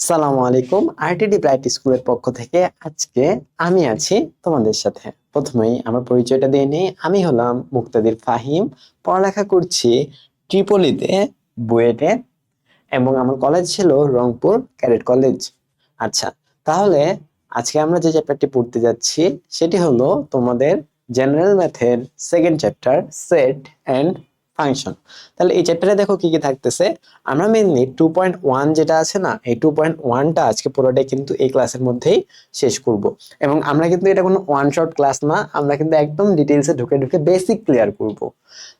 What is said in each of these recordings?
আসসালামু আলাইকুম। RTD bright স্কুলের পক্ষ থেকে আজকে আমি আছি তোমাদের সাথে। প্রথমেই আমার পরিচয়টা দিয়ে নিই। আমি হলাম মুক্তাদির ফাহিম। পড়ালেখা করছি ট্রিপলিতে, বুয়েটে, এবং আমার কলেজ ছিল রংপুর ক্যাডেট কলেজ। আচ্ছা, তাহলে আজকে আমরা যে চ্যাপ্টারটি পড়তে যাচ্ছি সেটি হলো তোমাদের জেনারেল ম্যাথের second chapter, set and function. তাহলে এই চ্যাপ্টারে দেখো কি কি থাকতেছে। আমরা মেইনলি 2.1 যেটা আছে না, এই 2.1টা আজকে পুরোটাই কিন্তু এই ক্লাসের মধ্যেই শেষ করব। এবং আমরা কিন্তু এটা কোনো ওয়ান শট ক্লাস না, আমরা কিন্তু একদম ডিটেইলসে ঢুকে ঢুকে বেসিক ক্লিয়ার করব।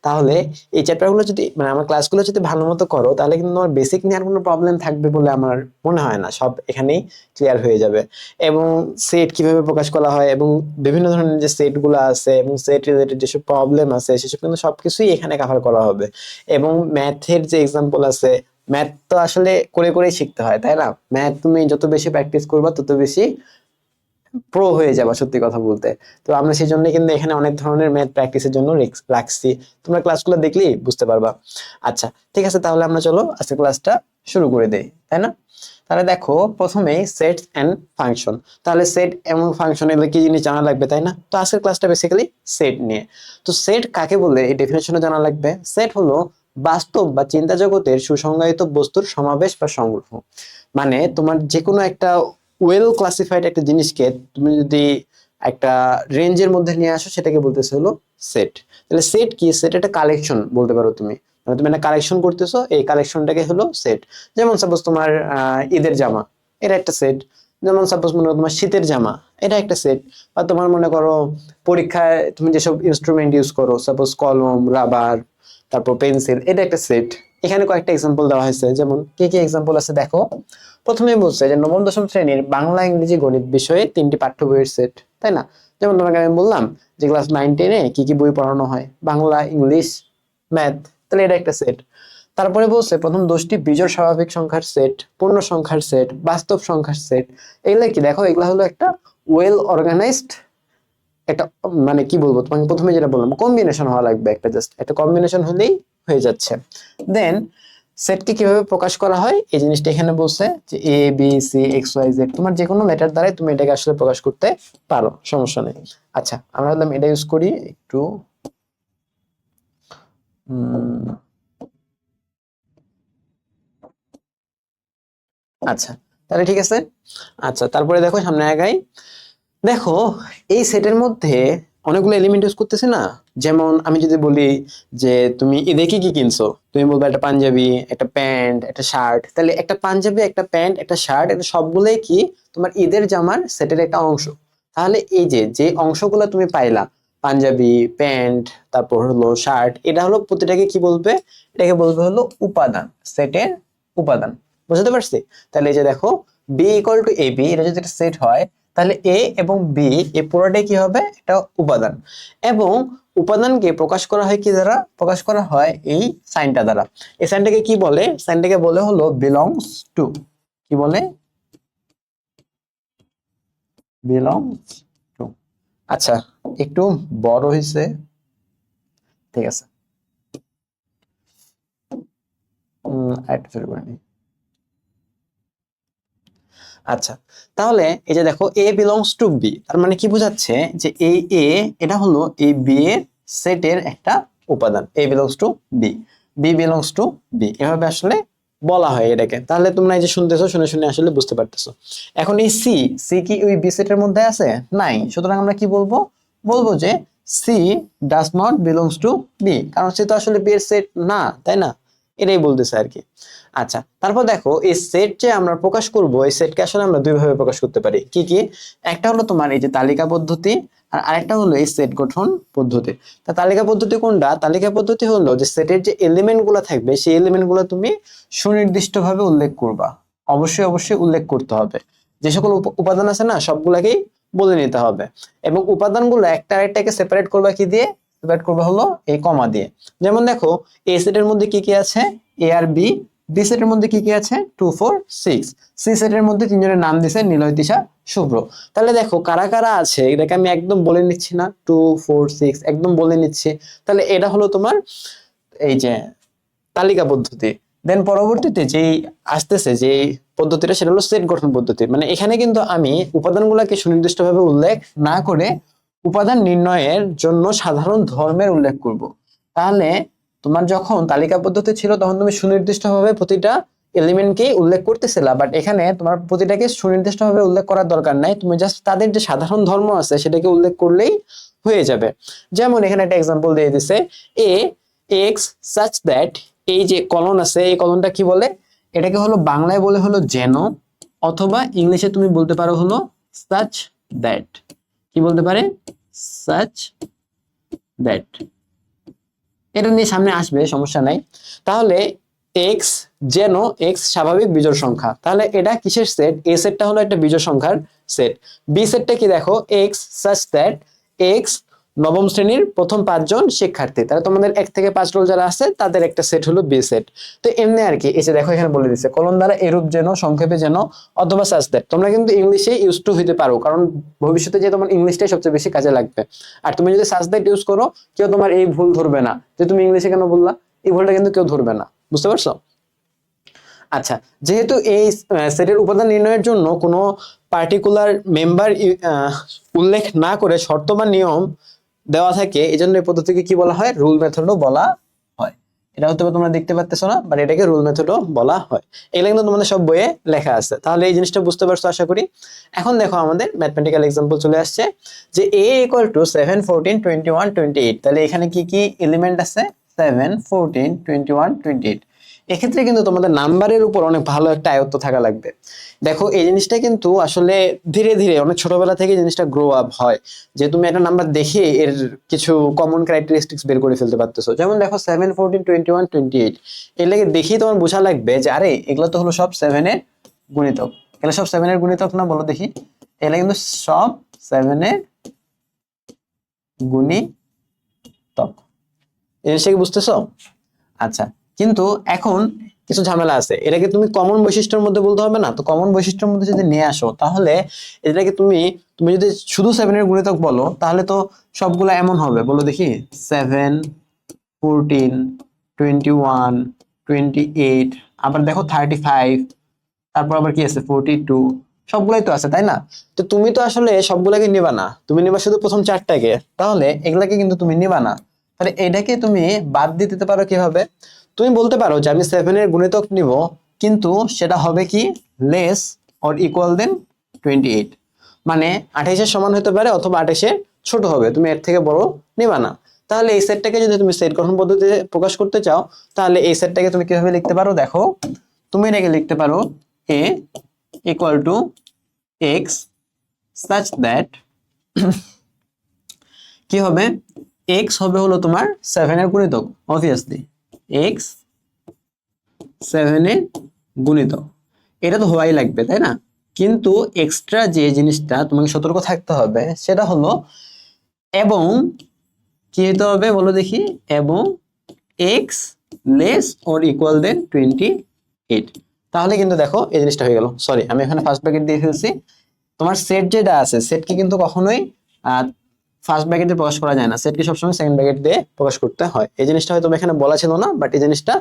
তাহলে এই চ্যাপ্টারগুলো যদি আমার ক্লাসগুলো যদি ভালো মতো করো তাহলে কিন্তু তোমার বেসিক নিয়ে আর কোনো প্রবলেম থাকবে বলে আমার মনে হয় না, সব এখানেই ক্লিয়ার হয়ে যাবে। এবং সেট কিভাবে প্রকাশ করা হয় এবং বিভিন্ন ধরনের যে সেটগুলো আছে এবং সেট রিলেটেড যেসব প্রবলেম আছে সেসব কিন্তু সবকিছুই এখানে কভার করা হবে। এবং ম্যাথের যে এক্সাম্পল আছে, ম্যাথ তো আসলে করে করেই শিখতে হয়, তাই না? ম্যাথ তুমি যত বেশি প্র্যাকটিস করবা তত বেশি প্রো হয়ে যাবা, সত্যি কথা বলতে। তো আমরা সেই জন্য কিন্তু এখানে অনেক ধরনের ম্যাথ প্র্যাকটিসের জন্য রাখছি। তোমরা ক্লাসগুলো দেখলেই বুঝতে পারবা। আচ্ছা, ঠিক আছে, তাহলে আমরা চলো আজকে ক্লাসটা শুরু করে দেই, তাই না? তাহলে দেখো, প্রথমেই সেটস এন্ড ফাংশন। তাহলে সেট এবং ফাংশন এগুলো কি জিনিস জানা লাগবে, তাই না? তো আজকের ক্লাসটা বেসিক্যালি সেট নিয়ে। তো সেট কাকে বলে এই ডেফিনেশনও জানা লাগবে। সেট হলো বাস্তব বা চিন্তা জগতের সুসংজ্ঞায়িত বস্তুর সমাবেশ বা সংগ্রহ। মানে তোমার যে কোনো একটা ওয়েল ক্লাসিফাইড একটা জিনিসকে তুমি যদি একটা রেঞ্জের মধ্যে নিয়ে আসো সেটাকে বলতেছে হলো সেট। তাহলে সেট কি? সেট একটা কালেকশন বলতে পারো তুমি। মানে তুমি একটা কালেকশন করতেছো, এই কালেকশনটাকে হলো সেট। যেমন সাপোজ তোমার ঈদের জামা, এটা একটা সেট। যেমন সাপোজ মনে করো তোমার শীতের জামা, এটা একটা সেট। বা তোমার মনে করো পরীক্ষায় তুমি যেসব ইনস্ট্রুমেন্ট ইউজ করো, সাপোজ কলম, রাবার, তারপর পেন্সিল, এটা একটা সেট। এখানে কয়েকটা এক্সাম্পল দেওয়া হয়েছে, যেমন কি কি এক্সাম্পল আছে দেখো। প্রথমেই বলছে যে নবম দশম শ্রেণীর বাংলা, ইংরেজি, গণিত বিষয়ে 3টি পাঠ্য বইয়ের সেট, তাই না? যেমন তোমাকে আমি বললাম যে ক্লাস 9-10-এ কি কি বই পড়ানো হয়, বাংলা, ইংলিশ, ম্যাথ, তাহলে এটা একটা সেট। তারপরে বলছে প্রথম 10টি বিজোড় স্বাভাবিক সংখ্যার সেট, পূর্ণ সংখ্যার সেট, বাস্তব সংখ্যার সেট। এগুলা কি দেখো, এগুলা হলো একটা ওয়েল অর্গানাইজড একটা, মানে কি বলবো তোমাকে, প্রথমে যেটা বললাম কম্বিনেশন হওয়া লাগবে, একটা জাস্ট একটা কম্বিনেশন হলেই হয়ে যাচ্ছে। দেন সেটকে কিভাবে প্রকাশ করা হয় এই জিনিসটা এখানে বলছে যে A B C X Y Z, তোমার যে কোনো লেটার দ্বারাই তুমি এটাকে আসলে প্রকাশ করতে পারো, সমস্যা নেই। আচ্ছা, আমরা হলাম এটা ইউজ করি একটু। আচ্ছা, তাহলে ঠিক আছে। আচ্ছা, তারপরে দেখো সামনে আগাই। দেখো, এই সেটের মধ্যে অনেকগুলো এলিমেন্ট ইউজ করতেছে না। যেমন আমি যদি বলি যে তুমি ঈদে কি কি কিনছো, তুমি বলবে একটা পাঞ্জাবি, একটা প্যান্ট, একটা শার্ট। তাহলে একটা পাঞ্জাবি, একটা প্যান্ট, একটা শার্ট, এটা সবগুলোই কি তোমার ঈদের জামার সেটের একটা অংশ। তাহলে এই যে যে অংশগুলো তুমি পাইলা, পাঞ্জাবি, প্যান্ট, তারপর হলো শার্ট, এটা হলো প্রতিটাকে কি বলবে? এটাকে বলবে হলো উপাদান, সেটের উপাদান। বুঝতে পারছি? তাহলে এই যে দেখো, B equal to A B, এটা যদি একটা সেট হয় তাহলে এ এবং বি এই পুরোটাই কি হবে? এটা উপাদান। এবং উপাদানকে প্রকাশ করা হয় কি দ্বারা? প্রকাশ করা হয় এই সাইনটা দ্বারা। এই সাইনটাকে কি বলে? সাইনটাকে বলে হলো বিলংস টু। কি বলে? Belongs to. আচ্ছা, একটু বড় হয়েছে, ঠিক আছে। আরেকটু ছোট করে নিই। আচ্ছা, তাহলে এই যে দেখো এ বিলংস টু বি, তার মানে কি বোঝাচ্ছে যে এই এ, এটা হলো এই বি এর সেটের একটা উপাদান। A belongs to B, B belongs to B, এভাবে আসলে বলা হয় এটাকে। তাহলে তোমরা এই যে শুনতেছো, শুনে শুনে আসলে বুঝতে পারতেছো। এখন এই সি, সি কি ওই বি সেটের মধ্যে আছে? নাই। সুতরাং আমরা কি বলবো? বলবো যে C does not belongs to B, কারণ সে তো আসলে বি এর সেট না, তাই না? এটাই বলতেছে আর কি। আচ্ছা, তারপর দেখো এই সেট যে আমরা প্রকাশ করব, এই সেটকে আসলে আমরা দুই ভাবে প্রকাশ করতে পারি। কি কি? একটা হলো তোমার এই যে তালিকা পদ্ধতি, আর আরেকটা হলো এই সেট গঠন পদ্ধতি। তা তালিকা পদ্ধতি কোনটা? তালিকা পদ্ধতি হলো যে সেটের যে এলিমেন্ট গুলো থাকবে সেই এলিমেন্ট গুলো তুমি সুনির্দিষ্টভাবে উল্লেখ করবা। অবশ্যই অবশ্যই উল্লেখ করতে হবে। যে সকল উপাদান আছে না, সবগুলাকেই বলে নিতে হবে। এবং উপাদানগুলো একটা আরেকটাকে সেপারেট করবা কি দিয়ে? সেপারেট করবা হলো এই কমা দিয়ে। যেমন দেখো, এ সেটের মধ্যে কি কি আছে? এ আর বি। বি সেটের মধ্যে কি কি আছে? 2 4 6। সি সেটের মধ্যে তিনজনের নাম দিছে নিলয়, তিশা, শুভ্র। তাহলে দেখো কারা কারা আছে এটাকে আমি একদম বলে নিচ্ছি না, 2 4 6 একদম বলে নিচ্ছি। তাহলে এটা হলো তোমার এই যে তালিকা পদ্ধতি। দেন পরবর্তীতে যেই আসতেছে, যে পদ্ধতিটা সেটা হলো সেট গঠন পদ্ধতি। মানে এখানে কিন্তু আমি উপাদানগুলোকে সুনির্দিষ্টভাবে উল্লেখ না করে উপাদান নির্ণয়ের জন্য সাধারণ ধর্মের উল্লেখ করব। তাহলে তোমার যখন তালিকা পদ্ধতি ছিল তখন তুমি সুনির্দিষ্টভাবে প্রতিটা এলিমেন্টকে উল্লেখ করতেছিলা, বাট এখানে তোমার প্রতিটাকে সুনির্দিষ্টভাবে উল্লেখ করার দরকার নাই, তুমি জাস্ট তাদের যে সাধারণ ধর্ম আছে সেটাকে উল্লেখ করলেই হয়ে যাবে। যেমন এখানে একটা এক্সাম্পল দিয়ে দিছে, এ এক্স সাচ দ্যাট, এই যে কলন আছে এই কলনটা কি বলে, এটাকে হলো বাংলায় বলে হলো যেন, অথবা ইংলিশে তুমি বলতে পারো হলো সাচ দ্যাট। কি বলতে পারে? Such that. এটা নিয়ে সামনে আসবে, সমস্যা নাই। তাহলে এক্স যেন, এক্স স্বাভাবিক বিজোড় সংখ্যা, তাহলে এটা কিসের সেট? এ সেটটা হলো একটা বিজোড় সংখ্যার সেট। বি সেটটা কি দেখো, এক্স সাচ দ্যাট এক্স নবম শ্রেণীর প্রথম 5 জন শিক্ষার্থী, তাহলে তোমাদের 1 থেকে 5 রোল যারা আছে তাদের একটা সেট হলো বি সেট। তো এমনি আর কি, এই যে দেখো এখানে বলে দিচ্ছে কলন দ্বারা এরূপ যেন, সংক্ষেপে যেন, অথবা সাচ দ্যাট। তোমরা কিন্তু ইংলিশে ইউজ টু হইতে পারো, কারণ ভবিষ্যতে যে তোমার ইংলিশটাই সবচেয়ে বেশি কাজে লাগবে। আর তুমি যদি সাচ দ্যাট ইউজ করো, কেউ তোমার এই ভুল ধরবে না যে তুমি ইংলিশে কেন বললা, এই ভুলটা কিন্তু কেউ ধরবে না। বুঝতে পারছো? আচ্ছা, যেহেতু এই সেটের উপাদান নির্ণয়ের জন্য কোনো পার্টিকুলার মেম্বার উল্লেখ না করে শর্ত বা নিয়ম দেওয়া থাকে, এই জন্য এই পদ্ধতিকে কি বলা হয়? রুল মেথডও বলা হয়। এটা হয়তো তোমরা দেখতে পাচ্ছ না, বাট এটাকে রুল মেথডও বলা হয়। এগুলো কিন্তু তোমাদের সব বইয়ে লেখা আছে, তাহলে এই জিনিসটা বুঝতে পারছো আশা করি। এখন দেখো আমাদের ম্যাথমেটিক্যাল এক্সাম্পল চলে আসছে, যে a = 7, 14, 21, 28। তাহলে এখানে কি কি এলিমেন্ট আছে? 7, 14, 21, 28। এক্ষেত্রে কিন্তু তোমাদের নাম্বারের উপর অনেক ভালো একটা আয়ত্ত থাকা লাগবে। দেখো এই জিনিসটা কিন্তু আসলে ধীরে ধীরে অনেক ছোটবেলা থেকে জিনিসটা গ্রো আপ হয়, যে তুমি একটা নাম্বার দেখে এর কিছু কমন ক্যারেক্টারিস্টিক্স বের করে ফেলতে পারতেছো। যেমন দেখো 7, 14, 21, 28, এগুলোকে দেখেই তোমার বোঝা লাগবে যে আরে এগুলো তো হলো সব 7 এর গুণিতক। এগুলো সব 7 এর গুণিতক না? বলো দেখি। এগুলো কিন্তু সব 7 এর গুণিতক। এই জিনিসটা কি বুঝতেছো? আচ্ছা, কিন্তু এখন কিছু ঝামেলা আছে, এটাকে তুমি কমন বৈশিষ্ট্যের মধ্যে বলতে হবে না? তো কমন বৈশিষ্ট্যের মধ্যে যদি নিয়ে আসো, তাহলে এটাকে তুমি তুমি যদি শুধু 7 এর গুণিতক বলো, তাহলে তো সবগুলা এমন হবে। বলো দেখি, 7, 14, 21, 28, আবার দেখো 35, তারপর আবার কি আছে 42, সবগুলাই তো আছে, তাই না? তো তুমি তো আসলে সবগুলাকে নিবা না, তুমি নিবা শুধু প্রথম 4টাকে, তাহলে এগুলাকে কিন্তু তুমি নিবা না। তাহলে এটাকে তুমি বাদ দিয়ে দিতে পারো কিভাবে? তুমি বলতে পারো যে আমি 7 এর গুণিতক নিব, কিন্তু সেটা হবে কি লেস অর ইকুয়াল দেন 28। মানে 28 এর সমান হতে পারে অথবা 28 এর ছোট হবে, তুমি এর থেকে বড় নিবা না। তাহলে এই সেটটাকে যদি তুমি সেট গঠন পদ্ধতিতে প্রকাশ করতে চাও, তাহলে এই সেটটাকে তুমি কিভাবে লিখতে পারো? দেখো, তুমি এটাকে লিখতে পারো a equal to x such that কি হবে? x হবে হলো তোমার 7 এর গুণিতক, অবভিয়াসলি x 7 এর গুণিতক। এটা তো হওয়াই লাগবে, তাই না? কিন্তু এক্সট্রা যে জিনিসটা তোমাকে সতর্ক থাকতে হবে সেটা হলো, এবং কি হতে হবে বলো দেখি, এবং x লেস অর ইকুয়াল দেন 28। তাহলে কিন্তু দেখো এই জিনিসটা হয়ে গেল। সরি, আমি এখানে ফার্স্ট ব্র্যাকেট দিয়ে ফেলছি। তোমার সেট যেটা আছে, সেটকে কিন্তু কখনোই ফার্স্ট ব্র্যাকেট দিয়ে প্রকাশ করা যায় না, সেটকে সবসময় সেকেন্ড ব্র্যাকেট দিয়ে প্রকাশ করতে হয়। এই জিনিসটা হয়তো এখানে বলা ছিল না, বাট এই জিনিসটা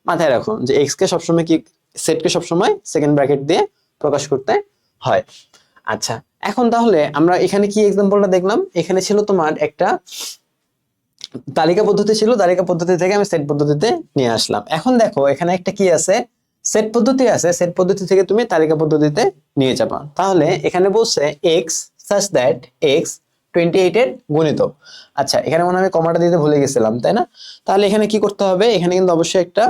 মাথায় রাখো যে এক্স কে সবসময় কি, সেটকে সবসময় সেকেন্ড ব্র্যাকেট দিয়ে প্রকাশ করতে হয়। আচ্ছা, এখন তাহলে আমরা এখানে কি এক্সাম্পলটা দেখলাম? এখানে ছিল তোমার একটা তালিকা পদ্ধতি ছিল, তালিকা পদ্ধতি থেকে আমি সেট পদ্ধতিতে নিয়ে আসলাম। এখন দেখো এখানে একটা কি আছে, সেট পদ্ধতি আছে, সেট পদ্ধতি থেকে তুমি তালিকা পদ্ধতিতে নিয়ে যাবা। তাহলে এখানে বলছে x such that x 28 এর গুণিতক। আচ্ছা, এখানে মনে হয় আমি কমাটা দিতে ভুলে গেছিলাম, তাই না? তাহলে এখানে কি করতে হবে? এখানে কিন্তু অবশ্যই একটা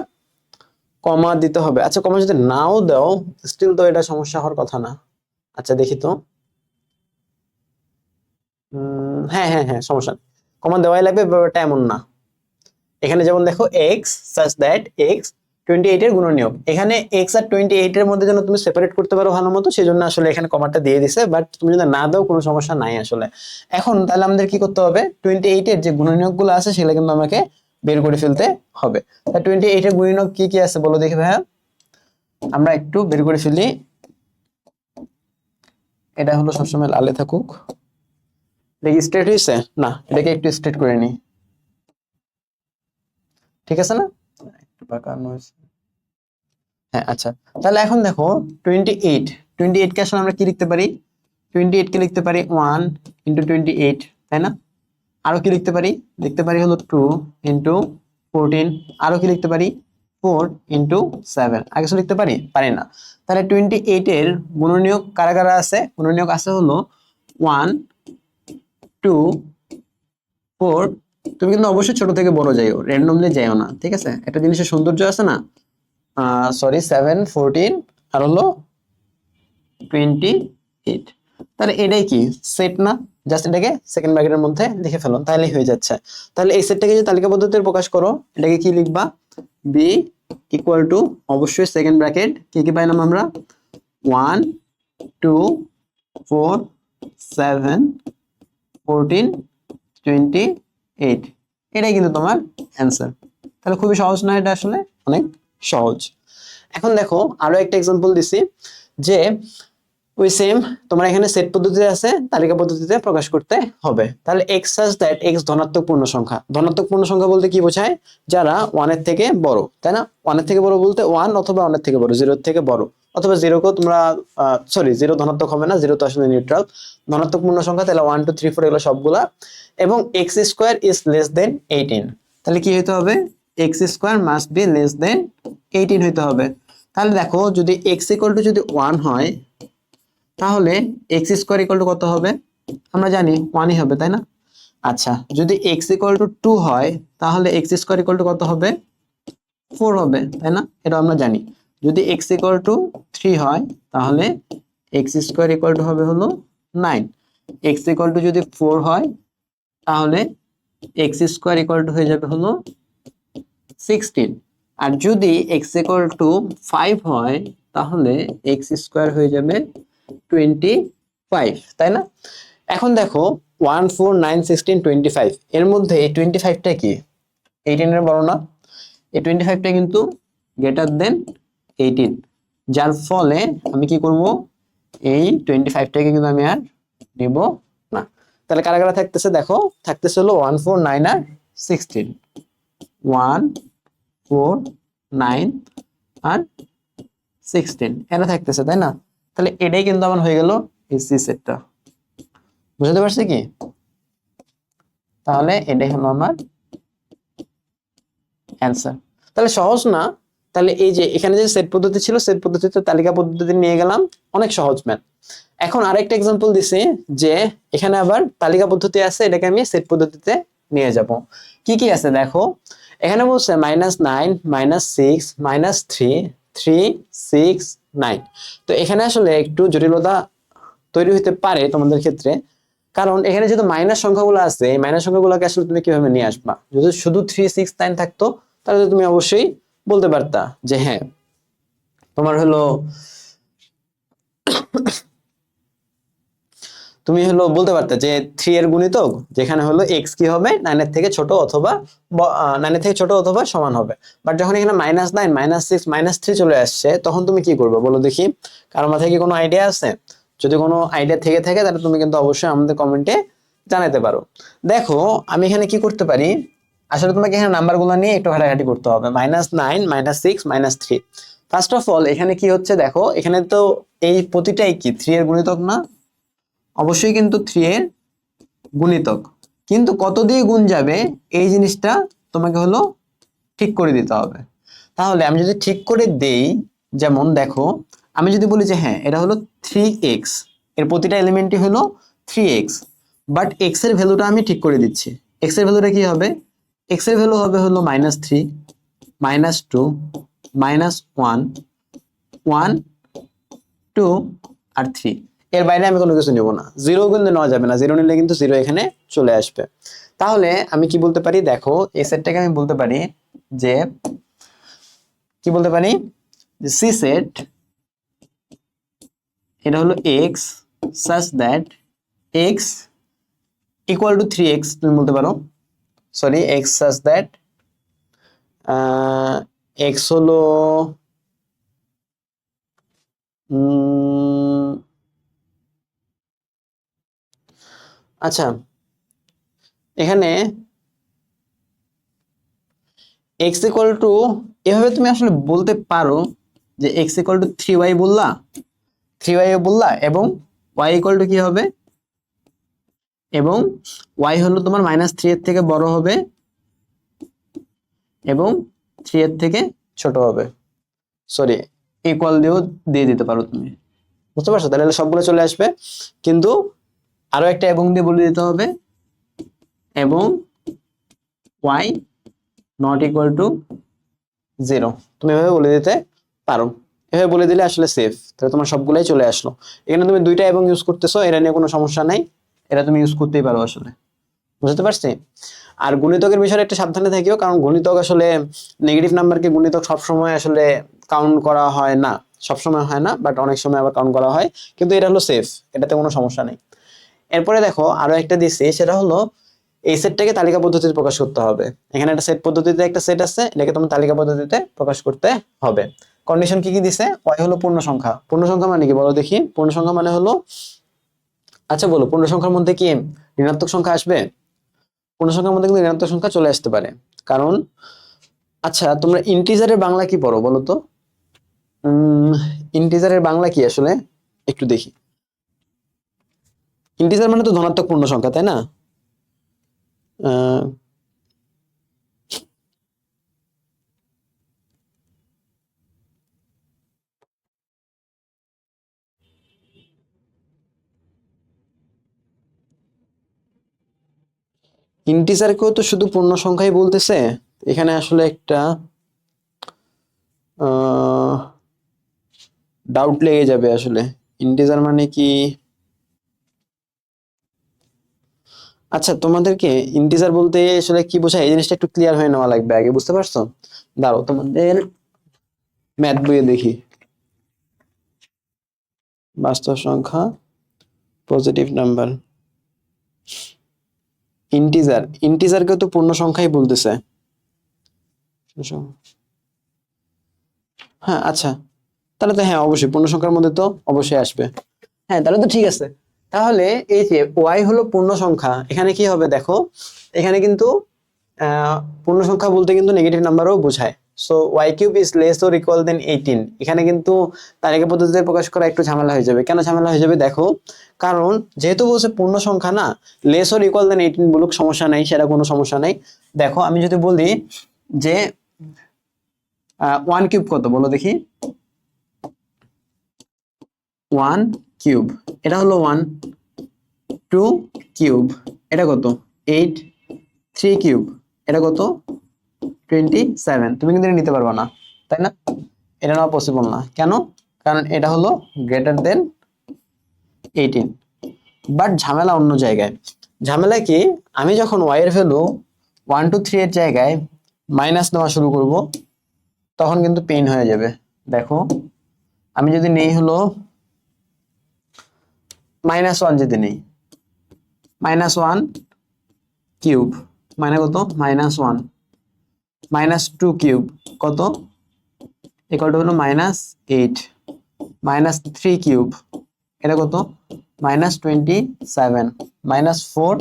কমা দিতে হবে। আচ্ছা, কমা যদি নাও দাও স্টিল তো এটা সমস্যা হওয়ার কথা না। আচ্ছা দেখি তো, হ্যাঁ হ্যাঁ হ্যাঁ, সমস্যা নেই, কমা দেওয়াই লাগবে, ব্যাপারটা এমন না। এখানে যেমন দেখো x such that x 28 এর গুণনীয়ক, এখানে x আর 28 এর মধ্যে যেন তুমি সেপারেট করতে পারো ভালো মতো, সেজন্য আসলে এখানে কমাটা দিয়ে দিছে, বাট তুমি যদি না দাও কোনো সমস্যা নাই আসলে। এখন তাহলে আমাদের কি করতে হবে? 28 এর যে গুণনীয়কগুলো আছে সেগুলো কিন্তু আমাকে বের করে ফেলতে হবে। তা 28 এর গুণনীয়ক কি কি আছে বলো দেখি ভাইয়া, আমরা একটু বের করে ফেলি। এটা হলো সবসময় লালে থাকুক। এটা কি স্ট্রেট হয়েছে? না, এটাকে একটু স্ট্রেট করে নি, ঠিক আছে না? একটু বাঁকানো হয়েছে। হ্যাঁ আচ্ছা, তাহলে এখন দেখো 28, 28 কে আসলে আমরা কি লিখতে পারি? 28 কে লিখতে পারি 1 ইন্টু 28, তাই না? আরো কি লিখতে পারি? লিখতে পারি হলো 2 ইন্টু 14। আরো কি লিখতে পারি? 4 ইন্টু 7। আগে কিছু লিখতে পারি? পারি না। তাহলে 28 এর গুণনীয়ক কারা কারা আছে? গুণনীয়ক আছে হলো 1 2 4। তুমি কিন্তু অবশ্যই ছোট থেকে বড় যাইও, র্যান্ডমলি যাইও না, ঠিক আছে? একটা জিনিসের সৌন্দর্য আছে না, সরি 7 14 আর হলো 28। তাহলে এটাই কি সেট না? জাস্ট এটাকে সেকেন্ড ব্র্যাকেটের মধ্যে লিখে ফেলুন, তাহলেই হয়ে যাচ্ছে। তাহলে এই সেটটাকে যদি তালিকা পদ্ধতিতে প্রকাশ করো, এটাকে কি লিখবা? বি ইকুয়াল টু, অবশ্যই সেকেন্ড ব্র্যাকেট, কি কি পাইলাম আমরা? 1 2 4 7 14 28। এটাই কিন্তু তোমার অ্যান্সার। তাহলে খুবই সহজ না এটা? আসলে অনেক সহজ। এখন দেখো আরো একটা এক্সাম্পল দিছি, যে ওই সেম তোমার এখানে সেট পদ্ধতিতে আছে, তালিকা পদ্ধতিতে প্রকাশ করতে হবে। তাহলে এক্স সাচ দ্যাট এক্স ধনাত্মক পূর্ণ সংখ্যা। ধনাত্মক পূর্ণ সংখ্যা বলতে কি বোঝায়? যারা 1 এর থেকে বড়, তাই না? 1 এর থেকে বড় বলতে 1 অথবা 1 এর থেকে বড়, 0 এর থেকে বড়, অথবা 0 কেও তোমরা সরি 0 ধনাত্মক হবে না, 0 তো আসলে নিউট্রাল। ধনাত্মক পূর্ণ সংখ্যা তাহলে 1 2 3 4 এগুলো সবগুলা। এবং এক্স স্কোয়ার ইজ লেস দেন 18। তাহলে কি হইতে হবে? X square must be less than 18 হইতে হবে। তাহলে দেখো যদি এক্স ইকুয়াল টু যদি 1 হয়, তাহলে এক্স স্কোয়ার ইকুয়াল টু কত হবে? আমরা জানি 1ই হবে, তাই না? আচ্ছা, যদি এক্স ইকুয়াল টু 2 হয়, তাহলে এক্স স্কোয়ার ইকুয়াল টু কত হবে? 4 হবে, তাই না? এটা আমরা জানি। যদি এক্স ইকুয়াল টু 3 হয়, তাহলে এক্স স্কোয়ার ইকুয়াল টু হবে হলো 9। এক্স ইকুয়াল টু যদি 4 হয়, তাহলে এক্স স্কোয়ার ইকুয়াল টু হয়ে যাবে হলো 16। আর যদি এক্স ইকুয়াল টু 5 হয়, তাহলে এক্স স্কোয়ার হয়ে যাবে 25, তাই না? এখন দেখো 1 4 9 16 25, এর মধ্যে এই 25টা কি 18 এর বড় না? এই 25টা কিন্তু গ্রেটার দেন 18, যার ফলে আমি কি করব? এই 25টাকে কিন্তু আমি আর নেব না। তাহলে কারা কারা থাকতেছে? দেখো থাকতেছে হলো 1 4 9 আর 16। 1 4 9 আর 16 এরা থাকতেছে, তাই না? তাহলে এটাই কিন্তু আমার হয়ে গেল এই সি সেটটা। বুঝতে পারছি কি? তাহলে এটাই হলো আমার অ্যান্সার। তাহলে সহজ না? তাহলে এই যে এখানে যে সেট পদ্ধতি ছিল, সেট পদ্ধতিতে তালিকা পদ্ধতি নিয়ে গেলাম, অনেক সহজ ম্যাথ। এখন আরেকটা এক্সাম্পল দিছি, যে এখানে আবার তালিকা পদ্ধতি আছে, এটাকে আমি সেট পদ্ধতিতে নিয়ে যাব। কি কি আছে দেখো, এখানে বলছে -9 -6 -3 3 6 9। তো এখানে আসলে একটু জটিলতা তৈরি হতে পারে তোমাদের ক্ষেত্রে, কারণ এখানে যেহেতু মাইনাস সংখ্যাগুলো আছে, এই মাইনাস সংখ্যাগুলোকে আসলে তুমি কিভাবে নিয়ে আসবা? যদি শুধু 3 6 9 থাকতো, তাহলে তুমি অবশ্যই বলতে পারতা যে হ্যাঁ তোমার হলো, তুমি হলো বলতে পারতে যে 3 এর গুণিতক যেখানে হলো x কি হবে 9 এর থেকে ছোট অথবা 9 এর থেকে ছোট অথবা সমান হবে। বাট যখন এখানে -9 -6 -3 চলে আসছে, তখন তুমি কি করবে বলো দেখি? কারোর মাথায় কি কোনো আইডিয়া আছে? যদি কোনো আইডিয়া থেকে থাকে, তাহলে তুমি কিন্তু অবশ্যই আমাদের কমেন্টে জানাতে পারো। দেখো আমি এখানে কি করতে পারি, আসলে তোমাকে এখানে নাম্বারগুলো নিয়ে একটু ঘাটাঘাটি করতে হবে। -9 -6 -3। ফার্স্ট অফ অল এখানে কি হচ্ছে দেখো, এখানে তো এই প্রতিটাই কি 3 এর গুণিতক না? অবশ্যই কিন্তু 3 এর গুণিতক, কিন্তু কত দিয়ে গুণ যাবে এই জিনিসটা তোমাকে হলো ঠিক করে দিতে হবে। তাহলে আমি যদি ঠিক করে দেই, যেমন দেখো আমি যদি বলি যে হ্যাঁ এটা হলো 3x, এর প্রতিটা এলিমেন্টই হলো 3x, বাট x এর ভ্যালুটা আমি ঠিক করে দিচ্ছি। x এর ভ্যালুটা কি হবে? x এর ভ্যালু হবে হলো -3 -2 -1 1 2 আর 3। এর বাইরে আমি কোনো কিছু নেব না। জিরো কিন্তু নেওয়া যাবে না, জিরো নিলে কিন্তু জিরো এখানে চলে আসবে। তাহলে আমি কি বলতে পারি দেখো, এই সেটটাকে আমি বলতে পারি যে, কি বলতে পারি যে সি সেট, এটা হলো x such that x equal two 3x, তুমি বলতে পারো। Sorry, x such that x হলো আচ্ছা এখানে x ইকুয়াল টু, এভাবে তুমি আসলে বলতে পারো যে x ইকুয়াল টু 3y বললা, 3y বললা, এবং y ইকুয়াল টু কি হবে, এবং y হলো তোমার -3 এর থেকে বড় হবে এবং 3 এর থেকে ছোট হবে। সরি, ইকুয়াল দিয়েও দিয়ে দিতে পারো তুমি, বুঝতে পারছো? তাহলে সবগুলো চলে আসবে, কিন্তু আরো একটা এবং দিয়ে বলে দিতে হবে, এবং y নট ইকুয়াল টু 0। তুমি এভাবে বলে দিতে পারো, এভাবে বলে দিলে আসলে সেফ। তাহলে তোমার সবগুলাই চলে আসলো। এখানে তুমি দুইটা এবং ইউজ করতেছো, এটা নিয়ে কোনো সমস্যা নাই, এটা তুমি ইউজ করতেই পারো আসলে, বুঝতে পারছি? আর গুণিতকের বিষয়ে একটু সাবধানে থাকিও, কারণ গুণিতক আসলে নেগেটিভ নাম্বারকে গুণিতক সবসময় আসলে কাউন্ট করা হয় না, সবসময় হয় না, বাট অনেক সময় আবার কাউন্ট করা হয়, কিন্তু এটা হলো সেফ, এটাতে কোনো সমস্যা নেই। এরপরে দেখো আরো একটা দিচ্ছি, সেটা হলো এই সেটটাকে তালিকা পদ্ধতিতে প্রকাশ করতে হবে। এখানে একটা সেট পদ্ধতিতে একটা সেট আছে, এটাকে তোমার তালিকা পদ্ধতিতে প্রকাশ করতে হবে। কন্ডিশন কি কি দিছে? y হলো পূর্ণ সংখ্যা। পূর্ণ সংখ্যা মানে কি বলো দেখি? পূর্ণ সংখ্যা মানে হলো, আচ্ছা বলো, পূর্ণ সংখ্যার মধ্যে কি ঋণাত্মক সংখ্যা আসবে? পূর্ণ সংখ্যার মধ্যে কিন্তু ঋণাত্মক সংখ্যা চলে আসতে পারে, কারণ, আচ্ছা তোমরা ইন্টিজারের বাংলা কি পড়ো বলো তো? ইন্টিজারের বাংলা কি আসলে একটু দেখি। ইন্টিজার মানে তো ধনাত্মক পূর্ণ সংখ্যা, তাই না? ইন্টিজারকেও তো শুধু পূর্ণ সংখ্যাই বলতেছে, এখানে আসলে একটা ডাউট লেগে যাবে আসলে। ইন্টিজার মানে কি? আচ্ছা তোমাদেরকে ইন্টিজার বলতে আসলে কি বোঝায় এই জিনিসটা একটু ক্লিয়ার হয়ে নেওয়া লাগবে আগে, বুঝতে পারছো? দাঁড়াও তোমাদের ম্যাথ বইয়ে দেখি। বাস্তব সংখ্যা, পজিটিভ নাম্বার, ইন্টিজার, ইন্টিজারকে তো পূর্ণ সংখ্যাই বলতেছে। হ্যাঁ আচ্ছা, তাহলে তো হ্যাঁ অবশ্যই পূর্ণ সংখ্যার মধ্যে তো অবশ্যই আসবে। হ্যাঁ তাহলে তো ঠিক আছে। তাহলে এই যে y হলো পূর্ণ সংখ্যা, এখানে কি হবে দেখো, এখানে কিন্তু পূর্ণ সংখ্যা বলতে কিন্তু নেগেটিভ নাম্বারও বোঝায়। So y cube is less or equal than 18। এখানে কিন্তু তালিকা পদ্ধতিতে প্রকাশ করা একটু ঝামেলা হয়ে যাবে। কেন ঝামেলা হয়ে যাবে দেখো, কারণ যেহেতু বলছে পূর্ণ সংখ্যা না, লেস অর ইকুয়াল দেন 18 বলুক, সমস্যা নাই, সেটা কোনো সমস্যা নাই। দেখো আমি যদি বলি যে 1 কিউব কত বলো দেখি? 1 কিউব, এটা হলো 1। 2 কিউব, এটা কত? 8। 3 কিউব, এটা কত? 27। তুমি কিন্তু এটা নিতে পারবা না, তাই না? এটা নেওয়া পসিবল না, কেন? কারণ এটা হলো গ্রেটার দেন 18। বাট ঝামেলা অন্য জায়গায়। ঝামেলা কি, আমি যখন y এর ভ্যালু 1 2 3 এর জায়গায় মাইনাস নেওয়া শুরু করব, তখন কিন্তু পেইন হয়ে যাবে। দেখো আমি যদি নেই হলো -1, যদি নেই -1 কিউব মানে কত? -1। -2 কিউব কত? ইকুয়াল টু হলো -8। -3 কিউব, এটা কত? -27। -4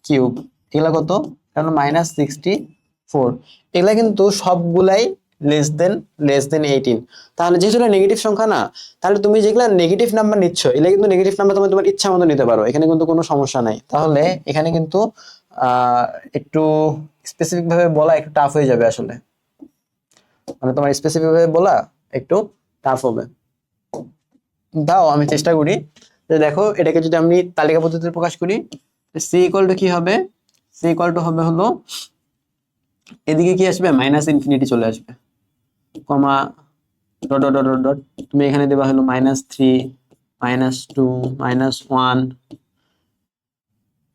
কিউব, এগুলা কত? কারণ -64। এগুলা কিন্তু সবগুলাই লেস দেন 18। তাহলে যেহেতু এটা নেগেটিভ সংখ্যা না, তাহলে তুমি যেগুলা নেগেটিভ নাম্বার নিচ্ছ, এগুলা কিন্তু নেগেটিভ নাম্বার তুমি তোমার ইচ্ছা মতো নিতে পারো, এখানে কিন্তু কোনো সমস্যা নাই। তাহলে এখানে কিন্তু একটু স্পেসিফিক ভাবে বলা একটু টাফ হয়ে যাবে আসলে, মানে তোমার স্পেসিফিক ভাবে বলা একটু টাফ হবে। দাও আমি চেষ্টা করি। যে দেখো এটাকে যদি আমি তালিকা পদ্ধতিতে প্রকাশ করি, সি ইকুয়াল টু কি হবে? সি ইকুয়াল টু হবে হলো, এদিকে কি আসবে? -ইনফিনিটি চলে আসবে, কমা, ডট ডট ডট ডট, তুমি এখানে দেবা হলো -3, -2, -1।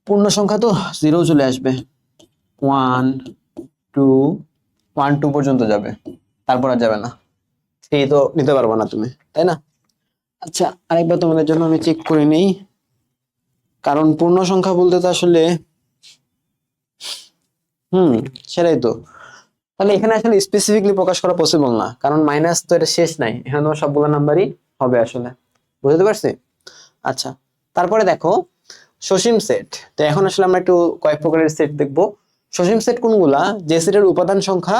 পূর্ণ সংখ্যা তো 0 চলে আসবে, 1 2, 1 2 পর্যন্ত যাবে, তারপর আর যাবে না। এই তো নিতে পারবো না তুমি, তাই না? আচ্ছা আরেকবার তোমাদের জন্য আমি চেক করে নেই, কারণ পূর্ণ সংখ্যা বলতে তো আসলে সেটাই তো। তাহলে এখানে আসলে স্পেসিফিকলি প্রকাশ করা পসিবল না, কারণ মাইনাস তো এটা শেষ নাই, এখানে তোমার সবগুলো নাম্বারই হবে আসলে, বুঝতে পারছি? আচ্ছা তারপরে দেখো সসীম সেট। তো এখন আসলে আমরা একটু কয়েক প্রকারের সেট দেখবো। সসীম সেট কোনগুলা? যে সেটের উপাদান সংখ্যা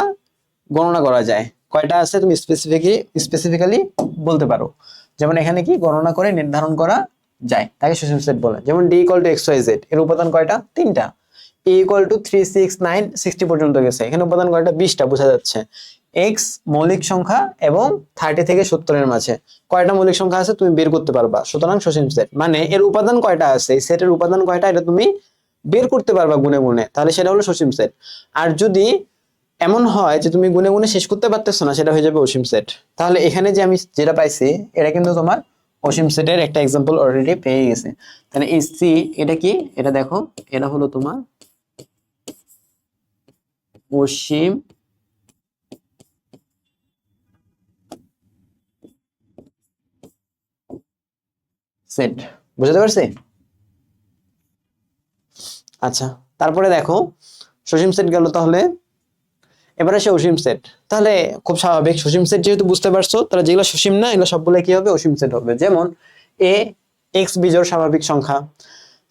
গণনা করা যায়। কয়টা আছে তুমি স্পেসিফিক্যালি বলতে পারো। যেমন এখানে কি গণনা করে নির্ধারণ করা যায়, তাকে সসীম সেট বলে। যেমন D equal to X Y Z, এর উপাদান কয়টা? 3টা। এ ইকুয়াল টু 3 6 9 60 পর্যন্ত গেছে, এখানে উপাদান কয়টা? 20টা, বোঝা যাচ্ছে। এক্স মৌলিক সংখ্যা এবং 30 থেকে 70 এর মাঝে কয়টা মৌলিক সংখ্যা আছে তুমি বের করতে পারবা, সুতরাং সসীম সেট। মানে এর উপাদান কয়টা আছে, এই সেটের উপাদান কয়টা, এটা তুমি বের করতে পারবা গুনে গুনে, তাহলে সেটা হলো সসীম সেট। আর যদি এমন হয় যে তুমি গুনে গুনে শেষ করতে পারতেছো না, সেটা হয়ে যাবে অসীম সেট। তাহলে এখানে যে আমি যেটা পাইছি, এটা কিন্তু তোমার অসীম সেটের একটা এক্সাম্পল অলরেডি পেয়ে গেছে। তাহলে এই সি, এটা কি? এটা দেখো, এটা হলো তোমার অসীম সেট, বুঝতে পারছি? আচ্ছা, তারপরে দেখো সসীম সেট গেল, তাহলে এবারে আসে অসীম সেট। তাহলে খুব স্বাভাবিক, সসীম সেট যেহেতু বুঝতে পারছো, তাহলে যেগুলো সসীম না এগুলো সবগুলো কি হবে? অসীম সেট হবে। যেমন এ এক্স বিজোড় স্বাভাবিক সংখ্যা,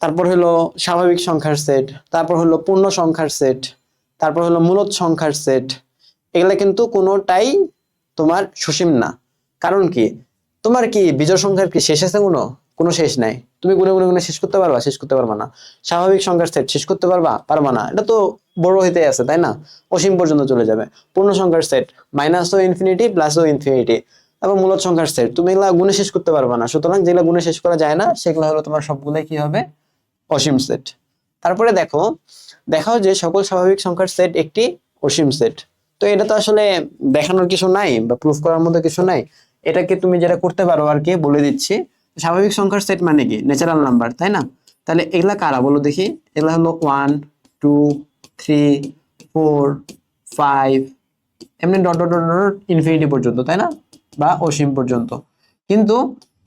তারপর হলো স্বাভাবিক সংখ্যার সেট, তারপর হলো পূর্ণ সংখ্যার সেট, তারপর হলো মূলদ সংখ্যার সেট। এগুলা কিন্তু কোনোটাই তোমার সসীম না। কারণ কি? তোমার কি বিজোড় সংখ্যার কি শেষ আছে? কোনো শেষ নাই। তুমি গুনে গুনে গুনে শেষ করতে পারবা? শেষ করতে পারবা না। স্বাভাবিক সংখ্যার সেট শেষ করতে পারবা? পারবা না, এটা তো বড় হইতে আছে, তাই না? অসীম পর্যন্ত চলে যাবে। পূর্ণ সংখ্যার সেট মাইনাস ও ইনফিনিটি প্লাস ও ইনফিনিটি, এবং মূলদ সংখ্যার সেট তুমি এগুলা গুনে শেষ করতে পারবা না, সুতরাং যেগুলা গুনে শেষ করা যায় না সেগুলো হলো তোমার সবগুলাই কি হবে? অসীম সেট। তারপরে দেখো, দেখাও যে সকল স্বাভাবিক সংখ্যার সেট একটি অসীম সেট। তো এটা তো আসলে দেখানোর কিছু নাই বা প্রুফ করার মতো কিছু নাই, এটাকে তুমি যেটা করতে পারো আর কি বলে দিচ্ছি। স্বাভাবিক সংখ্যার সেট মানে কি? ন্যাচারাল নাম্বার, তাই না? তাহলে এগুলা কারা বলো দেখি? এগুলা হলো 1 2 3 4 5, এমনি dot dot dot dot infinity পর্যন্ত, তাই না? বা অসীম পর্যন্ত। কিন্তু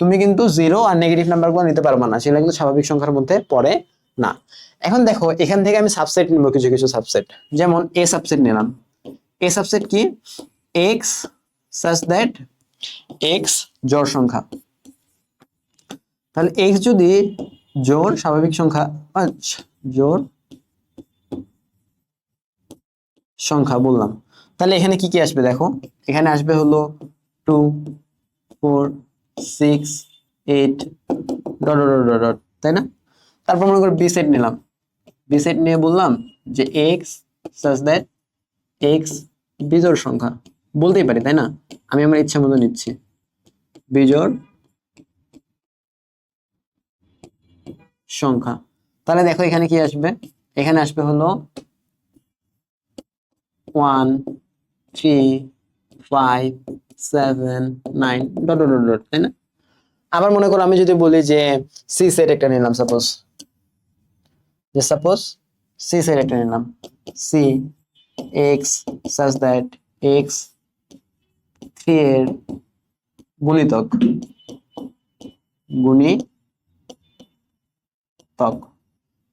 তুমি কিন্তু জিরো আর নেগেটিভ নাম্বারগুলো নিতে পারবে না, সেগুলো কিন্তু স্বাভাবিক সংখ্যার মধ্যে পড়ে না। এখন দেখো, এখান থেকে আমি সাবসেট নিব, কিছু কিছু সাবসেট। যেমন এ সাবসেট নিলাম। এ সাবসেট কি? এক্স সাচ দ্যাট এক্স জোড় সংখ্যা। তাহলে এক্স যদি জোড় স্বাভাবিক সংখ্যা, জোড় সংখ্যা বললাম, তাহলে এখানে কি কি আসবে দেখো? এখানে আসবে হলো 2 4 6 8 ডট ডট ডট ডট, তাই না? তারপর মনে করো বি সেট নিলাম। বি সেট নিয়ে বললাম যে এক্স সাচ দ্যাট এক্স বিজোড় সংখ্যা, বলতেই পারি, তাই না? আমি আমার ইচ্ছা মতো নিচ্ছি বিজোড় সংখ্যা। তাহলে দেখো এখানে কি আসবে? এখানে আসবে হলো 1 3 5 7 9 ডট ডট ডট, তাই না? আবার মনে করো আমি যদি বলি যে সি সেট একটা নিলাম, সাপোজ সি সেট একটা নিলাম, C X such that X 3 এর গুণিতক,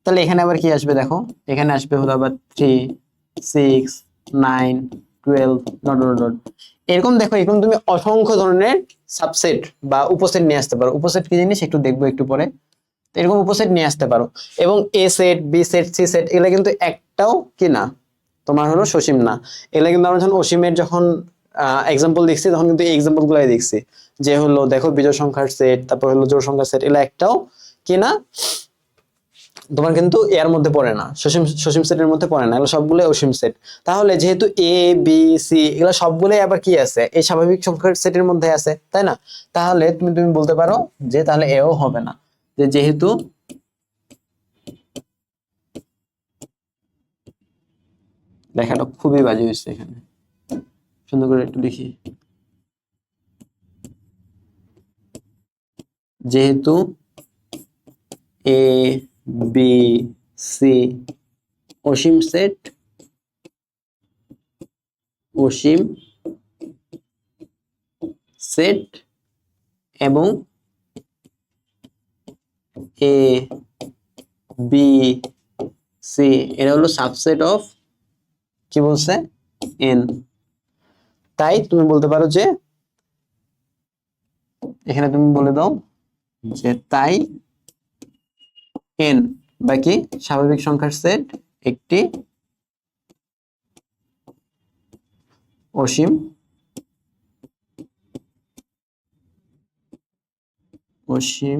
তাহলে এখানে আবার কি আসবে দেখো? এখানে আসবে হলো আবার 3 6 9 12 ডট ডট ডট। এরকম দেখো, এরকম তুমি অসংখ্য ধরনের সাবসেট বা উপসেট নিয়ে আসতে পারো। উপসেট কি জিনিস একটু দেখবো একটু পরে। তো এরকম উপসেট নিয়ে আসতে পারো। এবং A set B set C set এগুলা কিন্তু একটাও কি না তোমার হলো সসীম না। এগুলা কিন্তু আমরা যখন অসীমের যখন এক্সাম্পল দেখছি, তখন কিন্তু এই এক্সাম্পল গুলাই দেখছি, যে হলো দেখো বিজোড় সংখ্যার সেট, তারপর হলো জোড় সংখ্যার সেট, এগুলা একটাও কি না তোমার কিন্তু এর মধ্যে পড়ে না, সসীম সেটের মধ্যে পড়ে না, এগুলো সবগুলো অসীম সেট। তাহলে যেহেতু এ বি সি এগুলো সবগুলোই আবার কি আছে? এই স্বাভাবিক সংখ্যার সেটের মধ্যে আছে, তাই না? তাহলে তুমি বলতে পারো যে তাহলে এও হবে না, যে যেহেতু লেখাটা খুবই বাজে হয়েছে, এখানে সুন্দর করে একটু লিখি। যেহেতু এ বি সি অসীম সেট, অসীম সেট এবং এ বি সি এটা হলো সাবসেট অফ কি বলছে? এন। তাই তুমি বলতে পারো যে এখানে তুমি বলে দাও যে তাই এন বাকি স্বাভাবিক সংখ্যার সেট একটি অসীম অসীম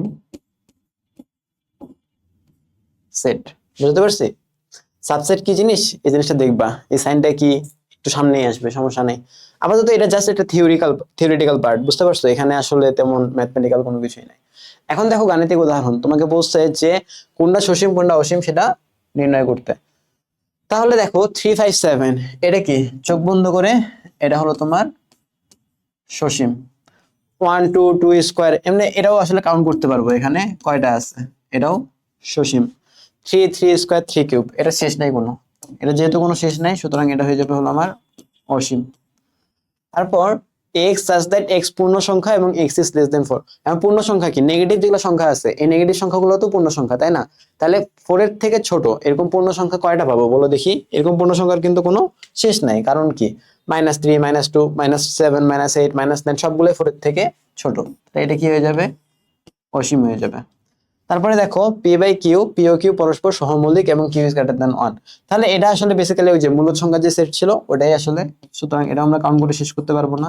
সেট। বুঝতে পারছি? সাবসেট কি জিনিস, এই জিনিসটা দেখবা, এই সাইনটা কি একটু সামনেই আসবে, সমস্যা নেই। আপাতত এটা জাস্ট একটা থিওরিটিক্যাল পার্ট, বুঝতে পারছো? এখানে আসলে তেমন ম্যাথমেটিক্যাল কোনো কিছুই নাই। এখন দেখো গাণিতিক উদাহরণ, তোমাকে বলছে যে কোনটা সসীম কোনটা অসীম সেটা নির্ণয় করতে। তাহলে দেখো 357 এটা কি, চোখ বন্ধ করে, এটা হলো তোমার সসীম। 1 2 2 স্কোয়ার, এমনি এটাও আসলে কাউন্ট করতে পারবো, এখানে কয়টা আছে, এটাও সসীম। 3 3 স্কোয়ার 3 কিউব, এটা শেষ নাই কোনো, এটা যেহেতু কোনো শেষ নাই সুতরাং এটা হয়ে যাবে হলো আমার অসীম। তারপর x such that x পূর্ণ সংখ্যা এবং x is less than 4। এখন পূর্ণ সংখ্যা কি, নেগেটিভ যেগুলো সংখ্যা আছে এই নেগেটিভ সংখ্যাগুলো তো পূর্ণ সংখ্যা, তাই না? তাহলে 4 এর থেকে ছোট এরকম পূর্ণ সংখ্যা কয়টা পাবো বলো দেখি? এরকম পূর্ণ সংখ্যার কিন্তু কোনো শেষ নাই, কারণ কি -3 -2 -7 -8 -9 সবগুলোই 4 এর থেকে ছোট, তাই এটা কি হয়ে যাবে, অসীম হয়ে যাবে। তারপরে দেখো পি বাই কিউ, পি ও কিউ পরস্পর সহমৌলিক এবং কিউ ইজ গ্রেটার দ্যান 1। তাহলে এটা আসলে বেসিক্যালি ওই যে মূলদ সংখ্যার যে সেট ছিল ওটাই আসলে, সুতরাং এটা আমরা কাউন্ট করে শেষ করতে পারবো না,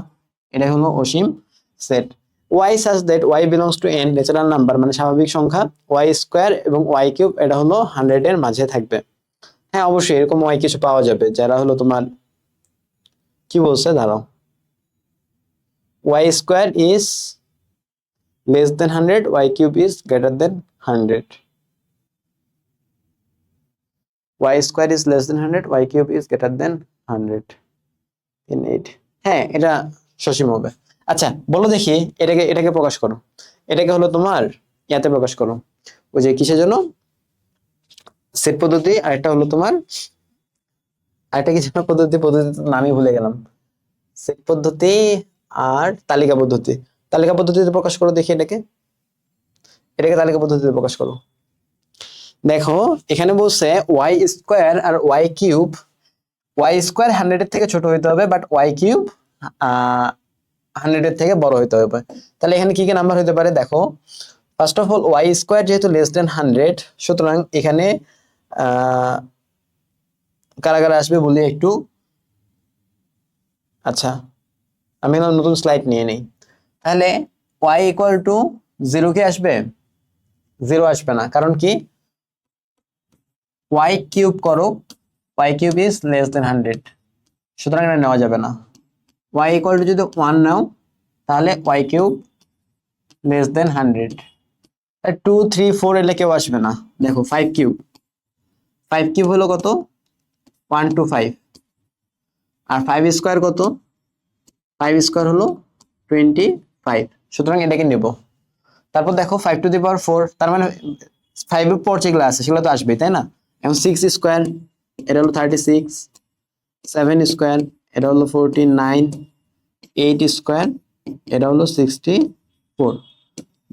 এটাই হলো অসীম set. Y such that Y belongs to N natural number, মানে স্বাভাবিক সংখ্যা, ওয়াই স্কোয়ার এবং ওয়াই কিউব এটা হলো 100 এর মাঝে থাকবে। হ্যাঁ অবশ্যই এরকম ওয়াই কিছু পাওয়া যাবে যারা হলো তোমার কি বলছে, দাঁড়াও, Y square is less than 100, y cube is greater than 100, y square is less than 100, y cube is greater than 100 in 8। হ্যাঁ এটা সসীম হবে। আচ্ছা বলো দেখি, এটাকে এটাকে প্রকাশ করো, এটাকে হলো তোমার ইয়াতে প্রকাশ করো, ওই যে কিসের জন্য, সেট পদ্ধতি, আর একটা হলো তোমার আরেকটা কি যেন পদ্ধতি, পদ্ধতির নামই ভুলে গেলাম, সেট পদ্ধতি আর তালিকা পদ্ধতি। তালিকা পদ্ধতিতে প্রকাশ করো দেখি, এটাকে এটাকে তালিকা পদ্ধতিতে প্রকাশ করো। দেখো এখানে বলছে ওয়াই স্কোয়ার আর ওয়াই কিউব, ওয়াই স্কোয়ার 100 এর থেকে ছোট হইতে হবে, বাট ওয়াই কিউব 100 এর থেকে বড় হইতে হবে। তাহলে এখানে কি কি নাম্বার হইতে পারে দেখো, first of all Y square যেহেতু লেস দেন 100, সুতরাং এখানে কারা কারা আসবে বলি একটু। আচ্ছা আমি নতুন স্লাইড নিয়ে নেই। তাহলে ওয়াই ইকুয়াল টু 0 কি আসবে, 0 আসবে না, কারণ কি ওয়াই কিউব করো, Y cube is less than 100, সুতরাং এটা নেওয়া যাবে না। ওয়াই ইকুয়াল টু যদি 1 নাও তাহলে ওয়াই কিউব লেস দেন 100, 2 3 4 এলে কেউ আসবে না। দেখো 5 কিউব, 5 কিউব হলো কত, 1 2 5, আর 5 স্কোয়ার কত, 5 স্কোয়ার হলো 25, সুতরাং এটাকে নেব। তারপর দেখো 5 টু দি পাওয়ার 4, তার মানে 5 এর পর যেগুলো আছে সেগুলো তো আসবেই, তাই না? এখন 6 স্কোয়ার এটা হলো 36, 7 স্কোয়ার এটা হলো 49, 8 স্কোয়ার এটা হলো 64,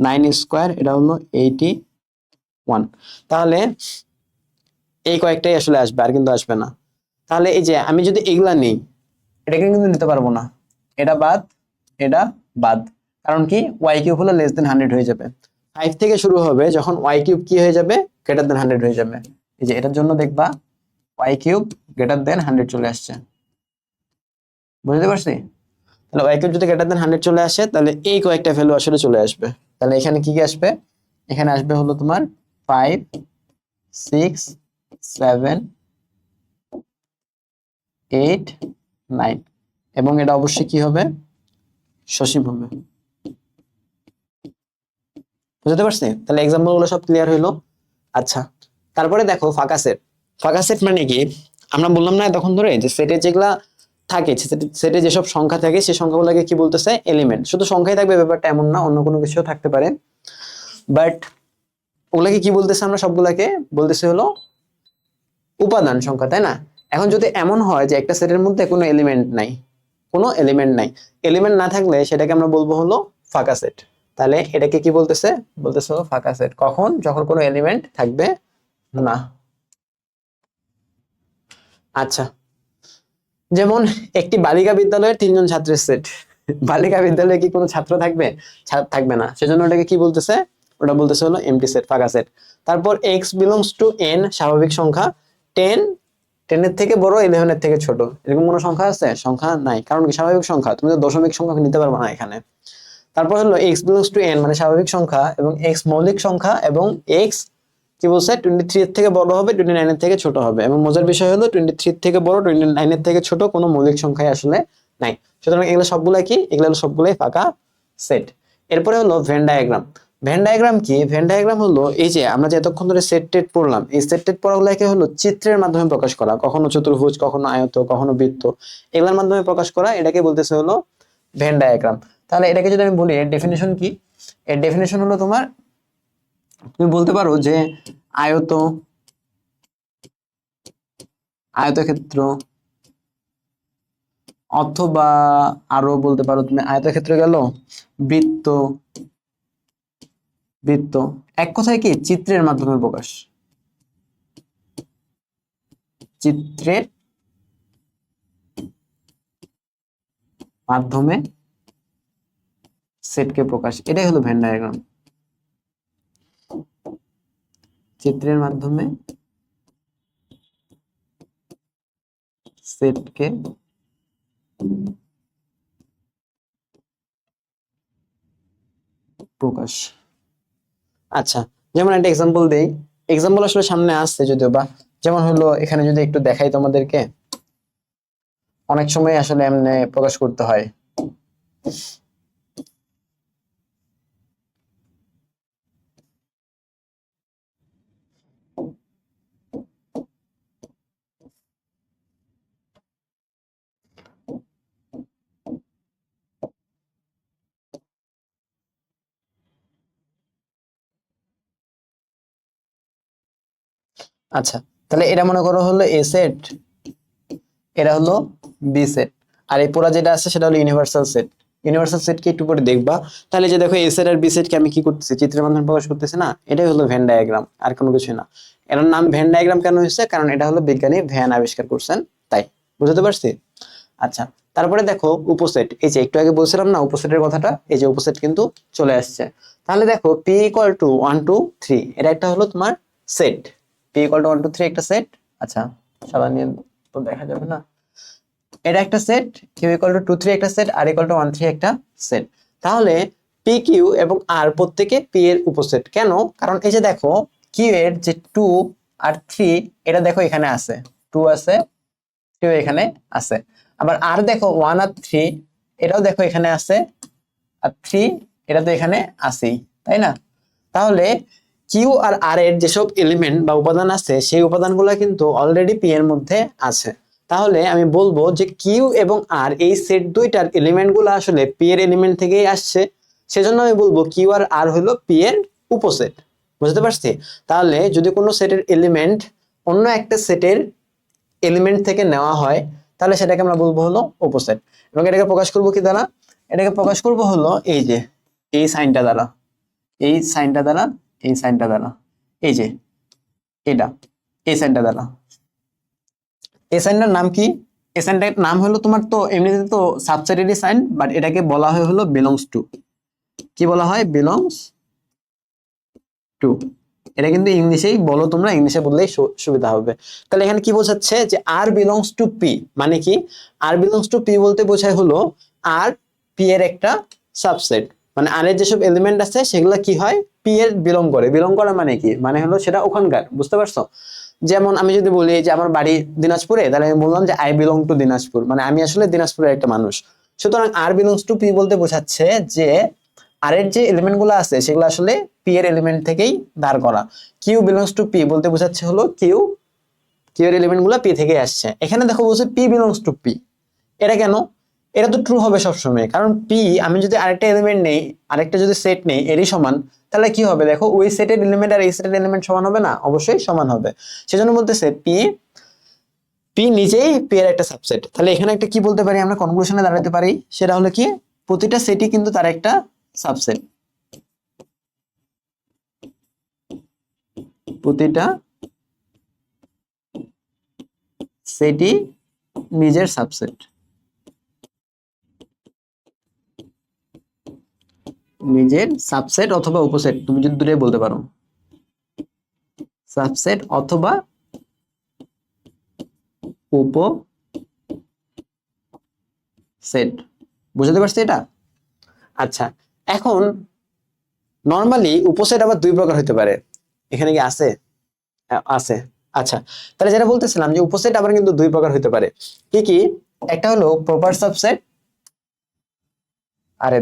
9 স্কোয়ার এটা হলো 81। তাহলে এই কয়েকটাই আসলে আসবে, আর কিন্তু আসবে না। তাহলে এই যে আমি যদি এগুলা নেই, এটাকে কিন্তু নিতে পারবো না, এটা বাদ, এটা বাদ, কারণ কি ওয়াই কিউব হলো লেস দেন 100 হয়ে যাবে। 5 থেকে শুরু হবে যখন ওয়াই কিউব কি হয়ে যাবে, গ্রেটার দেন 100 হয়ে যাবে। এই যে এটার জন্য দেখবা ওয়াই কিউব গ্রেটার দেন 100 চলে আসছে, বুঝতে পারছি? তাহলে ওয়াই কিউব যদি গ্রেটার দেন 100 চলে আসে তাহলে এই কয়েকটা ভ্যালু আসলে চলে আসবে। তাহলে এখানে কি কি আসবে, এখানে আসবে হলো তোমার 5 6 7 8 9, এবং এটা অবশ্যই কি হবে, সসীম হবে। বুঝতে পারছি? তাহলে এক্সাম্পল গুলো সব ক্লিয়ার হইলো। আচ্ছা তারপরে দেখো ফাঁকা সেট। ফাঁকা সেট মানে কি, আমরা বললাম না তখন ধরে যে সেটে যেগুলা থাকে, সেটে যেসব সংখ্যা থাকে সেই সংখ্যাগুলোকে কি বলতেছে, এলিমেন্ট। শুধু সংখ্যাই থাকবে ব্যাপারটা এমন না, অন্য কোনো কিছুও থাকতে পারে, বাট ওগুলাকে কি বলতেছে, আমরা সবগুলাকে বলতেছে হলো উপাদান সংখ্যা, তাই না? এখন যদি এমন হয় যে একটা সেটের মধ্যে কোনো এলিমেন্ট নাই, কোনো এলিমেন্ট নাই, এলিমেন্ট না থাকলে সেটাকে আমরা বলবো হলো ফাঁকা সেট। তাহলে এটাকে কি বলতেছে, বলতেছে হলো ফাঁকা সেট কখন, যখন কোনো এলিমেন্ট থাকবে না। আচ্ছা যেমন একটি বালিকা বিদ্যালয়ের 3 জন ছাত্রের সেট, বালিকা বিদ্যালয়ে কি কোনো ছাত্র থাকবে, থাকবে না, সেজন্য ওটাকে কি বলতেছে, ওটা বলতেছে হলো এমটি সেট, ফাঁকা সেট। তারপর x বিলংস টু n স্বাভাবিক সংখ্যা, 10 10 এর থেকে বড় 11 এর থেকে ছোট, এরকম কোনো সংখ্যা আছে, সংখ্যা নাই, কারণ কি স্বাভাবিক সংখ্যা, তুমি তো দশমিক সংখ্যা নিতে পারবে না এখানে। তারপর হলো এক্স বিলংস টু এন মানে স্বাভাবিক সংখ্যা, এবং এক্স মৌলিক সংখ্যা, এবং এক্স কি বলছে 23 এর থেকে বড় হবে 29 এর থেকে ছোট হবে। এবং মজার বিষয় হলো 23 থেকে বড় 29 এর থেকে ছোট কোনো মৌলিক সংখ্যাই আসলে নাই। সুতরাং এগুলো সবগুলাই কি, এগুলো সবগুলাই ফাঁকা সেট। এরপরে হলো ভেন ডায়াগ্রাম। ভেন ডায়াগ্রাম কি? ভেন ডায়াগ্রাম হলো এই যে আমরা যে এতক্ষণ ধরে সেট টেট পড়লাম, এই সেট টেট পড়াগুলোকে হলো চিত্রের মাধ্যমে প্রকাশ করা, কখনো চতুর্ভুজ, কখনো আয়ত, কখনো বৃত্ত, এগুলোর মাধ্যমে প্রকাশ করা, এটাকে বলতেছে হলো ভেন ডায়াগ্রাম। তাহলে এটাকে যদি আমি বলি এর ডেফিনেশন কি, এর ডেফিনেশন হলো তোমার, তুমি বলতে পারো যে আয়ত, আয়তক্ষেত্র, অথবা আরো বলতে পারো তুমি আয়তক্ষেত্র গেল, বৃত্ত, বৃত্ত, এক কথায় কি চিত্রের মাধ্যমে প্রকাশ, চিত্রের মাধ্যমে সেটকে প্রকাশ, এটাই হলো ভেন ডায়াগ্রাম। চিত্রের মাধ্যমে সেটকে প্রকাশ। আচ্ছা, যেমন একটা এক্সাম্পল দেই, এক্সাম্পল আসলে সামনে আসছে যদিও বা, যেমন হলো এখানে যদি একটু দেখাই তোমাদেরকে, অনেক সময় আসলে এমনি প্রকাশ করতে হয়। আচ্ছা, তাহলে এটা মনে করো হলো এ সেট, এটা হলো বি সেট, আর এই পুরা যেটা আছে সেটা হলো ইউনিভার্সাল সেট। ইউনিভার্সাল সেট কি একটু পরে দেখবা। তাহলে যে দেখো এ সেট আর বি সেট কে আমি কি করতেছি, চিত্রের মাধ্যমে প্রকাশ করতেছি না, এটাই হলো ভেন ডায়াগ্রাম, আর কোনো কিছু না। এর নাম ভেন ডায়াগ্রাম কেন হয়েছে? কারণ এটা হলো বিজ্ঞানী ভ্যান আবিষ্কার করছেন, তাই। বুঝতে পারছি? আচ্ছা, তারপরে দেখো উপসেট, এই যে একটু আগে বলছিলাম না উপসেটের কথাটা, এই যে উপসেট কিন্তু চলে আসছে। তাহলে দেখো পি ইকুয়াল টু 1 2 3, এটা একটা হলো তোমার সেট, পি ইকুয়াল টু 1 2 3 একটা সেট। আচ্ছা, সাদা নিয়ে তো দেখা যাবে না, এটা একটা সেট, কিউ ইকুয়াল টু 2 3 একটা সেট, আর ইকুয়াল টু 1 3 একটা সেট। তাহলে পি কিউ এবং আর প্রত্যেকে পি এর উপসেট। কেন? কারণ এই যে দেখো কিউ এর যে 2 আর 3, এটা দেখো এখানে আছে, 2 আছে, 3 এখানে আছে। আবার আর দেখো 1 আর 3, এটাও দেখো এখানে আছে, আর 3 এটা তো এখানে আছেই, তাই না? তাহলে কিউ আর আর এর যেসব এলিমেন্ট বা উপাদান আছে সেই উপাদানগুলো কিন্তু অলরেডি পি এর মধ্যে আছে। তাহলে আমি বলবো যে কিউ এবং আর এই সেট দুইটার এলিমেন্ট গুলো আসলে পি এর এলিমেন্ট থেকেই আসছে। সেজন্য আমি বলবো কিউ আর আর হলো পি এর উপসেট। বুঝতে পারছি? তাহলে যদি কোনো সেটের এলিমেন্ট অন্য একটা সেটের এলিমেন্ট থেকে নেওয়া হয়, তাহলে সেটাকে আমরা বলবো হলো উপসেট। এবং এটাকে প্রকাশ করবো কি দ্বারা? এটাকে প্রকাশ করবো হলো এই যে এই সাইনটা দ্বারা, এই সাইনটা দ্বারা, এই সাইনটা দ্বারা, এই যে এটা, এই সাইনটা দ্বারা। এই সাইনটার নাম কি? এই সাইনটার নাম হলো তোমার, তো এমনিতে তো সাবসেটেরই সাইন, বাট এটাকে বলা হয় হলো বিলংস টু। কি বলা হয়? Belongs to. এটা কিন্তু ইংলিশেই বলো, তোমরা ইংলিশে বললেই সুবিধা হবে। তাহলে এখানে কি বোঝাচ্ছে যে আর বিলংস টু পি, মানে কি? আর বিলংস টু পি বলতে বোঝায় হলো আর পি এর একটা সাবসেট, মানে আর এর যেসব এলিমেন্ট আছে সেগুলো কি হয়, পি এর বিলং করে। বিলং করা মানে কি? মানে হলো সেটা ওখানকার। বুঝতে পারছো? যেমন আমি যদি বলি যে আমার বাড়ি দিনাজপুরে, তাহলে আমি বললাম যে আই বিলং টু দিনাজপুর, মানে আমি আসলে দিনাজপুরের একটা মানুষ। সুতরাং আর বিলংস টু পি বলতে বোঝাচ্ছে যে আর এর যে এলিমেন্ট গুলো আছে সেগুলো আসলে পি এর এলিমেন্ট থেকেই দাঁড় করা। কিউ বিলংস টু পি বলতে বোঝাচ্ছে হলো কিউ, কিউ এর এলিমেন্ট গুলো পি থেকে আসছে। এখানে দেখো বলছে পি বিলংস টু পি, এটা কেন? এটা তো ট্রু হবে সবসময়, কারণ পি আমি যদি আরেকটা এলিমেন্ট নেই, আরেকটা যদি সেট নেই এরই সমান, তাহলে কি হবে দেখো, ওই সেটের এলিমেন্ট আর এই সেটের এলিমেন্ট সমান হবে না? অবশ্যই সমান হবে। সেজন্য বলতেছে পি, পি নিজেই পি এর একটা সাবসেট। তাহলে এখানে একটা কি বলতে পারি আমরা, কনক্লুশনে দাঁড়াতে পারি, সেটা হলো কি প্রতিটা সেটই কিন্তু তার একটা সাবসেট, প্রতিটা সেটই নিজের সাবসেট, নিজের সাবসেট অথবা উপসেট, তুমি যদি দূরে বলতে পারো, সাবসেট অথবা উপসেট। বুঝতে পারছি এটা? আচ্ছা, এখন নরমালি উপসেট আবার দুই প্রকার হতে পারে, এখানে কি আছে? আছে। আচ্ছা, তাহলে যেটা বলতেছিলাম যে উপসেট আবার কিন্তু দুই প্রকার হতে পারে। কি কি? একটা হলো প্রপার সাবসেট, আরে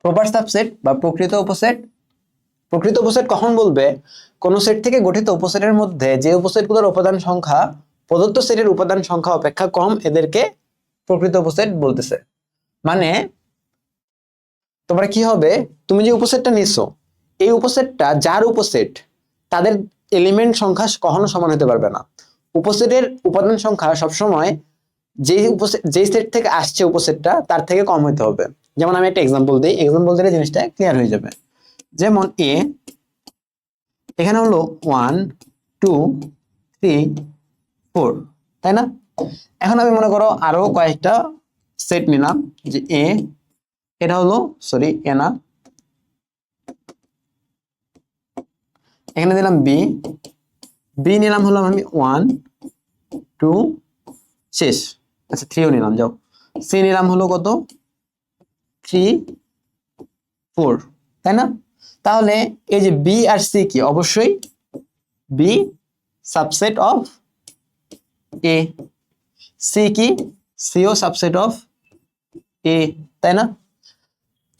প্রপার সাবসেট বা প্রকৃত উপসেট। প্রকৃত উপসেট কখন বলবে? কোন সেট থেকে গঠিত উপসেটের মধ্যে যে উপসেটগুলোর উপাদান সংখ্যা প্রদত্ত সেটের উপাদান সংখ্যা অপেক্ষা কম, এদেরকে প্রকৃত উপসেট বলতেছে। মানে তোমরা কি হবে, তুমি যে উপসেটটা নিছো, এই উপসেটটা যার উপসেট, তাদের এলিমেন্ট সংখ্যা কখনো সমান হতে পারবে না। উপসেটের উপাদান সংখ্যা সবসময় যেই সেট থেকে আসছে উপসেটটা তার থেকে কম হতে হবে। যেমন আমি একটা এক্সাম্পল দিই, এক্সাম্পল দিলে জিনিসটা ক্লিয়ার হয়ে যাবে। যেমন এ, এখানে হলো 1 2 3 4, তাই না? এখন আমি মনে করো আরো কয়েকটা সেট নিলাম, যে এ, এটা হলো সরি এ না, এখানে দিলাম বি, বি নিলাম হলো আমি 1 2 শেষ। আচ্ছা 3ও নিলাম, যাও। সি নিলাম হলো কত? 3 4, তাই না? তাহলে এই যে বি আর সি কি? অবশ্যই B subset of A. C কি? সিও সাবসেট অফ এ, তাই না?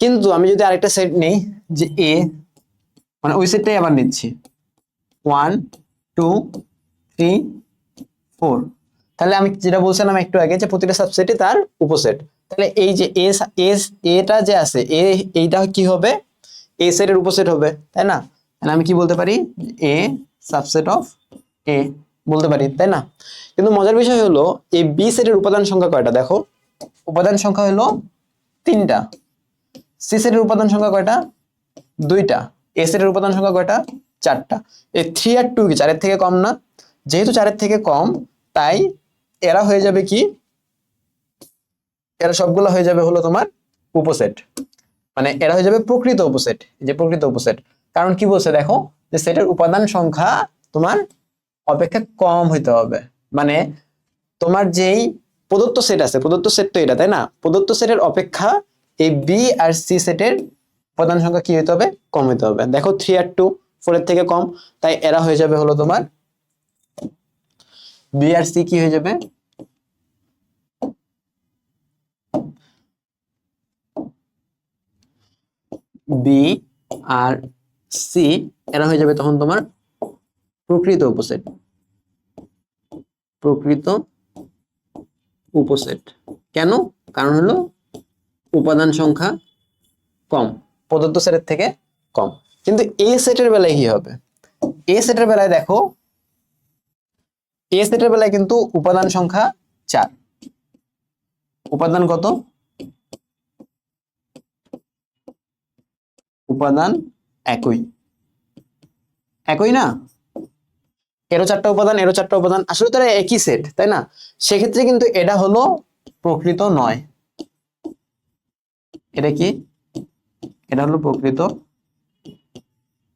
কিন্তু আমি যদি আরেকটা সেট নেই, যে এ, মানে ওই সেটটাই আবার নিচ্ছি 1 2 3 4, তাহলে আমি যেটা বলছিলাম একটু আগে যে প্রতিটা সাবসেটই তার উপসেট। তাহলে এই যে এটা যে আছে এ, এইটা কি হবে? এ সেটের উপসেট হবে, তাই না? তাহলে আমি কি বলতে পারি? এ সাবসেট অফ এ বলতে পারি, তাই না? কিন্তু মজার বিষয় হলো এই বি সেটের উপাদান সংখ্যা কয়টা? দেখো, উপাদান সংখ্যা হলো 3টা। সি সেটের উপাদান সংখ্যা কয়টা? 2টা। এ সেটের উপাদান সংখ্যা কয়টা? 4টা। এই 3 আর 2 কি 4-এর থেকে কম না? যেহেতু 4-এর থেকে কম, তাই এরা হয়ে যাবে কি? এরা সবগুলো হয়ে যাবে হলো তোমার উপসেট, মানে এরা হয়ে যাবে প্রকৃত উপসেট। যে প্রকৃত উপসেট, কারণ কি বলছে দেখো, যে সেটের উপাদান সংখ্যা তোমার অপেক্ষা কম হইতে হবে। মানে তোমার যেই প্রদত্ত সেট আছে, প্রদত্ত সেট তো এটা, তাই না? প্রদত্ত সেটের অপেক্ষা এই বি আর সি সেটের উপাদান সংখ্যা কি হইতে হবে? কম হইতে হবে। দেখো 3 আর 2 4-এর থেকে কম, তাই এরা হয়ে যাবে হলো তোমার বি আর সি কি হয়ে যাবে? বি আর সি, এরা হয়ে যাবে তখন তোমার প্রকৃত উপসেট। প্রকৃত উপসেট কেন? কারণ হলো উপাদান সংখ্যা কম, প্রদত্ত সেটের থেকে কম। কিন্তু এ সেটের বেলায় কি হবে? এ সেটের বেলায় দেখো, এ সেটের বেলায় কিন্তু উপাদান সংখ্যা 4। উপাদান কত? উপাদান একই, একই না? এরও 4টা উপাদান, এরও 4টা উপাদান, আসলে তারা একই সেট, তাই না? সেক্ষেত্রে কিন্তু এটা হলো প্রকৃত নয়। এটা কি? এটা হলো প্রকৃত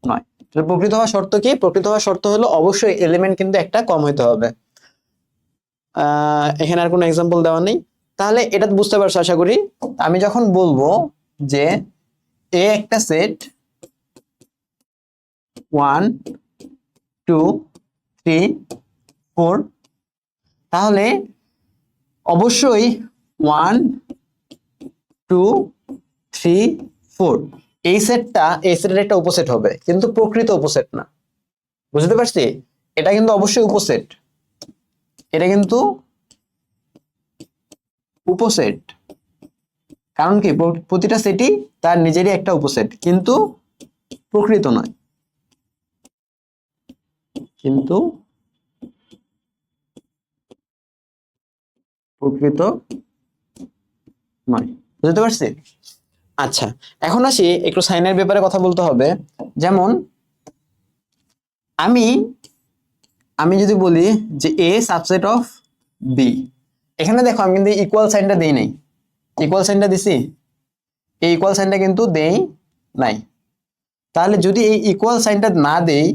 নয়। প্রকৃত হওয়ার শর্ত কি? প্রকৃত হওয়ার শর্ত হলো অবশ্যই এলিমেন্ট কিন্তু একটা কম হইতে হবে। এখানে আর কোনো এক্সাম্পল দেওয়া নেই, তাহলে এটা বুঝতে পারছো আশা করি। আমি যখন বলবো যে এ একটা সেট 1 2 3 4, তাহলে অবশ্যই 1 2 3 4 এই সেটটা এই সেটের একটা উপসেট হবে, কিন্তু প্রকৃত উপসেট না। বুঝতে পারছি? এটা কিন্তু অবশ্যই উপসেট, এটা কিন্তু উপসেট। কারণ কি? প্রতিটা সেটই তার নিজেরই একটা উপসেট, কিন্তু প্রকৃত নয়। কিন্তু প্রকৃত নয়। বুঝতে পারছি? আচ্ছা, এখন আসি একটু সাইনের ব্যাপারে কথা বলতে হবে। যেমন আমি আমি যদি বলি যে এ সাবসেট অফ বি, এখানে দেখো আমি কিন্তু ইকুয়াল সাইনটা দেই নাই। ইকুয়াল সাইনটা দিছি? এই ইকুয়াল সাইনটা কিন্তু দেই নাই। তাহলে যদি এই ইকুয়াল সাইনটা না দেই,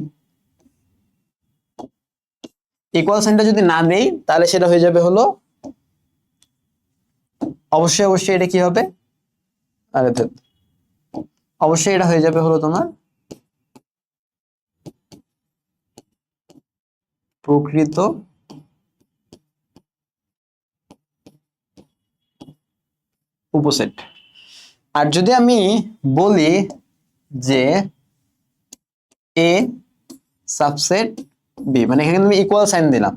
ইকুয়াল সাইনটা যদি না দেই, তাহলে সেটা হয়ে যাবে হলো অবশ্যই অবশ্যই এটা কি হবে, আরে ধ্যাৎ, অবশ্যই এটা হয়ে যাবে হলো তোমার প্রকৃত উপসেট। আর যদি আমি বলি যে এ সাবসেট বি, মানে এখানে তুমি ইকুয়াল সাইন দিলাম,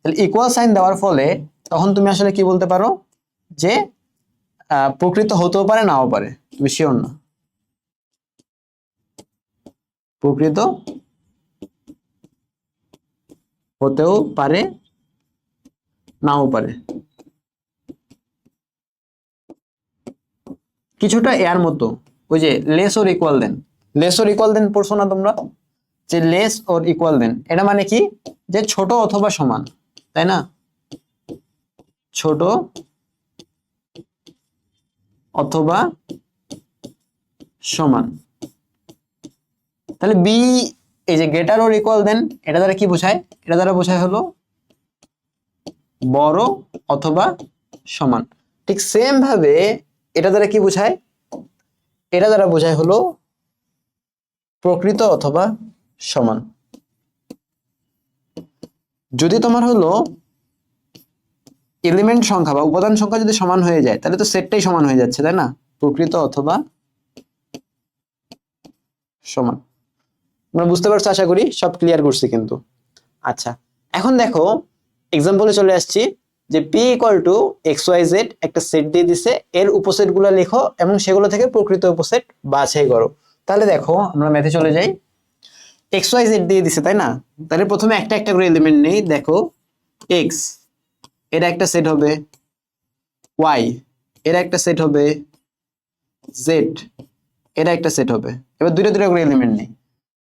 তাহলে ইকুয়াল সাইন দেওয়ার ফলে তখন তুমি আসলে কি বলতে পারো যে প্রকৃত হতেও পারে নাও পারে, তুমি শিওর না, প্রকৃত হতেও পারে নাও পারে। কিছুটা এর মতো, ওই যে less or equal than, less or equal than পড়ছো না তোমরা, যে লেস অর ইকুয়াল দেন এটা মানে কি, যে ছোট অথবা সমান, তাই না, ছোট অথবা সমান। তাহলে বি, এই যে গ্রেটার অর ইকুয়াল দেন এটা দ্বারা কি বোঝায়, এটা দ্বারা বোঝায় হলো বড় অথবা সমান। ঠিক সেম ভাবে এটা দ্বারা কি বোঝায়, এটা দ্বারা বোঝায় হলো প্রকৃত অথবা সমান। যদি তোমার হলো এলিমেন্ট সংখ্যা বা উপাদান সংখ্যা যদি সমান হয়ে যায় তাহলে তো সেটটাই সমান হয়ে যাচ্ছে, তাই না, প্রকৃত অথবা সমান। তোমরা বুঝতে পারছো, আশা করি সব ক্লিয়ার করছি কিন্তু। আচ্ছা, এখন দেখো এক্সাম্পলে চলে আসছি, যে P equal to X Y Z একটা সেট দিয়ে দিছে, এর উপসেট গুলো লেখো এবং সেগুলো থেকে প্রকৃত উপসেট বাছাই করো। তাহলে দেখো আমরা ম্যাথে চলে যাই, এক্স ওয়াই জেড দিয়ে দিছে তাই না, তাহলে প্রথমে একটা একটা করে এলিমেন্ট নেই। দেখো এক্স এর একটা সেট হবে, ওয়াই এর একটা সেট হবে, জেড এর একটা সেট হবে। এবার দুটো দুটো করে এলিমেন্ট নেই,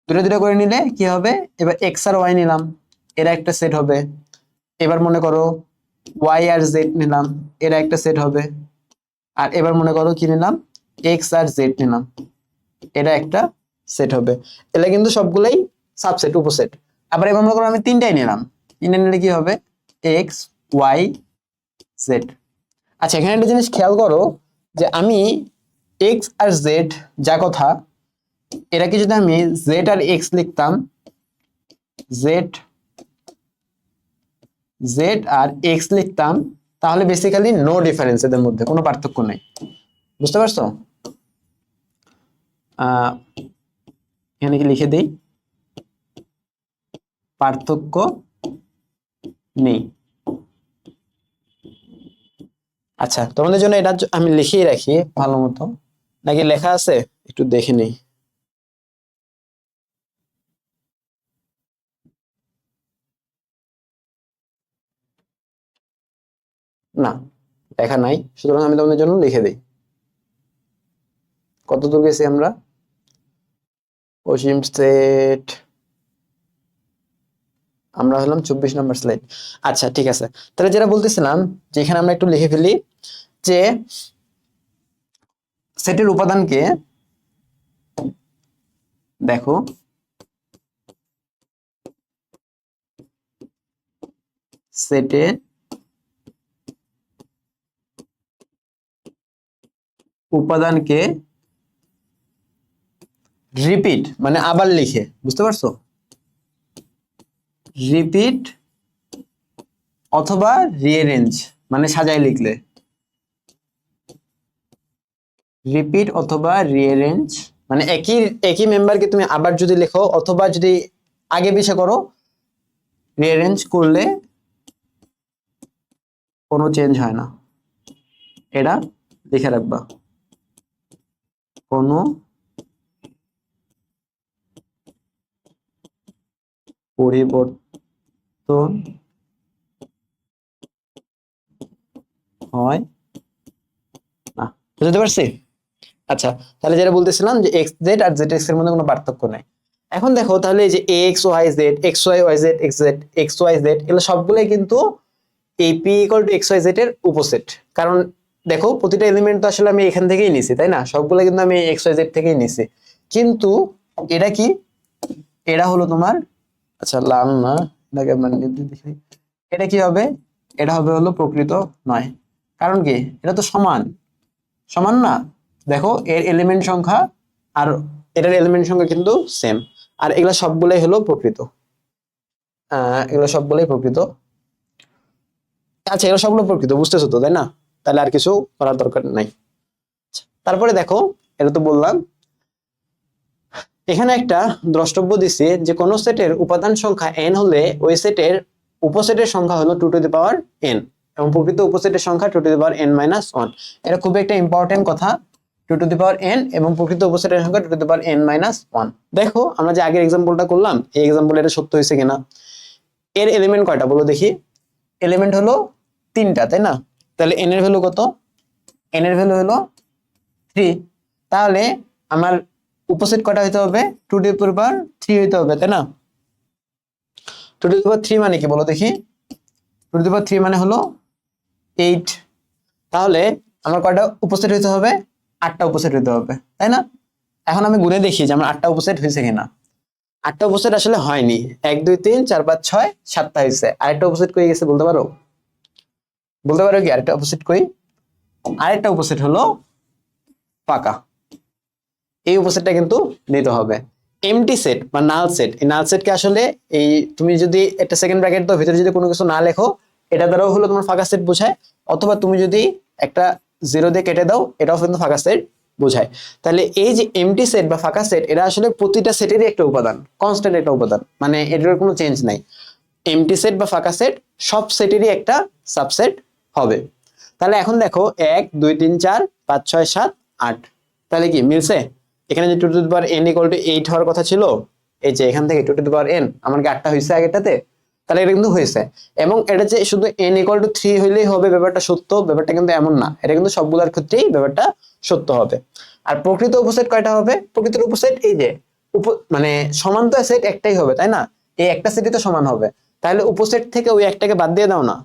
দুটো দুটো করে নিলে কি হবে, এবার এক্স আর ওয়াই নিলাম, এরা একটা সেট হবে। এবার মনে করো ওয়াই আর জেড নিলাম, এরা একটা সেট হবে। আর এবার মনে করো কি নিলাম, এক্স আর জেড নিলাম, এরা একটা সেট হবে। এগুলা কিন্তু সবগুলাই সাবসেট উপসেট। আবার এবার মনে করো আমি তিনটাই নিলাম, তিনটা নিলে কি হবে, এক্স ওয়াই জেড। আচ্ছা, এখানে একটা জিনিস খেয়াল করো, যে আমি এক্স আর জেড যা কথা, এটাকে যদি আমি জেড আর এক্স লিখতাম, জেড জেড আর এক্স লিখতাম, তাহলে বেসিক্যালি নো ডিফারেন্স, এদের মধ্যে কোনো পার্থক্য নেই। বুঝতে পারছো? এখানে কি লিখে দিই, পার্থক্য নেই। আচ্ছা, তোমাদের জন্য এটা আমি লিখিয়ে রাখি ভালো মতো, নাকি লেখা আছে একটু দেখে নেই। না, লেখা নাই, সুতরাং আমি তোমাদের জন্য লিখে দিই। কত দূর গেছি আমরা, অসীম সেট, আমরা হলাম 24 নম্বর স্লাইড। আচ্ছা ঠিক আছে, তাহলে যেটা বলতেছিলাম, যে এখানে আমরা একটু লিখে ফেলি, যে সেটের উপাদানকে দেখো, সেটে উপাদানকে রিপিট মানে আবার লিখে, বুঝতে পারছো, রিপিট অথবা রিঅ্যারেঞ্জ মানে সাজায় লিখলে, রিপিট অথবা রিঅ্যারেঞ্জ মানে একই একই মেম্বারকে তুমি আবার যদি লেখো অথবা যদি আগে পিছে করো, রিঅ্যারেঞ্জ করলে কোনো চেঞ্জ হয় না, এটা লিখে রাখবা, কোনো পরিবর্তন হয় না। বুঝতে পারছি? আচ্ছা, তাহলে যেটা বলতেছিলাম, যে এক্স জেড আর জেড এক্স এর মধ্যে কোনো পার্থক্য নাই। এখন দেখো তাহলে এই যে X Y Z, X Y Y Z, X Z X Y Z, এগুলো সবগুলোই কিন্তু এই P equal to X Y Z এর উপসেট। কারণ দেখো প্রতিটা এলিমেন্ট তো আসলে আমি এখান থেকেই নিছি, তাই না, সবগুলো কিন্তু আমি এক্স ওয়াই জেড থেকেই নিছি। কিন্তু এটা কি, এটা হলো তোমার, আচ্ছা লাল না, এটাকে মানে দেখি, এটা কি হবে, এটা হবে হলো প্রকৃত নয়। কারণ কি, এটা তো সমান সমান না। দেখো এর এলিমেন্ট সংখ্যা আর এটার এলিমেন্ট সংখ্যা কিন্তু সেম, আর এগুলা সবগুলাই হলো প্রকৃত। এগুলো সবগুলোই প্রকৃত। আচ্ছা, এগুলো সবগুলো প্রকৃত, বুঝতেছো তো, তাই না? তাহলে আর কিছু করার দরকার নাই। তারপরে দেখো, এটা তো বললাম। এখানে একটা দ্রষ্টব্য দিছে যে কোন সেটের উপাদান সংখ্যা n হলে ওই সেটের উপসেটের সংখ্যা হলো 2 টু দি পাওয়ার n, এবং প্রকৃত উপসেটের সংখ্যা 2 to the power n minus 1। এটা খুব একটা ইম্পর্টেন্ট কথা, 2 টু দি পাওয়ার n এবং প্রকৃত উপসেটের সংখ্যা 2 to the power n minus 1। দেখো আমরা যে আগের এক্সাম্পলটা করলাম, এই এক্সাম্পলে এটা সত্য হয়েছে কিনা। এর এলিমেন্ট কয়টা বলো দেখি? এলিমেন্ট হলো 3টা, তাই না? তাহলে n এর ভ্যালু কত? n এর ভ্যালু হলো 3। তাহলে আমার উপসেট কয়টা হইতে হবে? 2 টু দি পাওয়ার 3 হইতে হবে, তাই না? 2 টু দি পাওয়ার 3 মানে কি বলো দেখি? 2 টু দি পাওয়ার 3 মানে হলো 8। তাহলে আমার কয়টা উপসেট হইতে হবে? 8টা উপসেট হইতে হবে, তাই না? এখন আমি গুণে দেখি যে আমার 8টা উপসেট হয়েছে কিনা। 8টা উপসেট আসলে হয়নি, 1 2 3 4 5 6 7টা হয়েছে। আরেকটা উপসেট কই গেছে বলতে পারো? বলতে পারো কি আরেকটা উপসেট কই? আরেকটা উপসেট হলো ফাঁকা। এই উপসেটটা কিন্তু নিতে হবে। এমটি সেট বা নাল সেট, এই নাল সেটকে আসলে এই তুমি যদি একটা সেকেন্ড ব্র্যাকেট দাও, ভিতরে যদি কোনো কিছু না লেখো, এটা দ্বারাও হলো তোমার ফাঁকা সেট বোঝায়। অথবা তুমি যদি একটা 0 দিয়ে কেটে দাও, এটাও কিন্তু ফাঁকা সেট বোঝায়। তাহলে এই যে এমটি সেট বা ফাঁকা সেট, এটা আসলে প্রতিটা সেটেরই একটা উপাদান, কনস্ট্যান্ট একটা উপাদান, মানে এটার কোনো চেঞ্জ নাই। এমটি সেট বা ফাঁকা সেট সব সেটেরই একটা সাবসেট হবে। তাহলে এখন দেখো 1 2 3 4 5 6 7 8, তাহলে কি মিলছে? এখানে যে 2 to the power n equal to 8 হওয়ার কথা ছিল, এই যে এখান থেকে 2 টু দি পাওয়ার n, আমার কি 8টা হয়েছে আগেরটাতে? তাহলে এটা কিন্তু হয়েছে। এবং এটা যে শুধু n ইকুয়াল টু 3 হইলেই হবে ব্যাপারটা সত্য, ব্যাপারটা কিন্তু এমন না। এটা কিন্তু সবগুলোর ক্ষেত্রেই ব্যাপারটা সত্য হবে। আর প্রকৃত উপসেট কয়টা হবে? প্রকৃত উপসেট এই যে মানে সমান তো সেট একটাই হবে, তাই না? এই একটা সেটই তো সমান হবে। তাহলে উপসেট থেকে ওই একটাকে বাদ দিয়ে দাও না।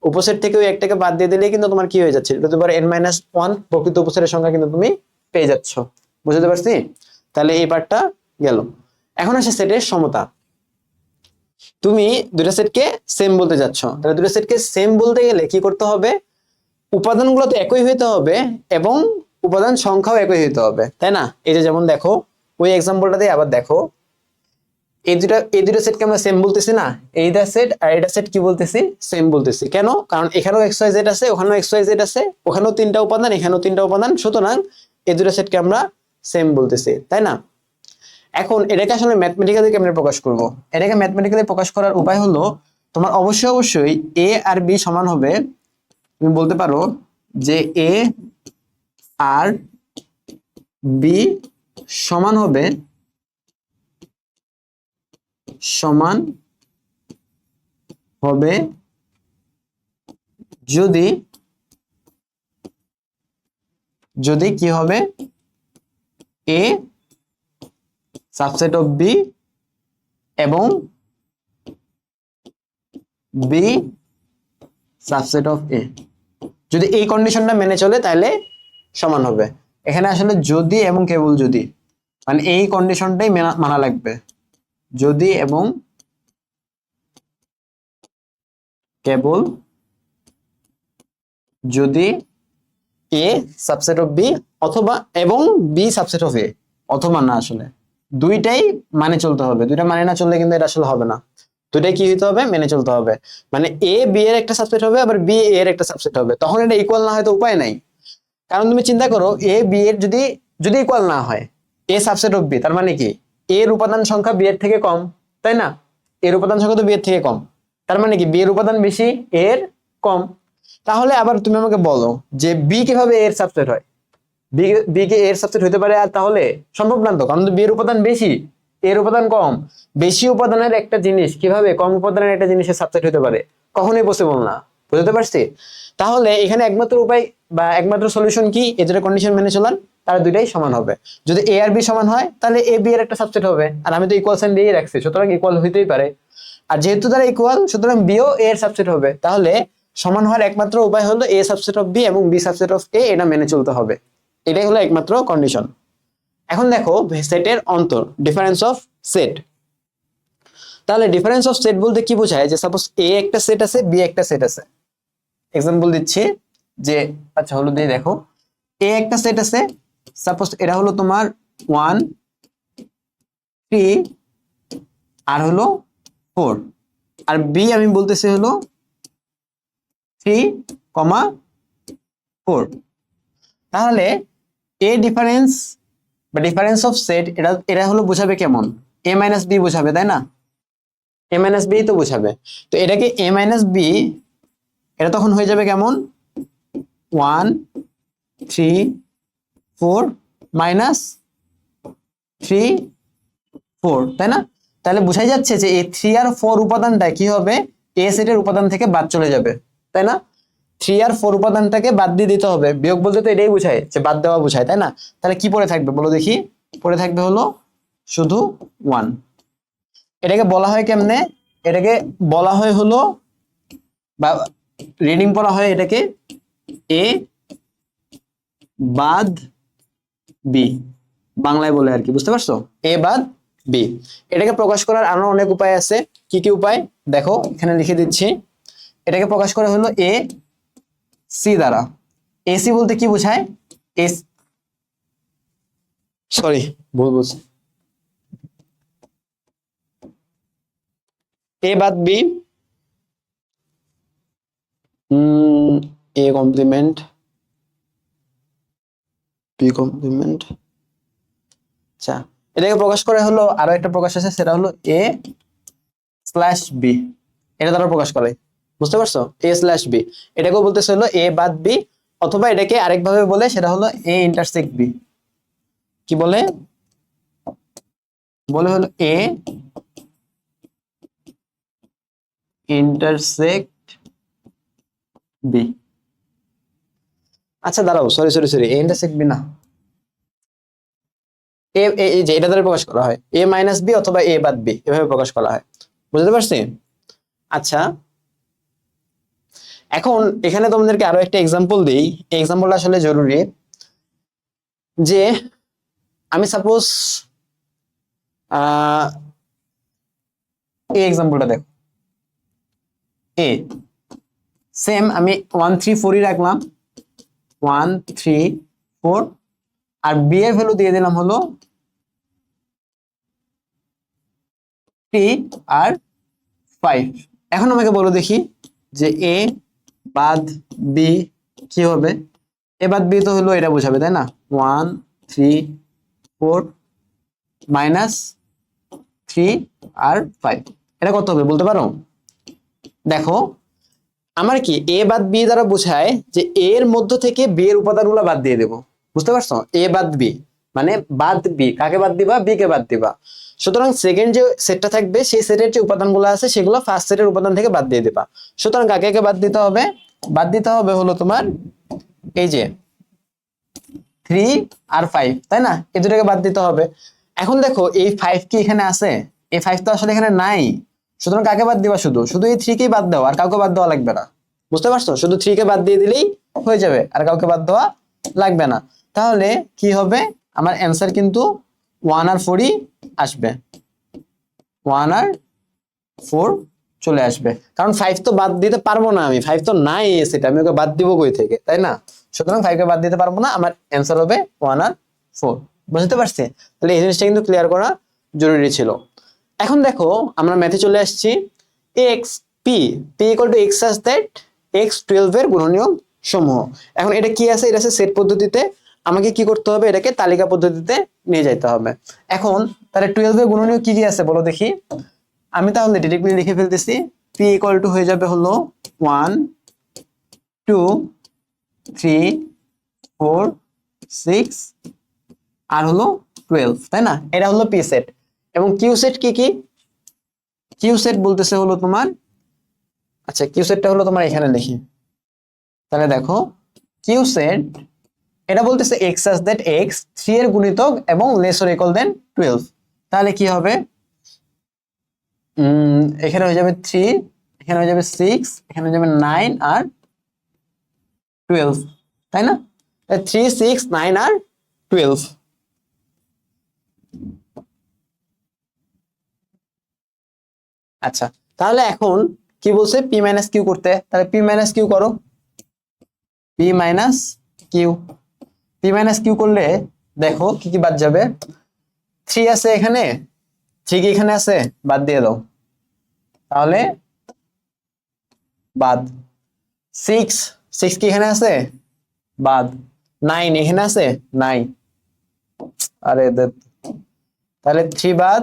উপসেট থেকে ওই একটাকে বাদ দিয়ে দিলেই কিন্তু তোমার কি হয়ে যাচ্ছে? To the power n minus 1 প্রকৃত উপসেটের সংখ্যা কিন্তু তুমি পেয়ে যাচ্ছ। বুঝতে পারছি? তাহলে এই পার্টটা গেল। এখন আসে সেটের সমতা। তুমি দুইটা সেটকে সেম বলতে যাচ্ছ, তাহলে দুইটা সেটকে সেম বলতে গেলে কি করতে হবে? উপাদানগুলো তো একই হইতে হবে এবং উপাদান সংখ্যাও একই হইতে হবে, তাই না? এই যে যেমন দেখো ওই এক্সাম্পলটাতে আবার দেখো, এই দুটো সেটকে আমরা সেম বলতেছি না? এইটা সেট আর এটা সেট কি বলতেছি? সেম বলতেছি। কেন? কারণ এখানেও এক্স ওয়াই জেড আছে, ওখানেও এক্স ওয়াই জেড আছে, ওখানেও 3টা উপাদান, এখানেও 3টা উপাদান, সুতরাং এই দুটো সেটকে আমরা সেম বলতেছি, তাই না? এখন এটাকে আসলে ম্যাথমেটিক্যালি কেমনে প্রকাশ করব? এটাকে ম্যাথমেটিক্যালি প্রকাশ করার উপায় হলো, তোমার অবশ্যই এ আর বি সমান হবে। তুমি বলতে পারো যে এ আর বি সমান হবে সমান হবে যদি যদি কি হবে? এ সাবসেট অফ বি এবং বি সাবসেট অফ এ। যদি এই কন্ডিশনটা মেনে চলে তাহলে সমান হবে। এখানে আসলে যদি এবং কেবল যদি, মানে এই কন্ডিশনটাই মানা লাগবে। যদি এবং কেবল যদি এ সাবসেট অফ বি অথবা এবং বি সাবসেট অফ এ, অথবা না, আসলে দুইটাই মানে চলতে হবে। দুইটা মানে না চললে কিন্তু এটা আসলে হবে না। দুইটাই কি হইতে হবে? মেনে চলতে হবে। মানে এ বি এর একটা সাবসেট হবে, আবার বি এ এর একটা সাবসেট হবে, তখন এটা ইকুয়াল না হয় তো উপায় নাই। কারণ তুমি চিন্তা করো, এ বি এর যদি যদি ইকুয়াল না হয়, এ সাবসেট অফ বি, তার মানে কি এর উপাদান সংখ্যা বি এর থেকে কম, তাই না? এর উপাদান সংখ্যা তো বি এর থেকে কম, তার মানে কি বি এর উপাদান বেশি, এর কম। তাহলে আবার তুমি আমাকে বলো যে বি কিভাবে এর সাবসেট হয়? বি কে এর সাবসেট হতে পারে? আর তাহলে সম্ভব না তো, কারণ বি এর উপাদান বেশি, এর উপাদান কম। বেশি উপাদানের একটা জিনিস কিভাবে কম উপাদানের একটা জিনিসের সাবসেট হতে পারে? কখনোই পসিবল না। বুঝতে পারছি? তাহলে এখানে একমাত্র উপায় বা একমাত্র সলিউশন কি? এই দুটো কন্ডিশন মেনে চলার, তারা দুইটাই সমান হবে। যদি এ আর বি সমান হয় তাহলে এ বি এর একটা সাবসেট হবে, আর আমি তো ইকুয়াল সাইন দিয়েই রাখছি, সুতরাং ইকুয়াল হইতেই পারে। আর যেহেতু তারা ইকুয়াল, সুতরাং বিও এ এর সাবসেট হবে। তাহলে সমান হওয়ার একমাত্র উপায় হলো এ সাবসেট অফ বি এবং বি সাবসেট অফ এ, এটা মেনে চলতে হবে। এটাই হলো একমাত্র কন্ডিশন। এখন দেখো সেটের অন্তর, ডিফারেন্স অফ সেট। তাহলে ডিফারেন্স অফ সেট বলতে কি বোঝায়? যে সাপোজ এ একটা সেট আছে, বি একটা সেট আছে। এক্সাম্পল দিচ্ছি, যে আচ্ছা হলো দিয়ে দেখো এ একটা সেট আছে, সাপোজ এটা হলো তোমার 1 3 আর হলো 4, আর বি আমি বলতেছি হলো 3, 4। তাহলে এ ডিফারেন্স বা ডিফারেন্স অফ সেট এটা এটা হলো বোঝাবে কেমন, এ মাইনাস বি বোঝাবে তাই না, এ মাইনাস বি তো বোঝাবে। তো এটাকে এ মাইনাস বি, এটা তখন হয়ে যাবে কেমন 1 3 4 মাইনাস 3 4, তাই না? তাহলে বোঝাই যাচ্ছে যে এই 3 আর 4 উপাদানটা কি হবে, এ সেটের উপাদান থেকে বাদ চলে যাবে, তাই না? 3 আর 4 উপাদানটাকে বাদ দিয়ে দিতে হবে, বিয়োগ বলতে তো এটাই বোঝায় যে বাদ দেওয়া বোঝায়, তাই না? তাহলে কি পড়ে থাকবে বলো দেখি, পড়ে থাকবে হলো শুধু 1। এটাকে বলা হয় কেমনে, এটাকে বলা হয় হলো বা রিডিং পড়া হয় এটাকে এ বাদ বি, বাংলায় বলে আর কি, বুঝতে পারছো? এ বাদ বি। এটাকে প্রকাশ করার আরো অনেক উপায় আছে। কি কি উপায় দেখো এখানে লিখে দিচ্ছি। এটাকে প্রকাশ করা হলো এ সি দ্বারা। এসি বলতে কি বোঝায়, এস সরি ভুল বলছি, এ বাদ B, A complement B complement. আচ্ছা, এটাকে প্রকাশ করা হলো আরো একটা প্রকাশ আছে, সেটা হলো এ স্ল্যাশ বি, এটা দ্বারা প্রকাশ করে, বুঝতে পারছো? এ স্ল্যাশ বি, এটাকেও বলতেছে হলো এ বাদ বি, অথবা এটাকে আরেকভাবে বলে সেটা হলো এ ইন্টারসেক্ট বি। কি বলে, বলে হলো এ ইন্টারসেক্ট বি। আচ্ছা দাঁড়াও, sorry sorry sorry, A intersect B না, এ এই যে এটা দ্বারা প্রকাশ করা হয় এ মাইনাস বি অথবা এ বাদ বি, এভাবে প্রকাশ করা হয়, বুঝতে পারছি? আচ্ছা, এখন এখানে তোমাদেরকে আরো একটা এক্সাম্পল দিই, এই এক্সাম্পলটা আসলে জরুরি। যে আমি সাপোজ এই এক্সাম্পলটা দেখো, এ সেম আমি 1 3 4ই রাখলাম, 1 3 4, আর বি এর ভ্যালু দিয়ে দিলাম হলো 3 আর 5। এখন আমাকে বলো দেখি যে এ বাদ বি কি হবে, এ বাদ বি তো হলো এটা বোঝাবে তাই না, 1 3 4 মাইনাস 3 আর 5, এটা কত হবে বলতে পারো? দেখো আমার কি এ বাদ বি দ্বারা বোঝায় যে এ এর মধ্য থেকে বি এর উপাদানগুলো বাদ দিয়ে দেবো, বুঝতে পারছো? এ বাদ বি মানে বাদ বি, কাকে বাদ দিবা, বি কে বাদ দিবা। সুতরাং সেকেন্ড যে সেটটা থাকবে সেই সেটের যে উপাদানগুলো আছে সেগুলো ফার্স্ট সেটের উপাদান থেকে বাদ দিয়ে দিবা। সুতরাং কাকে কে বাদ দিতে হবে, বাদ দিতে হবে হলো তোমার এই যে 3 আর 5, তাই না? এই দুটোকে বাদ দিতে হবে। এখন দেখো এই 5 কি এখানে আছে, এই 5 তো আসলে এখানে নাই। সুতরাং কাকে বাদ দিবা, শুধু শুধু এই 3 কেই বাদ দাও, আর কাউকে বাদ দেওয়া লাগবে না, বুঝতে পারছো? শুধু 3 কে বাদ দিয়ে দিলেই হয়ে যাবে, আর কাউকে বাদ দেওয়া লাগবে না। তাহলে কি হবে, আমার অ্যান্সার কিন্তু 1 আর 4ই আসবে, 1 আর 4 চলে আসবে, কারণ 5 তো বাদ দিতে পারবো না আমি, 5 তো নাই সেটা, আমি ওকে বাদ দিব কই থেকে, তাই না? সুতরাং 5 কে বাদ দিতে পারবো না, আমার অ্যান্সার হবে 1 আর 4, বুঝতে পারছি? তাহলে এই জিনিসটা কিন্তু ক্লিয়ার করা জরুরি ছিল। এখন দেখো আমরা ম্যাথে চলে আসছি, x P P equal to x such that x 12 এর গুণনীয়ক সমূহ। এখন এটা কি আছে, এটা আছে সেট পদ্ধতিতে, আমাকে কি করতে হবে, এটাকে তালিকা পদ্ধতিতে নিয়ে যাইতে হবে। এখন তাহলে 12 এর গুণনীয়ক কি কি আছে বলো দেখি, আমি তাহলে ডিরেক্টলি লিখে ফেলতেছি, পি ইকুয়াল টু হয়ে যাবে হলো 1 2 3 4 6 আর হলো 12, তাই না? এটা হলো পি সেট। এবং কিউ সেট কি কি, কিউ সেট বলতেছে হলো তোমার, আচ্ছা কিউ সেটটা হলো তোমার এখানে লিখি, তাহলে দেখো কিউ সেট এটা বলতেছে এক্স সাজ দ্যাট এক্স 3 এর গুণিতক এবং লেস অর ইকুয়াল দেন 12। তাহলে কি হবে, এখানে হয়ে যাবে 3, এখানে হয়ে যাবে 6, এখানে হয়ে যাবে 9 আর 12, তাই না? 3 6 9 আর 12। আচ্ছা, তাহলে এখন কি বলছে, পি মাইনাস কিউ করতে, তাহলে পি মাইনাস কিউ করো। P minus Q. P minus Q করলে দেখো কি কি বাদ যাবে, 3 আছে এখানে, 3 কি এখানে আছে, বাদ দিয়ে দাও, তাহলে বাদ। 6, 6 কি এখানে আছে, বাদ। 9 এখানে আছে, নাই, আরে তাহলে 3 বাদ,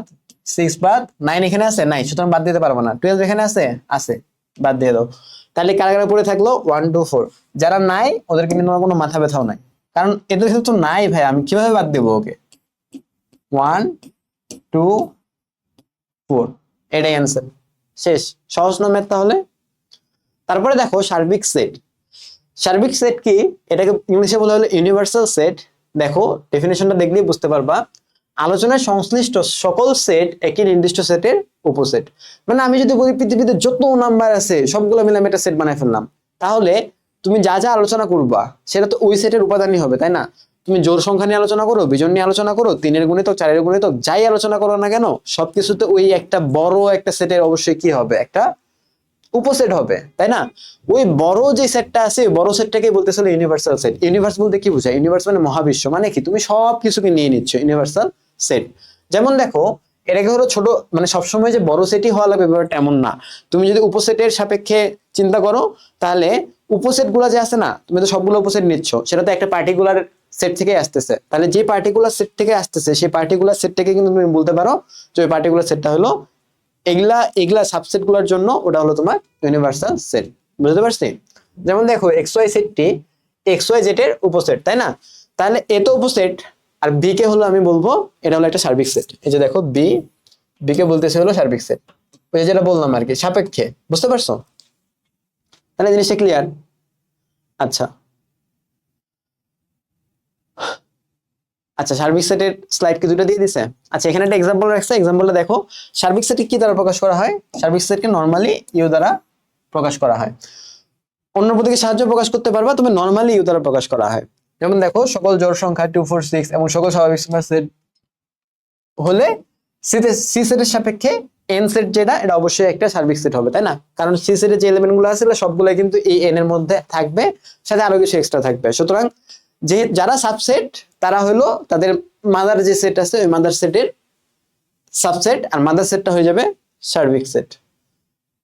6 বাদ, 9 এখানে আছে, নাই, সুতরাং বাদ দিতে পারবো না। 12 এখানে আছে, আছে, বাদ দিয়ে দাও। তাহলে কারা কারা পড়ে থাকলো, 1 2 4। যারা নাই ওদেরকে নিয়ে তোমার কোনো মাথা ব্যথাও নাই, কারণ এদের ক্ষেত্রে তো নাই ভাই, আমি কিভাবে বাদ দেবো ওকে। 1 2 4, এটাই অ্যান্সার, শেষ। সহজ না ম্যাথ তাহলে? তারপরে দেখো সার্বিক সেট। সার্বিক সেট কি, এটাকে ইংলিশে বলা হলো ইউনিভার্সাল সেট। দেখো ডেফিনেশনটা দেখলেই বুঝতে পারবা, আলোচনায় সংশ্লিষ্ট সকল সেট একই নির্দিষ্ট সেটের উপসেট। মানে আমি যদি বলি পৃথিবীতে যত নাম্বার আছে সবগুলো মিলে আমি একটা সেট বানাই ফেললাম, তাহলে তুমি যা যা আলোচনা করবা সেটা তো ওই সেটের উপাদানই হবে, তাই না? তুমি জোড় সংখ্যা নিয়ে আলোচনা করো, বিজোড় নিয়ে আলোচনা করো, 3-এর গুণিতক, 4-এর গুণিতক, যাই আলোচনা করো না কেন, সবকিছুতে ওই একটা বড় একটা সেটের অবশ্যই কি হবে, একটা উপসেট হবে, তাই না? ওই বড় যে সেটটা আছে বড় সেটটাকে বলতেছিল ইউনিভার্সাল সেট। ইউনিভার্স বলতে কি বোঝায়? ইউনিভার্স মানে মহাবিশ্ব, মানে কি তুমি সব কিছুকে নিয়ে নিচ্ছ, ইউনিভার্সাল সেট। যেমন দেখো এটাকে হলো ছোট, মানে সবসময় যে বড় সেটই হওয়া লাগবে ব্যাপারটা এমন না। তুমি যদি উপসেটের সাপেক্ষে চিন্তা করো, তাহলে উপসেট গুলা যে আছে না, তুমি তো সবগুলো উপসেট নিচ্ছ, সেটা তো একটা পার্টিকুলার সেট থেকে আসতেছে। তাহলে যে পার্টিকুলার সেট থেকে আসতেছে সেই পার্টিকুলার সেটটাকে কিন্তু তুমি বলতে পারো যে ওই পার্টিকুলার সেটটা হলো এগুলা এগুলা সাবসেট গুলার জন্য ওটা হলো তোমার ইউনিভার্সাল সেট। বুঝতে পারছি? যেমন দেখো এক্স ওয়াই সেটটি এক্স ওয়াই জেড এর উপসেট, তাই না? তাহলে এ তো উপসেট, আর বি কে হলো আমি বলবো এটা হলো একটা সার্বিক সেট। এই যে দেখো বি কে বলতেছে হলো সার্বিক সেট, ওই যে যেটা বললাম আর কি, সাপেক্ষে। বুঝতে পারছো? তাহলে জিনিসটা ক্লিয়ার? আচ্ছা আচ্ছা, সার্বিক সেটের স্লাইড কি দুটো দিয়ে দিছে? আচ্ছা, এখানে একটা এক্সাম্পল রাখছে, এক্সাম্পলটা দেখো। সার্বিক সেটকে কি দ্বারা প্রকাশ করা হয়? সার্বিক সেটকে নরমালি ইউ দ্বারা প্রকাশ করা হয়। অন্য প্রতীকের সাহায্যে প্রকাশ করতে পারবা, তুমি নরমালি ইউ দ্বারা প্রকাশ করা হয়। যেমন দেখো সকল জোড় সংখ্যা 2 4 6 এবং সকল স্বাভাবিক সংখ্যা সেট হলে সি সেটের সাপেক্ষে এন সেট যেটা, এটা অবশ্যই একটা সার্বিক সেট হবে, তাই না? কারণ সি সেটের যে এলিমেন্ট গুলো আছে সবগুলো কিন্তু এই এন এর মধ্যে থাকবে, সাথে আরো কিছু এক্সট্রা থাকবে। সুতরাং যে যারা সাবসেট তারা হলো তাদের মাদার যে সেট আছে ওই মাদার সেটের সাবসেট, আর মাদার সেটটা হয়ে যাবে সার্বিক সেট।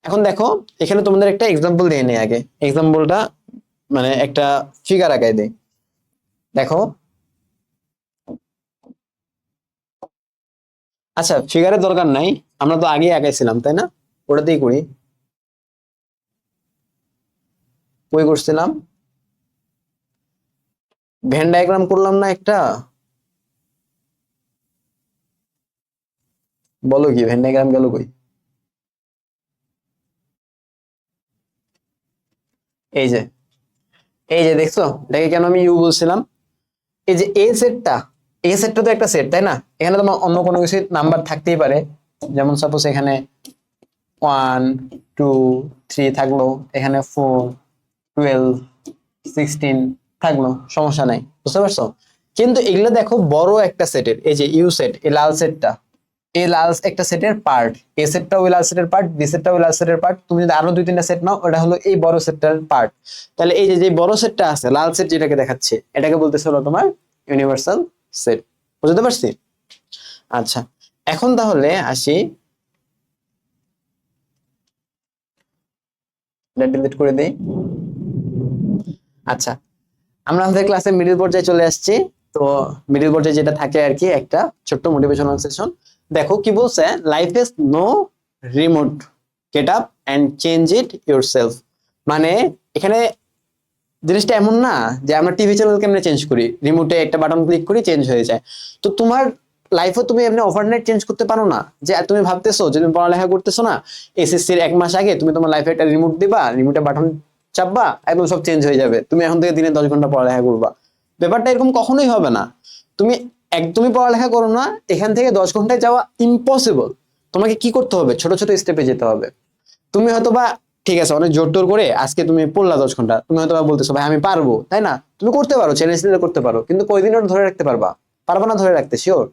এখন দেখো এখানে তোমাদের একটা এক্সাম্পল দিয়ে নেই আগে, এক্সাম্পলটা মানে একটা ফিগার আঁকাই দেই। দেখো, আচ্ছা ফিগারের দরকার নাই, আমরা তো আগে আঁকাইছিলাম তাই না, ওটাতেই করি। কই করছিলাম, ভেন ডায়াগ্রাম করলাম না একটা, বলো কি ভেন ডায়াগ্রাম গেল কই? এই যে এই যে দেখছো, এটাকে কেন আমি ইউ বলছিলাম? এই যে এ সেটটা তো একটা সেট, তাই না? এখানে তোমার অন্য কোনো কিছু নাম্বার থাকতেই পারে, যেমন সাপোজ এখানে 1 2 3 থাকলো, এখানে 4 12 16 থাকলো, সমস্যা নাই। বুঝতে পারছো? কিন্তু এগুলো দেখো বড় একটা সেটের, এই যে ইউ সেট, এই লাল সেটটা, এই লাল একটা সেটের পার্ট, এ সেটটা ওই লাল সেটের পার্ট, বি সেটটা ওই লাল সেটের পার্ট। তুমি যদি আরো 2-3টা সেট নাও, ওটা হলো এই বড় সেটটার পার্ট। তাহলে এই যে যে বড় সেটটা আছে, লাল সেট যেটাকে দেখাচ্ছে, এটাকে বলতেছে হলো তোমার ইউনিভার্সাল সেট। বুঝতে পারছি? আচ্ছা, এখন তাহলে আসি, ডিলিট করে দেই। আচ্ছা, আমরা আমাদের ক্লাসে মিডল পর্যায়ে চলে আসছি। তো মিডল পর্যায়ে যেটা থাকে আর কি, একটা ছোট্ট মোটিভেশনাল সেশন। দেখো কি বলছে, life is no remote, get up and change it yourself. মানে এখানে জিনিসটা এমন না যে আমরা টিভি চ্যানেল কেমনে চেঞ্জ করি, রিমোটে একটা বাটন ক্লিক করি চেঞ্জ হয়ে যায়। তো তোমার লাইফও তুমি এমনি ওভারনাইট চেঞ্জ করতে পারো না। যে তুমি ভাবতেছো যে তুমি পড়ালেখা করতেছো না, এসএসসির 1 মাস আগে তুমি তোমার লাইফে একটা রিমোট দিবা, রিমোটে বাটন চাপবা, একদম সব চেঞ্জ হয়ে যাবে, তুমি এখন থেকে দিনে 10 ঘন্টা পড়ালেখা করবা। ব্যাপারটা এরকম কখনোই হবে না। তুমি একদমই পড়ালেখা করো না, এখান থেকে 10 ঘন্টায় যাওয়া ইম্পসিবল। তোমাকে কি করতে হবে, ছোট ছোট স্টেপে যেতে হবে। তুমি হয়তোবা ঠিক আছে অনেক জোর টোর করে আজকে তুমি পড়লা 10 ঘন্টা, তুমি হয়তো বলতেছো ভাই আমি পারবো, তাই না? তুমি করতে পারো, চ্যালেঞ্জ নিলে করতে পারো, কিন্তু কয়দিন ওটা ধরে রাখতে পারবা? পারবা না ধরে রাখতে, শিওর।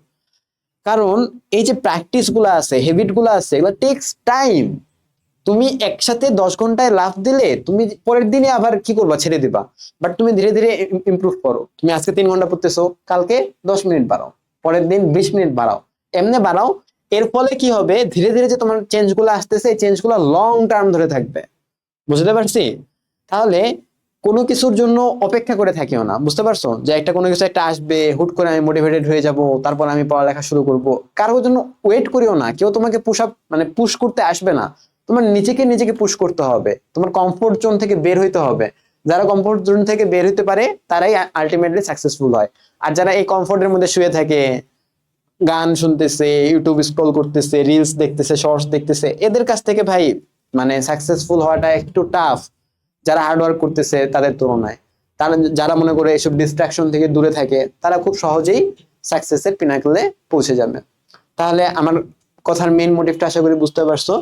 কারণ এই যে প্র্যাকটিস গুলো আছে, হ্যাবিট গুলো আছে, এগুলো টেক্স টাইম। তুমি একসাথে 10 ঘন্টায় লাফ দিলে তুমি পরের দিনে আবার কি করবা, ছেড়ে দিবা। বাট তুমি ধীরে ধীরে ইমপ্রুভ করো। তুমি আজকে 3 ঘন্টা পড়তেছো, কালকে 10 মিনিট বাড়াও, পরের দিন 20 মিনিট বাড়াও, এমনি বাড়াও। এর ফলে কি হবে, ধীরে ধীরে যে তোমার চেঞ্জ গুলো আসতেছে, এই চেঞ্জ গুলো লং টার্ম ধরে থাকবে। বুঝতে পারছি? তাহলে কোনো কিছুর জন্য অপেক্ষা করে থাকিও না, বুঝতে পারছো? যে একটা কোনো কিছু একটা আসবে, হুট করে আমি মোটিভেটেড হয়ে যাব, তারপর আমি পড়ালেখা শুরু করব। কারোর জন্য ওয়েট করিও না, কেউ তোমাকে পুশ আপ মানে পুশ করতে আসবে না। তোমার নিজেকে নিজেকে পুশ করতে হবে, তোমার কমফোর্ট জোন থেকে বের হইতে হবে। যারা কমফোর্ট জোন থেকে বের হইতে পারে তারাই আলটিমেটলি সাকসেসফুল হয়। আর যারা এই কমফোর্টের মধ্যে শুয়ে থাকে, গান শুনতেছে, ইউটিউব স্ক্রল করতেছে, রিলস দেখতেছে, শর্টস দেখতেছে, এদের কাছ থেকে ভাই মানে সাকসেসফুল হওয়াটা একটু টাফ, যারা হার্ড ওয়ার্ক করতেছে তাদের তুলনায়। তারা যারা মনে করে এসব ডিস্ট্রাকশন থেকে দূরে থাকে, তারা খুব সহজেই সাকসেসের পিনাকলে পৌঁছে যাবে। তাহলে আমার কথার মেইন মোটিভটা আশা করি বুঝতে পারছো।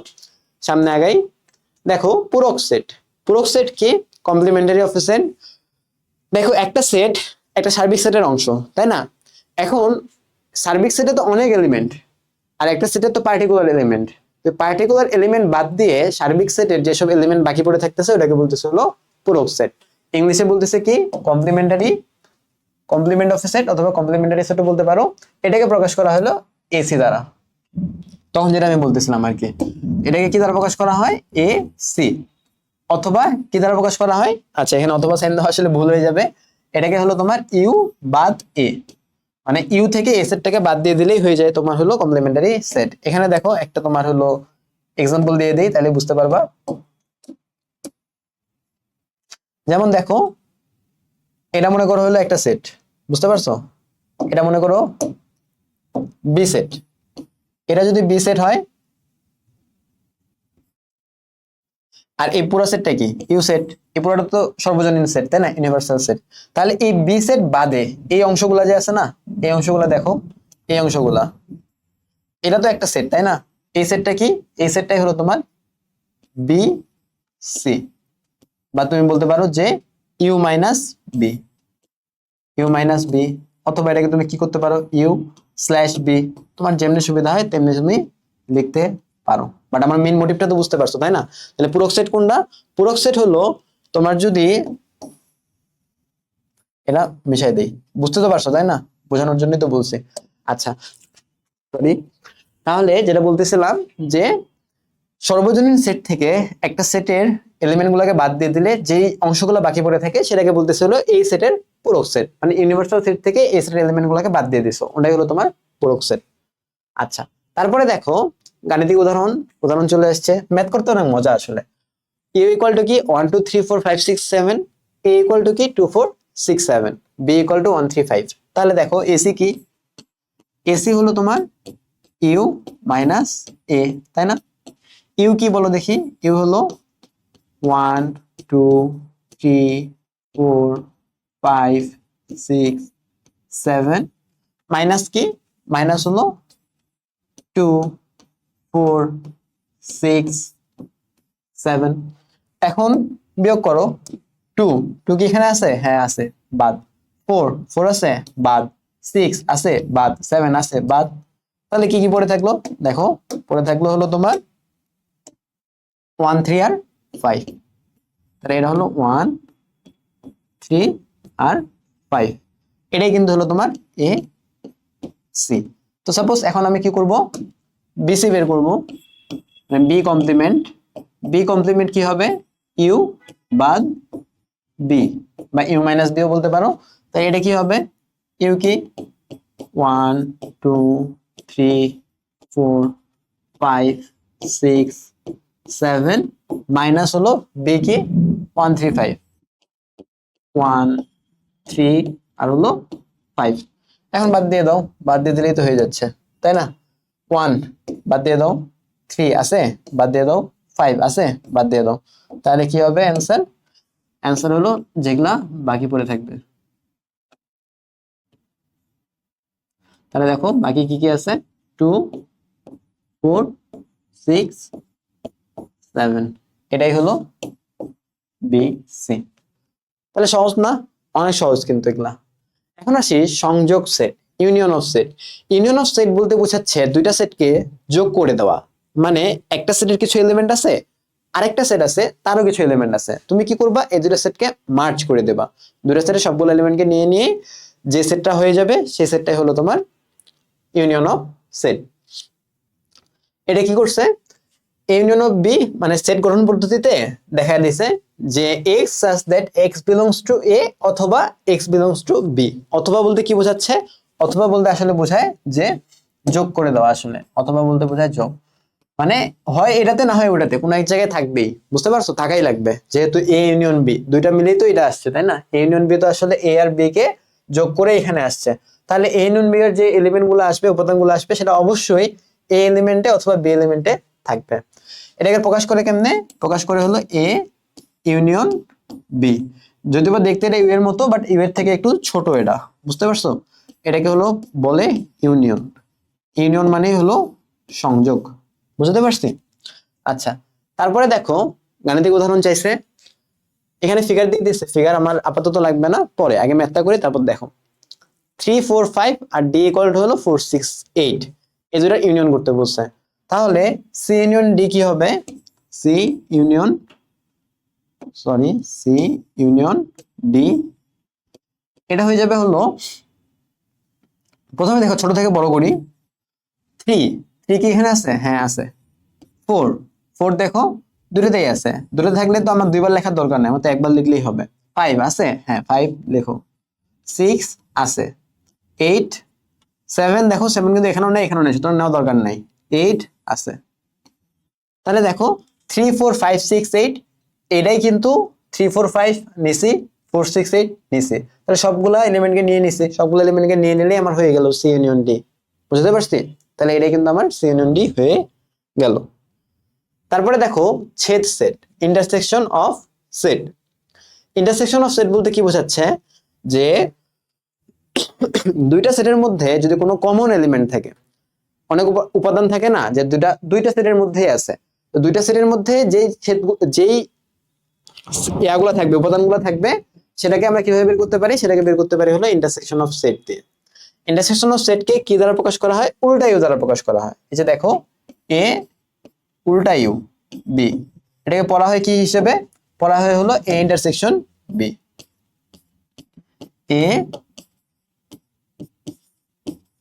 সামনে আগাই। দেখো পূরক সেট। পূরক সেট কি? Complimentary of A set. দেখো একটা সেট একটা সার্বিক সেটের অংশ, তাই না? এখন সার্বিক সেটে তো অনেক এলিমেন্ট, আর একটা সেটের তো পার্টিকুলার এলিমেন্ট। তো পার্টিকুলার এলিমেন্ট বাদ দিয়ে সার্বিক সেটের যেসব এলিমেন্ট বাকি পড়ে থাকতেছে ওটাকে বলতেছে হলো পূরক সেট। ইংলিশে বলতেছে কি? Complementary, complement of A set অথবা কমপ্লিমেন্টারি সেটও বলতে পারো। এটাকে প্রকাশ করা হলো এসি দ্বারা। তখন যেটা আমি বলতেছিলাম আর কি, এটাকে কি দ্বারা প্রকাশ করা হয়? A C. অথবা কি দ্বারা প্রকাশ করা হয়? আচ্ছা, এখানে অথবা সাইন দেওয়া আসলে ভুল হয়ে যাবে। এটাকে হলো তোমার ইউ বাদ এ, মানে ইউ থেকে এ সেটটাকে বাদ দিয়ে দিলেই হয়ে যায় তোমার হলো কমপ্লিমেন্টারি সেট। এখানে দেখো একটা তোমার হলো এক্সাম্পল দিয়ে দেই, তাহলে বুঝতে পারবা। যেমন দেখো, এটা মনে করো হলো একটা সেট, বুঝতে পারছো? এটা মনে করো বি সেট। এটা যদি বি সেট হয়, আর এই পুরো সেটটা কি? U set. এই পুরোটা তো সর্বজনীন সেট, তাই না? Universal set. তাহলে এই বি সেট বাদে এই অংশগুলা যে আছে না, এই অংশগুলা দেখো, এই অংশগুলা, এটা তো একটা সেট, তাই না? এই সেটটা কি? এই সেটটাই হলো তোমার বি সি, বা তুমি বলতে পারো যে U minus B, U minus B. অথবা এটাকে তুমি কি করতে পারো? U slash B. তোমার যেমনি সুবিধা হয় তেমনি তুমি লিখতে পারো। বাট আমার মেইন মোটিভটা তো বুঝতে পারছো, তাই না? তাহলে পূরক সেট কোনটা? পূরক সেট হলো তোমার যদি এটা মিশাই দেই, বুঝতে তো পারছো তাই না? বোঝানোর জন্যই তো বলছি। আচ্ছা সরি, তাহলে যেটা বলতেছিলাম যে সর্বজনীন সেট থেকে একটা সেটের এলিমেন্ট গুলাকে বাদ দিয়ে দিলে যেই অংশগুলো বাকি পড়ে থাকে সেটাকে বলতেছে হলো এই সেটের পূরক সেট। মানে ইউনিভার্সাল সেট থেকে এই সেটের এলিমেন্ট গুলাকে বাদ দিয়ে দিছো, ওটাই হলো তোমার পূরক সেট। আচ্ছা, তারপরে দেখো গাণিতিক উদাহরণ, উদাহরণ চলে আসছে। ম্যাথ করতে অনেক মজা আসলে। ইউ ইকুয়াল টু কি 1 2 3 4 5 6 7, এ ইকুয়াল টু কি 2 4 6 7, বি ইকুয়াল টু 1 3 5। তাহলে দেখো এসি কি? এসি হলো তোমার ইউ মাইনাস এ, তাই না? ইউ কি বলো দেখি? ইউ হলো 1 2 3 4 5 6 7, মাইনাস কি? মাইনাস হলো 2 4 6 7। এখন বিয়োগ করো। 2 2 কি এখানে আছে? হ্যাঁ আছে, বাদ। 4 4 আছে, বাদ। 6 আছে, বাদ। 7 আছে, বাদ। তাহলে কি কি পড়ে থাকলো? দেখো পড়ে থাকলো হলো তোমার 1 3 আর 5। তাহলে এটা হলো 1 3 আর 5, এটাই কিন্তু হলো তোমার এ সি। তো সাপোজ এখন আমি কি করব? বিসি বের করব, বি কমপ্লিমেন্ট। বি কমপ্লিমেন্ট কি হবে? ইউ বাদ বি, বা ইউ মাইনাস বিও বলতে পারো। তাই এটা কি হবে? ইউ কি 1 2 3 4 5 6 7, মাইনাস হলো বি কি 1 3 5, 1 3 আর হলো 5। এখন বাদ দিয়ে দাও, বাদ দিয়ে দিলেই তো হয়ে যাচ্ছে, তাই না? 1 বাদ দিয়ে দাও, 3 আছে, বাদ দিয়ে দাও, 5 আছে, বাদ দিয়ে দাও। তাহলে কি হবে অ্যান্সার? অ্যান্সার হলো যেগুলা বাকি পড়ে থাকবে। তাহলে দেখো বাকি কি কি আছে? 2 4 6 7, এটাই হলো বি সি। তাহলে সহজ না? অনেক সহজ কিন্তু এগুলা। এখন আসি সংযোগ set, union of set. Union of set বলতে বোঝাচ্ছে দুইটা সেটকে যোগ করে দেওয়া। মানে একটা সেটের কিছু এলিমেন্ট আছে, আরেকটা সেট আছে, তারও কিছু এলিমেন্ট আছে, তুমি কি করবা, এই দুটো সেটকে মার্জ করে দেবা, দুটো সেটের সবগুলো এলিমেন্টকে নিয়ে নিয়ে যে সেটটা হয়ে যাবে সেই সেটটাই হলো তোমার ইউনিয়ন অফ সেট। এটা কি করছে, ইউনিয়ন অফ বি মানে সেট গঠন পদ্ধতিতে দেখা দিছে যে x such that x belongs to a অথবা x belongs to b। অথবা বলতে কি বোঝাচ্ছে, অথবা বলতে আসলে বোঝায় যে যোগ করে দেওয়া, আসলে অথবা বলতে বোঝায় যোগ, মানে হয় এটাতে না হয় ওটাতে, কোনো এক জায়গায় থাকবেই, বুঝতে পারছো, থাকাই লাগবে, যেহেতু এ ইউনিয়ন বি দুইটা মিলেই তো এটা আসছে, তাই না, এ ইউনিয়ন বি তো আসলে এ আর বি কে যোগ করে এখানে আসছে, তাহলে এ ইউনিয়ন বি এর যে এলিমেন্ট গুলো আসবে, উপাদানগুলো আসবে, সেটা অবশ্যই এ এলিমেন্টে অথবা বি এলিমেন্টে থাকবে। এটাকে প্রকাশ করে কেমনে, প্রকাশ করে হলো এ ইউনিয়ন বি, যদিও বা দেখতে এটা ইউ এর মতো, বাট ইউ এর থেকে একটু ছোট এটা, বুঝতে পারছো, এটাকে হলো বলে ইউনিয়ন। ইউনিয়ন মানে হলো সংযোগ, বুঝতে পারছি। আচ্ছা, তারপরে দেখো গাণিতিক উদাহরণ চাইছে, এখানে ফিগার দিয়ে দিচ্ছে, ফিগার আমার আপাতত লাগবে না, পরে আগে ম্যাথটা করি তারপর দেখো। 3 4 5 আর ডি ইকুয়াল টু হলো 4 6 8, এই দুটো ইউনিয়ন করতে বলছে, তাহলে সি ইউনিয়ন ডি কি হবে, C union C union D, এটা হয়ে যাবে হলো, প্রথমে দেখো ছোট থেকে বড় করি, 3 3 কি এখানে আছে, হ্যাঁ আছে, 4 4 দেখো দুটোতেই আছে, দুটো থাকলে তো আমার দুইবার লেখার দরকার নেই, আমার তো একবার লিখলেই হবে। 5 আছে, হ্যাঁ 5 লেখো, 6 আছে, 8 7 দেখো 7 কিন্তু এখানেও নেই এখানেও নেই, সুতরাং নেওয়া দরকার নাই, 8 আছে। তাহলে দেখো 3 4 5 6 8, এটাই কিন্তু 3 4 5 নিছি, 4 6 8 নিছি, তাহলে সবগুলা এলিমেন্টকে নিয়ে নিছি, সবগুলো এলিমেন্টকে নিয়ে নিলেই আমার হয়ে গেল সি ইউনিয়ন ডি, বুঝতে পারছি, তাহলে এটাই কিন্তু আমার সি ইউনিয়ন ডি হয়ে গেল। তারপরে দেখো ছেদ set, intersection of set. Intersection of set বলতে কি বোঝাচ্ছে, যে দুইটা সেটের মধ্যে যদি কোনো কমন এলিমেন্ট থাকে, অনেক উপাদান থাকে না, যে দুইটা সেটের মধ্যেই আছে, তো দুইটা সেটের মধ্যে যেই ইয়াগুলো থাকবে, উপাদানগুলো থাকবে, সেটাকে আমরা কিভাবে বের করতে পারি, সেটাকে বের করতে পারি হলো ইন্টারসেকশন অফ সেট দিয়ে। ইন্টারসেকশন অফ সেটকে কি দ্বারা প্রকাশ করা হয়, উল্টা ইউ দ্বারা প্রকাশ করা হয়, এই যে দেখো এ উল্টা ইউ বি, এটাকে পড়া হয় কি হিসেবে, পড়া হয় হলো A intersection B, A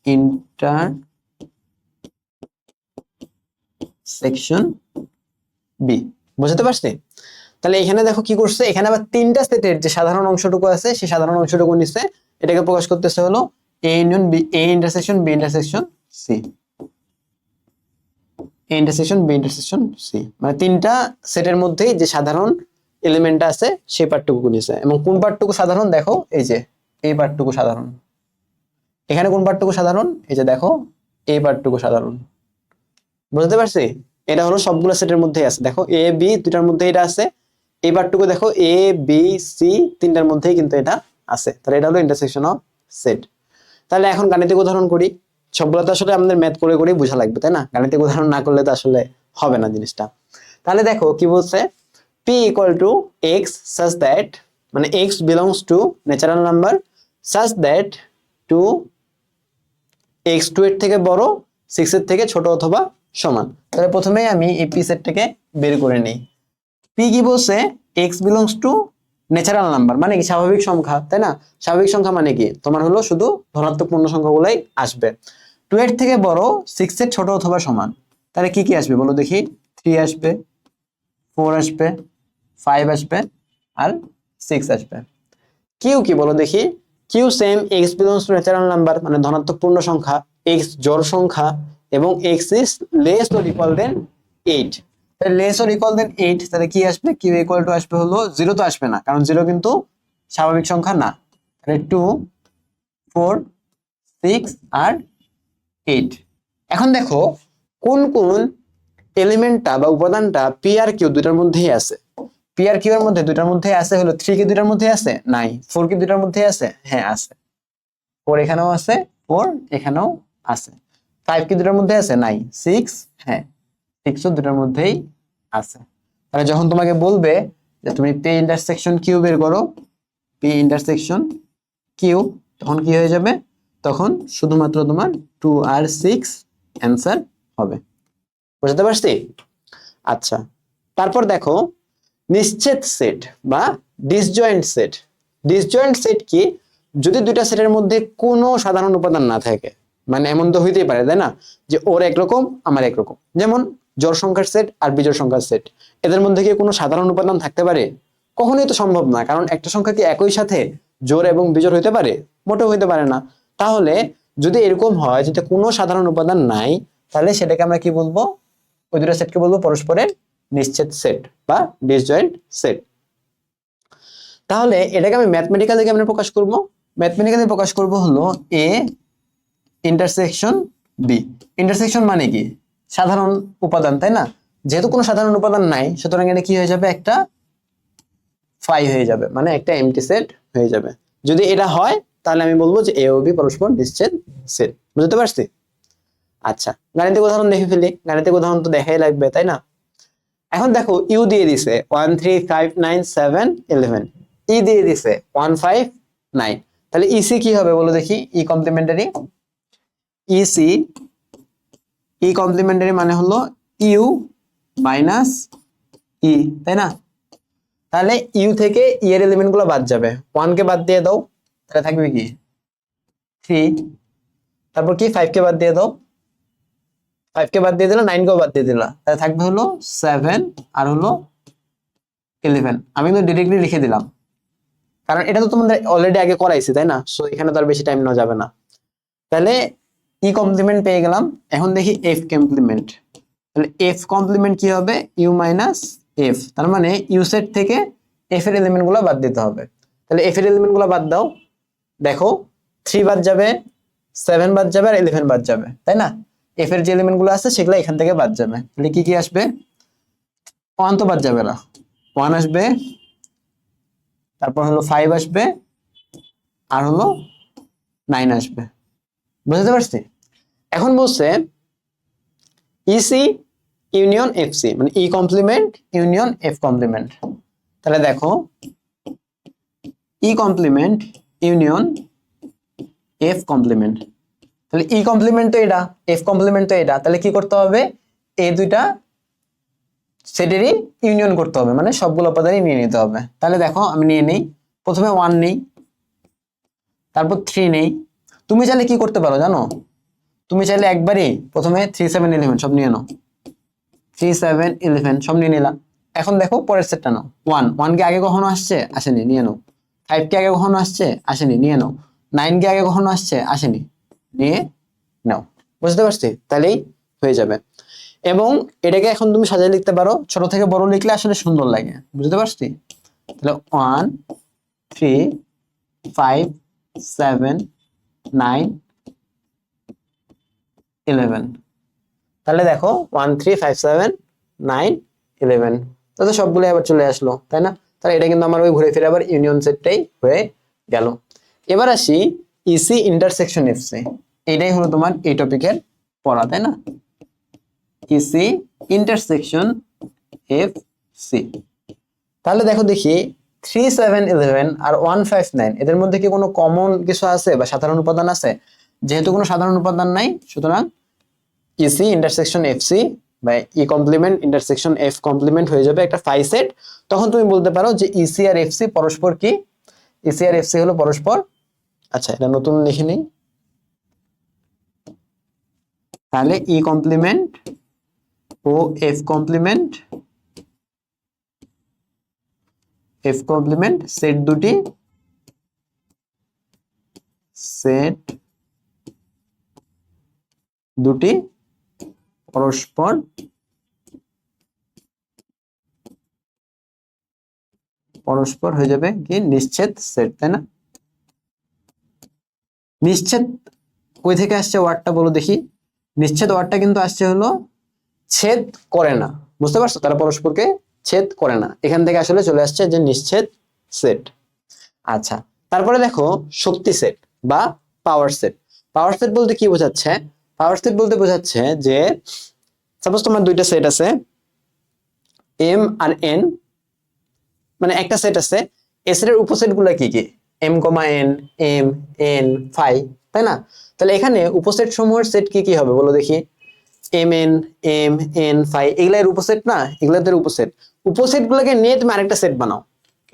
intersection B, বুঝতে পারছি। তাহলে এখানে দেখো কি করছে, এখানে আবার তিনটা সেটের যে সাধারণ অংশটুকু আছে সেই সাধারণ অংশটুকু নিচ্ছে, এটাকে প্রকাশ করতেছে হলো A union B, A intersection B intersection C, A intersection B intersection C, মানে তিনটা সেটের মধ্যেই যে সাধারণ এলিমেন্টটা আছে সেই পার্টটুকু নিছে, এবং কোন পার্টটুকু সাধারণ দেখো, এই যে এই পার্টটুকু সাধারণ, এখানে কোন পার্টটুকু সাধারণ, এই যে দেখো এই পার্টটুকু সাধারণ, বুঝতে পারছি। এটা হলো সবগুলো সেটের মধ্যেই আছে, দেখো এ বি দুটার মধ্যে এটা আছে, এই পার্টটুকু দেখো এ বি সি তিনটার মধ্যেই কিন্তু এটা আছে, তাহলে এটা হলো ইন্টারসেকশন অফ সেট। তাহলে এখন গাণিতিক উদাহরণ করি, সবগুলো তো আসলে আমাদের ম্যাথ করে করেই বোঝা লাগবে, তাই না, গাণিতিক উদাহরণ না করলে তো আসলে হবে না জিনিসটা। তাহলে দেখো কি বলছে, p equal to x such that, মানে x belongs to natural number such that to x 2 এর থেকে বড় 6 এর থেকে ছোট অথবা সমান। তাহলে প্রথমেই আমি এই p সেটটাকে বের করে নিই। p কি বলছে, x belongs to natural number মানে কি স্বাভাবিক সংখ্যা, তাই না, স্বাভাবিক সংখ্যা মানে কি তোমার হলো শুধু ধনাত্মক পূর্ণ সংখ্যাগুলাই আসবে, 2 এর থেকে বড় 6 এর ছোট অথবা সমান, তাহলে কি কি আসবে বলো দেখি, 3 আসবে, 4 আসবে, 5 আসবে, আর 6 আসবে। কিউ কি বলো দেখি, Q same, x belongs to natural number মানে ধনাত্মক পূর্ণ সংখ্যা, x জোড় সংখ্যা, এবং x is less or equal than 8, তাহলে লেস অর ইকুয়াল দেন 8, তাহলে কি আসবে, কিউ ইকুয়াল টু আসবে হলো 0, তো আসবে না কারণ 0 কিন্তু স্বাভাবিক সংখ্যা না, তাহলে 2 4 6 আর 8। এখন দেখো কোন কোন এলিমেন্টটা বা উপাদানটা পি আর কিউ দুটার মধ্যেই আছে, পি আর কিউ এর মধ্যে দুটার মধ্যে আছে হলো 3 কি দুটার মধ্যে আছে, নাই, 4 কি দুটার মধ্যে আছে, হ্যাঁ আছে, 4 এখানেও আছে, 4 এখানেও আছে, 5 কি দুটার মধ্যে আছে, নাই, 6 হ্যাঁ 6 ও দুটার মধ্যেই আছে। তাহলে যখন তোমাকে বলবে যে তুমি পি ইন্টারসেকশন কিউ বের করো, পি ইন্টারসেকশন কিউ, তখন কি হয়ে যাবে, তখন শুধুমাত্র তোমার 2 আর 6 অ্যান্সার হবে, বুঝতে পারছি। আচ্ছা, তারপর দেখো নিশ্চিত সেট বা ডিসজয়েন্ট সেট। ডিসজয়েন্ট সেট কি? যদি দুইটা সেটের মধ্যে কোনো সাধারণ উপাদান না থাকে, মানে এমন তো হইতেই পারে তাই না, যে ওর একরকম আমার একরকম, যেমন জোড় সংখ্যার সেট আর বিজোড় সংখ্যার সেট, এদের মধ্যে কি কোনো সাধারণ উপাদান থাকতে পারে? কখনোই তো সম্ভব না, কারণ একটা সংখ্যা কি একই সাথে জোড় এবং বিজোড় হইতে পারে? মোটেও হইতে পারে না। তাহলে যদি এরকম হয় যেটা কোনো সাধারণ উপাদান নাই, তাহলে সেটাকে আমরা কি বলবো? ওই দুটো সেটকে বলবো পরস্পরের নিশ্চিত সেট বা ডিসজয়েন্ট সেট। তাহলে এটাকে আমি ম্যাথমেটিক্যালি কেমনে প্রকাশ করব? ম্যাথমেটিক্যালি প্রকাশ করব হলো এ ইন্টারসেকশন বি। ইন্টারসেকশন মানে কি? সাধারণ উপাদান, তাই না? যেহেতু কোনো সাধারণ উপাদান নাই, সুতরাং এটা কি হয়ে যাবে? একটা ফাই হয়ে যাবে, মানে একটা এমটি সেট হয়ে যাবে। যদি এটা হয় তাহলে আমি বলবো যে এ ও বি পরস্পর নিশ্চিত সেট। বুঝতে পারছি? আচ্ছা, গাণিতিক উদাহরণ দেখে ফেলি। গাণিতিক উদাহরণ তো দেখাই লাগবে, তাই না? এখন দেখো ইউ দিয়ে দিছে 1 3 5 9 7 11, ই দিয়ে দিছে 1 5 9, তাহলে ইসি কি হবে বলো দেখি? ই কমপ্লিমেন্টারি। ইসি ই কমপ্লিমেন্টারি মানে হলো ইউ মাইনাস ই, তাই না? তাহলে ইউ থেকে ই এর এলিমেন্ট গুলো বাদ যাবে, 1 কে বাদ দিয়ে দাও, তাহলে থাকবে কি 3। তারপর কি 5 কে বাদ দিয়ে দাও, 5 কে বাদ দিয়ে দিলা, 9 কেও বাদ দিয়ে দিলা, তাহলে থাকবে হলো 7 আর হলো 11। আমি কিন্তু ডিরেক্টলি লিখে দিলাম, কারণ এটা তো তোমাদের অলরেডি আগে করাইছি, তাই না? সো এখানে তো আর বেশি টাইম নেওয়া যাবে না। তাহলে ই কমপ্লিমেন্ট পেয়ে গেলাম। এখন দেখি এফ কমপ্লিমেন্ট। তাহলে এফ কমপ্লিমেন্ট কি হবে? U minus F. তার মানে ইউ সেট থেকে এফ এর এলিমেন্ট গুলো বাদ দিতে হবে। তাহলে এফ এর এলিমেন্ট গুলো বাদ দাও, দেখো 3 বাদ যাবে, 7 বাদ যাবে আর 11 বাদ যাবে, তাই না? এফ এর যে এলিমেন্ট গুলো আছে সেগুলো এখান থেকে বাদ যাবে। তাহলে কি কি আসবে? 1 তো বাদ যাবে না, 1 আসবে, তারপর হলো 5 আসবে, আর হলো 9 আসবে। বুঝতে পারছি? এখন বলছে ইসি ইউনিয়ন এফসি, মানে E complement union F complement. তাহলে দেখো E complement union F complement. তাহলে ই কমপ্লিমেন্ট তো এটা, এফ কমপ্লিমেন্ট তো এটা, তাহলে কি করতে হবে? এই দুইটা সেটেরই ইউনিয়ন করতে হবে, মানে সবগুলো উপাদানই নিয়ে নিতে হবে। তাহলে দেখো আমি নিয়ে নেই, প্রথমে 1 নেই, তারপর 3 নেই। তুমি চাইলে কি করতে পারো জানো? তুমি চাইলে একবারই প্রথমে 3 7 11 সব নিয়ে নাও, 3 7 11 সব নিয়ে নিলাম। এখন দেখো পরের সেটটা নাও। 1 কে আগে কখনো আসছে? আসেনি, নিয়ে নাও। 5 কে আগে কখনো আসছে? আসেনি, নিয়ে নাও। 9 কে আগে কখনো আসছে? আসেনি, নিয়ে নাও। বুঝতে পারছি? তাহলেই হয়ে যাবে। এবং এটাকে এখন তুমি সাজিয়ে লিখতে পারো, ছোট থেকে বড় লিখলে আসলে সুন্দর লাগে। বুঝতে পারছি? তাহলে 1 3 5 7 9 11। তাহলে দেখো 1 3 5 7 9 11, তাহলে সবগুলো আবার চলে আসলো, তাই না? তাহলে এটা কিন্তু আমার ওই ঘুরে ফিরে আবার ইউনিয়ন সেটটাই হয়ে গেল। এবার আসি ইসি ইন্টারসেকশন এফসি। এটাই হলো তোমার এই টপিকের পড়া, তাই না? E C intersection F C. তাহলে দেখো দেখি 3 7 11 আর 1 5 9 এদের মধ্যে কি কোনো কমন কিছু আছে বা সাধারণ উপাদান আছে? যেহেতু কোনো সাধারণ উপাদান নাই, সুতরাং ইসি ইন্টারসেকশন এফ সি বা E complement intersection F complement হয়ে যাবে একটা ফাই সেট। তখন তুমি বলতে পারো যে ইসি আর এফসি পরস্পর কি? ইসি আর এফসি হলো পরস্পর, আচ্ছা এটা নতুন লিখে নিই, তাহলে ই কমপ্লিমেন্ট ও F complement, F complement set দুটি পরস্পর হয়ে যাবে কি? নিশ্চিত সেট, তাই না? নিশ্চিত কই থেকে আসছে ওয়ার্ডটা বলো দেখি? নিশ্চিত ওয়ার্ডটা কিন্তু আসছে হলো ছেদ করে না। বুঝতে পারছো? তারা পরস্পরকে ছেদ করে না, এখান থেকে আসলে চলে আসছে যে নিশ্চিত সেট। আচ্ছা, তারপরে দেখো শক্তি সেট বা পাওয়ার সেট। পাওয়ার সেট বলতে কি বোঝাচ্ছে? পাওয়ার সেট বলতে বোঝাচ্ছে যে সাপোজ তোমার দুইটা সেট আছে এম আর এন, মানে একটা সেট আছে, এই সেটের উপসেট গুলো কি কি? M comma N, M N phi, তাই না? তাহলে এখানে উপসেট সমূহের সেট কি কি হবে বলো দেখি? M N, M N, phi, এগুলা এর উপসেট না, এগুলা এর উপসেট। উপসেট গুলোকে নিয়ে তুমি আরেকটা সেট বানাও।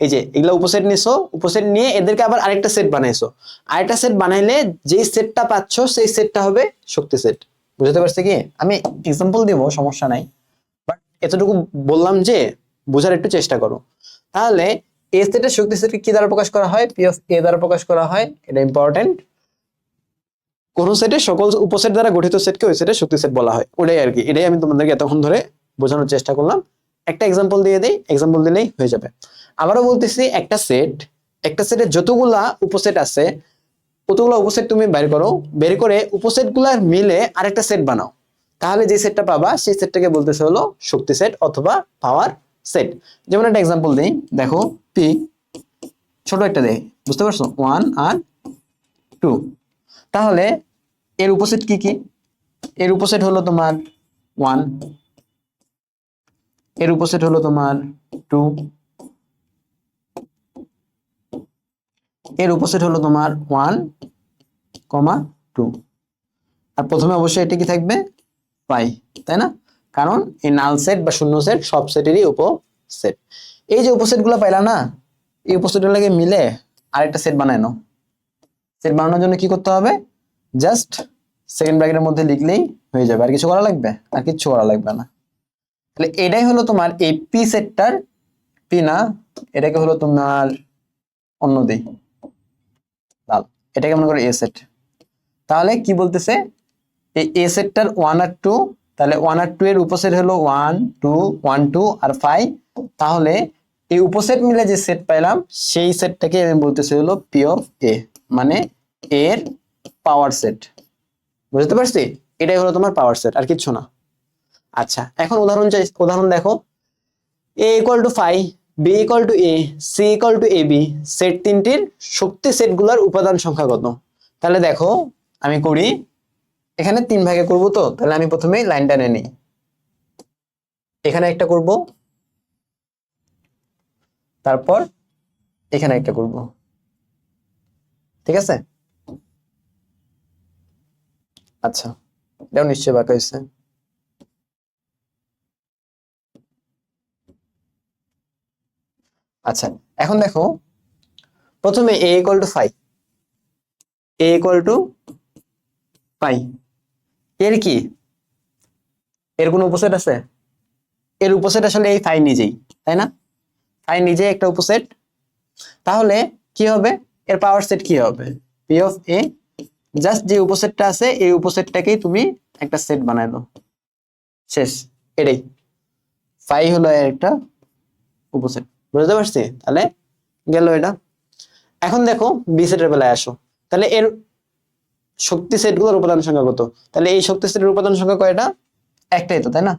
এই যে এগুলা উপসেট নিছো, উপসেট নিয়ে এদেরকে আবার আরেকটা সেট বানাইছো। আরেকটা সেট বানাইলে যেই সেটটা পাচ্ছ সেই সেটটা হবে শক্তি সেট। বুঝতে পারছি কি? আমি এক্সাম্পল দিব, সমস্যা নাই, বাট এতটুকু বললাম যে বোঝার একটু চেষ্টা করো। তাহলে এ সেটের শক্তি সেটকে কি দ্বারা প্রকাশ করা হয়? পি অফ এ দ্বারা প্রকাশ করা হয়। এটা ইম্পর্টেন্ট। কোন সেটের সকল উপসেট দ্বারা গঠিত সেটকে ওই সেটের শক্তি সেট বলা হয়। ওটাই আর কি, এটাই আমি তোমাদেরকে এতক্ষণ ধরে বোঝানোর চেষ্টা করলাম। একটা এক্সাম্পল দিয়ে দেই, এক্সাম্পল দিলেই হয়ে যাবে। আবারও বলতেছি, একটা সেটের যতগুলা উপসেট আছে কতগুলো উপসেট তুমি বের করো, বের করে উপসেট গুলা মিলে আরেকটা সেট বানাও। তাহলে যে সেটটা পাবা সেই সেটটাকে বলতেছে হলো শক্তি সেট অথবা পাওয়ার সেট। যেমন একটা এক্সাম্পল দিই, দেখো পি, ছোট একটা দেই, বুঝতে পারছো? 1 আর 2। তাহলে এর উপসেট কি কি? এর উপসেট হলো তোমার 1, এর উপসেট হলো তোমার 2, এর উপসেট হলো তোমার 1, 2। আর প্রথমে অবশ্যই এটা কি থাকবে? পাই, তাই না? কারণ এই নাল সেট বা শূন্য সেট সব সেটেরই উপসেট। এই যে উপসেট গুলো পাইলা না, এই উপসেট গুলোকে মিলে আরেকটা সেট বানায় নাও। সেট বানানোর জন্য কি করতে হবে? জাস্ট সেকেন্ড ব্র্যাকেটের মধ্যে লিখলেই হয়ে যাবে। আর কিছু করা লাগবে? আর কিছু করা লাগবে না। তাহলে এটাই হলো তোমার এই পি সেটটার, পি না, এটাকে হলো তোমার অন্য দিই লাল, এটাকে মনে করো এ সেট। তাহলে কি বলতেছে? এই এ সেটটার 1 আর 2, তাহলে 1 আর 2 এর উপসেট হলো 1 2 1 2 আর 5। তাহলে এই উপসেট মিলে যে সেট পাইলাম সেই সেটটাকে আমি বলতেছি হলো পি অফ এ, মানে এর পাওয়ার সেট। বুঝতে পারছি? এটাই হলো তোমার পাওয়ার সেট, আর কিছু না। আচ্ছা, এখন উদাহরণ দেখো। a equal to 5, b equal to a, c equal to ab, set তিনটির শক্তি সেটগুলোর উপাদান সংখ্যা কত? তাহলে দেখো আমি করি, এখানে 3 ভাগে করব, তো তাহলে আমি প্রথমেই লাইনটা নিয়ে নিই। এখানে একটা করব, তারপর এখানে একটা করব, ঠিক আছে? আচ্ছা, এটাও নিশ্চয়ই বাঁকা হয়েছে। আচ্ছা, এখন দেখো, প্রথমে a equal to 5, a equal to 5, এর কি, এর কোনো উপসেট আছে? এর উপসেট আসলে এই 5 নিজেই, তাই না? 5 নিজে একটা উপসেট। তাহলে কি হবে? এর পাওয়ার সেট কি হবে? পি অফ এ, জাস্ট যে উপসেটটা আছে এই উপসেটটাকেই তুমি একটা সেট বানায় দাও, শেষ। এটাই 5 হলো এর একটা উপসেট। বুঝতে পারছি? তাহলে গেল এটা। এখন দেখো বি সেটের বেলায় আসো। তাহলে এর শক্তি সেটগুলোর উপাদান সংখ্যা কত? তাহলে এই শক্তি সেটের উপাদান সংখ্যা কয়টা? একটাই তো, তাই না?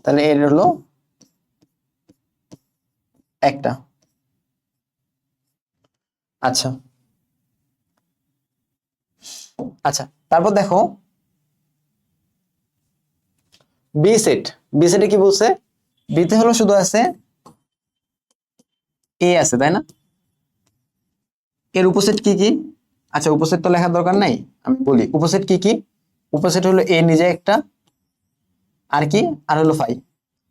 তাহলে এর হলো একটা। আচ্ছা আচ্ছা, তারপর দেখো বি সেট। বি সেটে কি বলছে? বিতে হলো শুধু আছে এ আছে, তাই না? এর উপসেট কি কি? আচ্ছা, উপসেট তো লেখার দরকার নাই, আমি বলি উপসেট কি কি। উপসেট হলো এ নিজে একটা, আর কি, আর হলো 5।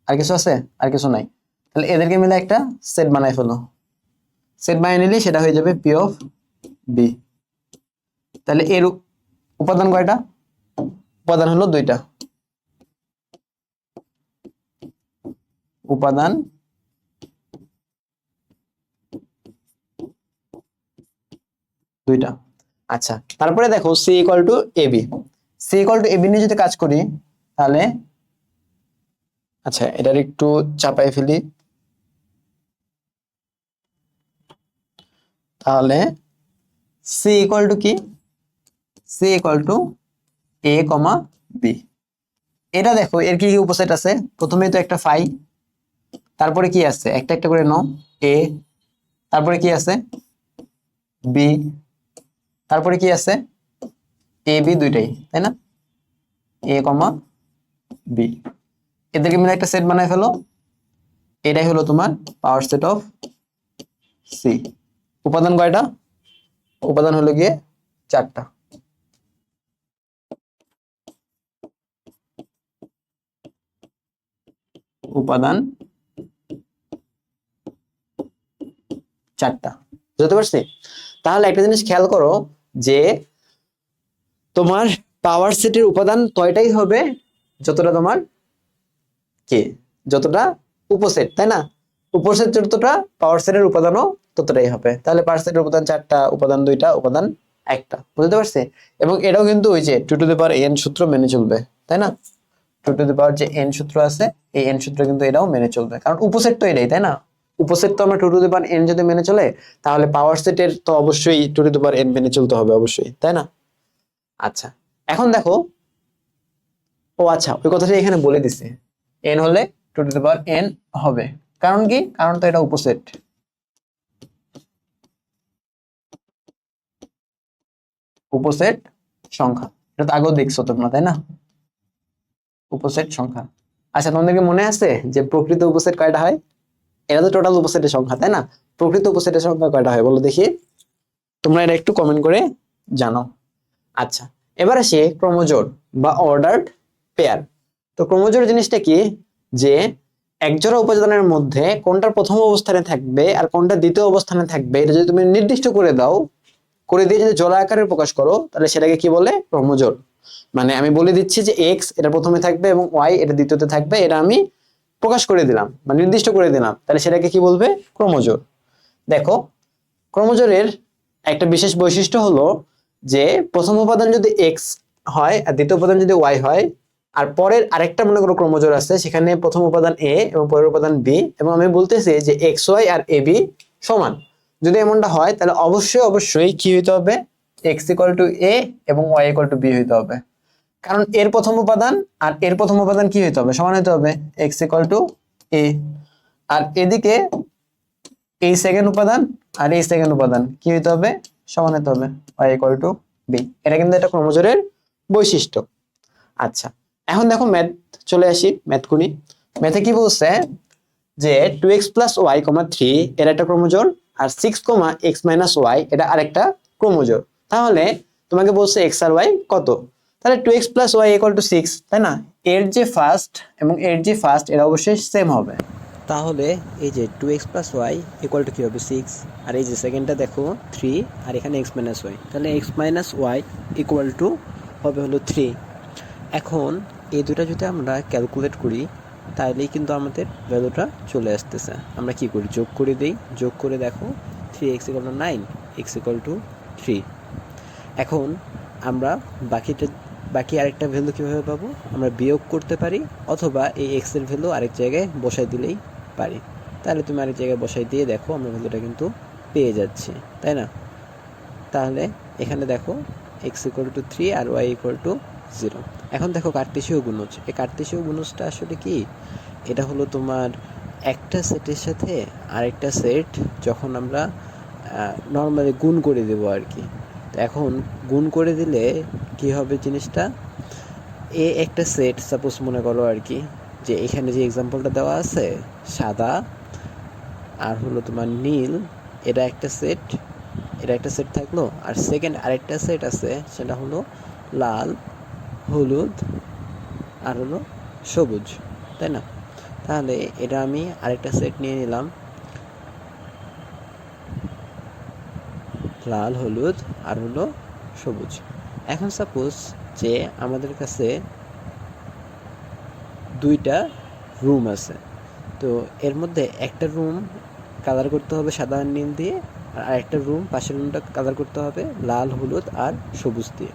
আর কিছু আছে? আর কিছু নাই। তাহলে এদেরকে মিলে একটা সেট বানাই ফেলো। সেট বানিয়ে নিলে সেটা হয়ে যাবে পি অফ বি। তাহলে এর উপাদান কয়টা? উপাদান হলো দুইটা। উপাদান দুইটা। আচ্ছা, তারপরে দেখো C equal to A B. C equal to A B নিয়ে যদি কাজ করি, তাহলে আচ্ছা এটার একটু চাপাই ফেলি। তাহলে সি ইকুয়াল টু কি? C equal to A comma B. এটা দেখো এর কি কি উপসেট আছে? প্রথমেই তো একটা 5, তারপরে কি আছে? একটা একটা করে নাও। এ, তারপরে কি আছে? বি, তারপরে কি আছে? এ বি দুইটাই, তাই না? এ কমা বি, এদেরকে মিলে একটা সেট বানায় ফেলো। এটাই হলো তোমার পাওয়ার সেট অফ সি। উপাদান কয়টা? উপাদান হলো গিয়ে 4টা। উপাদান 4টা। বুঝতে পারছি? তাহলে একটা জিনিস খেয়াল করো যে তোমার পাওয়ার সেটের উপাদান তয়টাই হবে যতটা তোমার কি, যতটা উপসেট, তাই না? উপসেট যতটা পাওয়ার সেটের উপাদানও ততটাই হবে। তাহলে পাওয়ার সেটের উপাদান 4টা, উপাদান 2টা, উপাদান 1টা। বুঝতে পারছি? এবং এটাও কিন্তু ওই যে 2 টু দি পাওয়ার n সূত্র মেনে চলবে, তাই না? 2 টু দি পাওয়ার যে n সূত্র আছে, এই n সূত্র কিন্তু এটাও মেনে চলবে, কারণ উপসেট তো এটাই, তাই না? উপসেট তো আমরা 2 টু দি পাওয়ার n যদি মেনে চলে, তাহলে পাওয়ার সেটের তো অবশ্যই 2 টু দি পাওয়ার n মেনে চলতে হবে অবশ্যই, তাই না? আচ্ছা, এখন দেখো, ও আচ্ছা, ওই কথাটা এখানে বলে দিছে, n হলে 2 টু দি পাওয়ার n হবে। কারণ কি? কারণ তো এটা উপসেট, উপসেট সংখ্যা। এটা তো আগেও দেখছো তোমরা, তাই না? উপসেট সংখ্যা। আচ্ছা, তোমাদেরকে মনে আছে যে প্রকৃত উপসেট কয়টা হয়? এটা তো টোটাল উপসেটের সংখ্যা, তাই না? প্রকৃত উপসেটের সংখ্যা কয়টা হয় বলো দেখি, তোমরা এটা একটু কমেন্ট করে জানো। আচ্ছা, এবার আসি ক্রোমোজোর বা অর্ডার্ড পেয়ার। তো ক্রোমোজোর জিনিসটা কি, যে একজোড়া উপাদানের মধ্যে কোনটা প্রথম অবস্থানে থাকবে আর কোনটা দ্বিতীয় অবস্থানে থাকবে, এটা যদি তুমি নির্দিষ্ট করে দাও, করে দিয়ে যদি জোড়া আকারে প্রকাশ করো, তাহলে সেটাকে কি বলে? ক্রোমোজোর। মানে আমি বলে দিচ্ছি যে এক্স এটা প্রথমে থাকবে এবং ওয়াই এটা দ্বিতীয়তে থাকবে, এটা আমি প্রকাশ করে দিলাম বা নির্দিষ্ট করে দিলাম, তাহলে সেটাকে কি বলবে? ক্রোমোজোর। দেখো, ক্রোমোজোরের একটা বিশেষ বৈশিষ্ট্য হলো যে প্রথম উপাদান যদি এক্স হয় আর দ্বিতীয় উপাদান যদি ওয়াই হয়, আর পরের আরেকটা মনে করো ক্রোমোজোর আছে, সেখানে প্রথম উপাদান এ এবং পরের উপাদান বি, এবং আমি বলতেছি যে X Y R A B সমান, যদি এমনটা হয় তাহলে অবশ্যই অবশ্যই কি হইতে হবে? এক্স ইকুয়াল টু এ এবং ওয়াই ইকুয়াল টু বি হইতে হবে। কারণ এর প্রথম উপাদান আর এর প্রথম উপাদান কি হইতে হবে? সমান হইতে হবে, এক্স ইকুয়াল টু এ। আর এদিকে এই সেকেন্ড উপাদান আর এই সেকেন্ড উপাদান কি হইতে হবে? সমান হতে হবে, y ইকুয়াল টু বি। এটা কিন্তু একটা ক্রোমোজোরের বৈশিষ্ট্য। আচ্ছা, এখন দেখো ম্যাথ, চলে আসি ম্যাথ করি। ম্যাথে কি বলছে যে 2x প্লাস ওয়াই কমা 3 এর একটা ক্রোমোজোর, আর 6 কমা এক্স মাইনাস ওয়াই এটা আরেকটা ক্রোমোজোর। তাহলে তোমাকে বলছে এক্স আর ওয়াই কত, তাহলে 2x plus y equal two 6, তাই না? এর যে ফার্স্ট এবং এর যে ফার্স্ট এরা অবশ্যই সেম হবে। তাহলে এই যে 2x plus y equal to কী হবে? 6। আর এই যে সেকেন্ডটা দেখো 3, আর এখানে এক্স মাইনাস ওয়াই, তাহলে X minus Y equal to হবে হলো 3। এখন এই দুটা যদি আমরা ক্যালকুলেট করি, তাহলেই কিন্তু আমাদের ভ্যালুটা চলে আসতেছে। আমরা কি করি? যোগ করে দিই, যোগ করে দেখো 3x equal to 9, x equal to 3। এখন আমরা বাকি আরেকটা ভ্যালু কীভাবে পাবো? আমরা বিয়োগ করতে পারি, অথবা এই এক্স এর ভ্যালু আরেক জায়গায় বসাই দিলেই পারি। তাহলে তুমি আরেক জায়গায় বসাই দিয়ে দেখো আমরা ভ্যালুটা কিন্তু পেয়ে যাচ্ছি, তাই না? তাহলে এখানে দেখো এক্স ইকুয়াল টু 3 আর ওয়াই ইকুয়াল টু 0। এখন দেখো কার্তেশীয় গুণজ। এই কার্তেশীয় গুণজটা আসলে কি? এটা হলো তোমার একটা সেটের সাথে আরেকটা সেট যখন আমরা নর্মালি গুণ করে দেবো আর কি। তো এখন গুণ করে দিলে কি হবে জিনিসটা? এ একটা সেট, সাপোজ মনে করো আর কি, যে এখানে যে এক্সাম্পলটা দেওয়া আছে সাদা আর হলো তোমার নীল, এটা একটা সেট, এটা একটা সেট থাকলো। আর সেকেন্ড আরেকটা সেট আছে, সেটা হলো লাল, হলুদ আর হলো সবুজ, তাই না? তাহলে এটা আমি আরেকটা সেট নিয়ে নিলাম, লাল, হলুদ আর হলো সবুজ। এখন সাপোজ যে আমাদের কাছে দুইটা রুম আছে, তো এর মধ্যে একটা রুম কালার করতে হবে সাদা আর নীল দিয়ে, আর আরেকটা রুম, পাশের রুমটা কালার করতে হবে লাল, হলুদ আর সবুজ দিয়ে।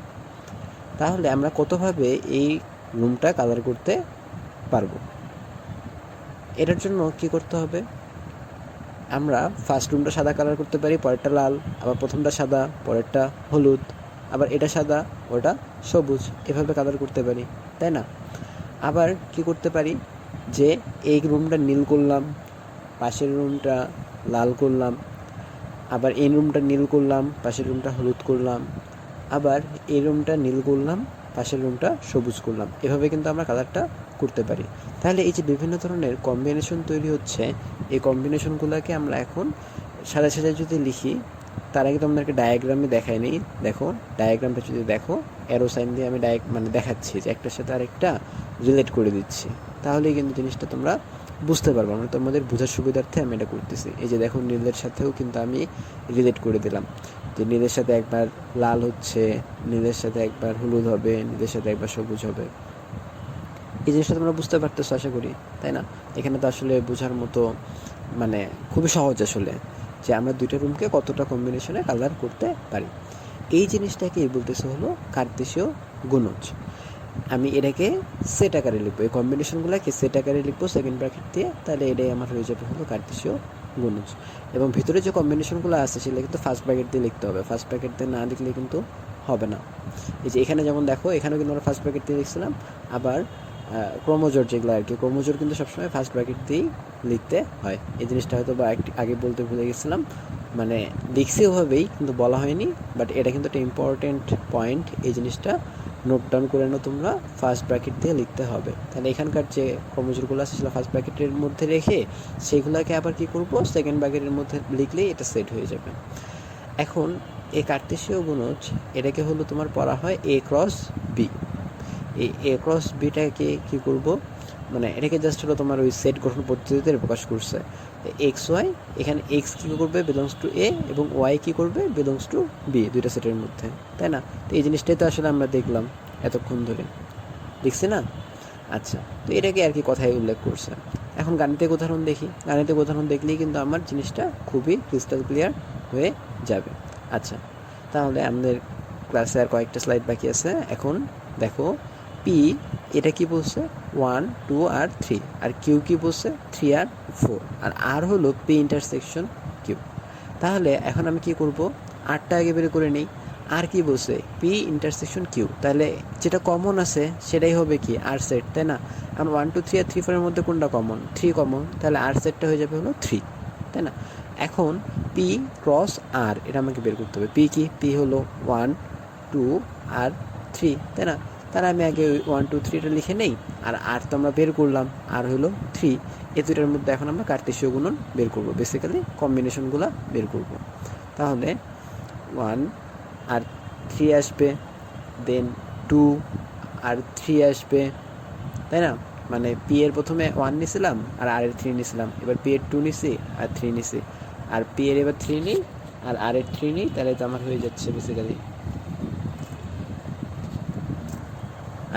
তাহলে আমরা কতভাবে এই রুমটা কালার করতে পারবো? এটার জন্য কি করতে হবে? আমরা ফার্স্ট রুমটা সাদা কালার করতে পারি, পরেরটা লাল, আবার প্রথমটা সাদা, পরেরটা হলুদ, আবার এটা সাদা, ওটা সবুজ, এভাবে কালার করতে পারি, তাই না? আবার কি করতে পারি, যে এই রুমটা নীল করলাম, পাশের রুমটা লাল করলাম, আবার এই রুমটা নীল করলাম, পাশের রুমটা হলুদ করলাম, আবার এই রুমটা নীল করলাম, পাশের রুমটা সবুজ করলাম। এভাবে কিন্তু আমরা কালারটা করতে পারি। তাহলে এই যে বিভিন্ন ধরনের কম্বিনেশন তৈরি হচ্ছে, এই কম্বিনেশনগুলোকে আমরা এখন সাথে সাথে যদি লিখি, তার আগে তোমাদেরকে ডায়াগ্রামে দেখাই নিই। দেখো ডায়াগ্রামটা যদি দেখো, অ্যারো সাইন দিয়ে আমি দেখাচ্ছি যে একটার সাথে আরেকটা রিলেট করে দিচ্ছি, তাহলেই কিন্তু জিনিসটা তোমরা বুঝতে পারবো, মানে তোমাদের বোঝার সুবিধার্থে আমি এটা করতেছি। এই যে দেখো নীলের সাথেও কিন্তু আমি রিলেট করে দিলাম যে নীলের সাথে একবার লাল হচ্ছে, নীলের সাথে একবার হলুদ হবে, নীলের সাথে একবার সবুজ হবে। এই জিনিসটা তোমরা বুঝতে পারতেছো আশা করি, তাই না? এখানে তো আসলে বোঝার মতো মানে খুবই সহজ আসলে, যে আমরা দুইটা রুমকে কতটা কম্বিনেশনে কালার করতে পারি। এই জিনিসটাকেই বলতেছে হলো কার্তেশীয় গুণজ। আমি এটাকে সেট আকারে লিখবো, এই কম্বিনেশনগুলোকে সেট আকারে লিখবো সেকেন্ড ব্র্যাকেট দিয়ে, তাহলে এটাই আমার হয়ে যাবে হলো কার্তেশীয় গুণজ। এবং ভিতরে যে কম্বিনেশনগুলো আছে সেগুলো কিন্তু ফার্স্ট ব্র্যাকেট দিয়ে লিখতে হবে, ফার্স্ট ব্র্যাকেট দিয়ে না লিখলে কিন্তু হবে না। এই যে এখানে যেমন দেখো, এখানেও কিন্তু আমরা ফার্স্ট ব্র্যাকেট দিয়ে লিখছিলাম, আবার ক্রোমোজোর যেগুলো আর কি, ক্রোমোজোর কিন্তু সবসময় ফার্স্ট ব্র্যাকেট দিয়েই লিখতে হয়। এই জিনিসটা হয়তো বা আগে বলতে ভুলে গেছিলাম, মানে লিখছি ওভাবেই কিন্তু বলা হয়নি, বাট এটা কিন্তু একটা ইম্পর্টেন্ট পয়েন্ট। এই জিনিসটা নোট ডাউন করে নাও তোমরা, ফার্স্ট ব্র্যাকেট দিয়ে লিখতে হবে। তাহলে এখানকার যে ক্রোমোজোরগুলো আছে সেগুলো ফার্স্ট ব্র্যাকেটের মধ্যে রেখে সেইগুলোকে আবার কী করবো, সেকেন্ড ব্র্যাকেটের মধ্যে লিখলেই এটা সেট হয়ে যাবে। এখন এই কার্তেশীয় গুণজ এটাকে হলো তোমার পড়া হয় এ ক্রস বি। এই এ ক্রস বিটাকে কী করবো, মানে এটাকে জাস্ট হলো তোমার ওই সেট গঠন পদ্ধতিতে প্রকাশ করছে। এক্স ওয়াই, এখানে এক্স কী করবে, বিলংস টু এ, এবং ওয়াই কী করবে, বিলংস টু বি, দুইটা সেটের মধ্যে, তাই না? তো এই জিনিসটাই তো আসলে আমরা দেখলাম এতক্ষণ ধরে, দেখছি না? আচ্ছা, তো এটাকে আর কি কথায় উল্লেখ করছে। এখন গাণিতিক উদাহরণ দেখি, গাণিতিক উদাহরণ দেখলেই কিন্তু আমার জিনিসটা খুবই ক্রিস্টাল ক্লিয়ার হয়ে যাবে। আচ্ছা, তাহলে আমাদের ক্লাসে আর কয়েকটা স্লাইড বাকি আছে। এখন দেখো পি এটা কি বলছে, 1 2 আর 3, আর কিউ কি বলছে, 3 আর 4, আর হলো পি ইন্টারসেকশন কিউ। তাহলে এখন আমি কি করব, আরটা আগে বের করে নিই। আর কি বলছে, পি ইন্টারসেকশন কিউ, তাহলে যেটা কমন আছে সেটাই হবে কি, আর সেট, তাই না? কারণ 1 2 3 আর 3 4 এর মধ্যে কোনটা কমন, 3 কমন, তাহলে আর সেটটা হয়ে যাবে হলো 3, তাই না? এখন পি ক্রস আর এটা আমাকে বের করতে হবে। পি কি, পি হলো 1 2 আর 3, তাই না? তাহলে আমি আগে 1 2 3টা লিখে নেই, আর তো আমরা বের করলাম, আর হলো 3। এই দুটোর মধ্যে এখন আমরা কার্তেশীয় গুণন বের করব, বেসিক্যালি কম্বিনেশনগুলো বের করব। তাহলে 1 আর 3 আসবে, দেন 2 আর 3 আসবে, তাই না? মানে পি এর প্রথমে 1 নিছিলাম আর আর এর 3 নিছিলাম, এবার পি এর 2 নিছি আর 3 নিছি, আর পি এর এবার 3 নিই আর এর 3 নিই, তাহলে তো আমার হয়ে যাচ্ছে বেসিক্যালি।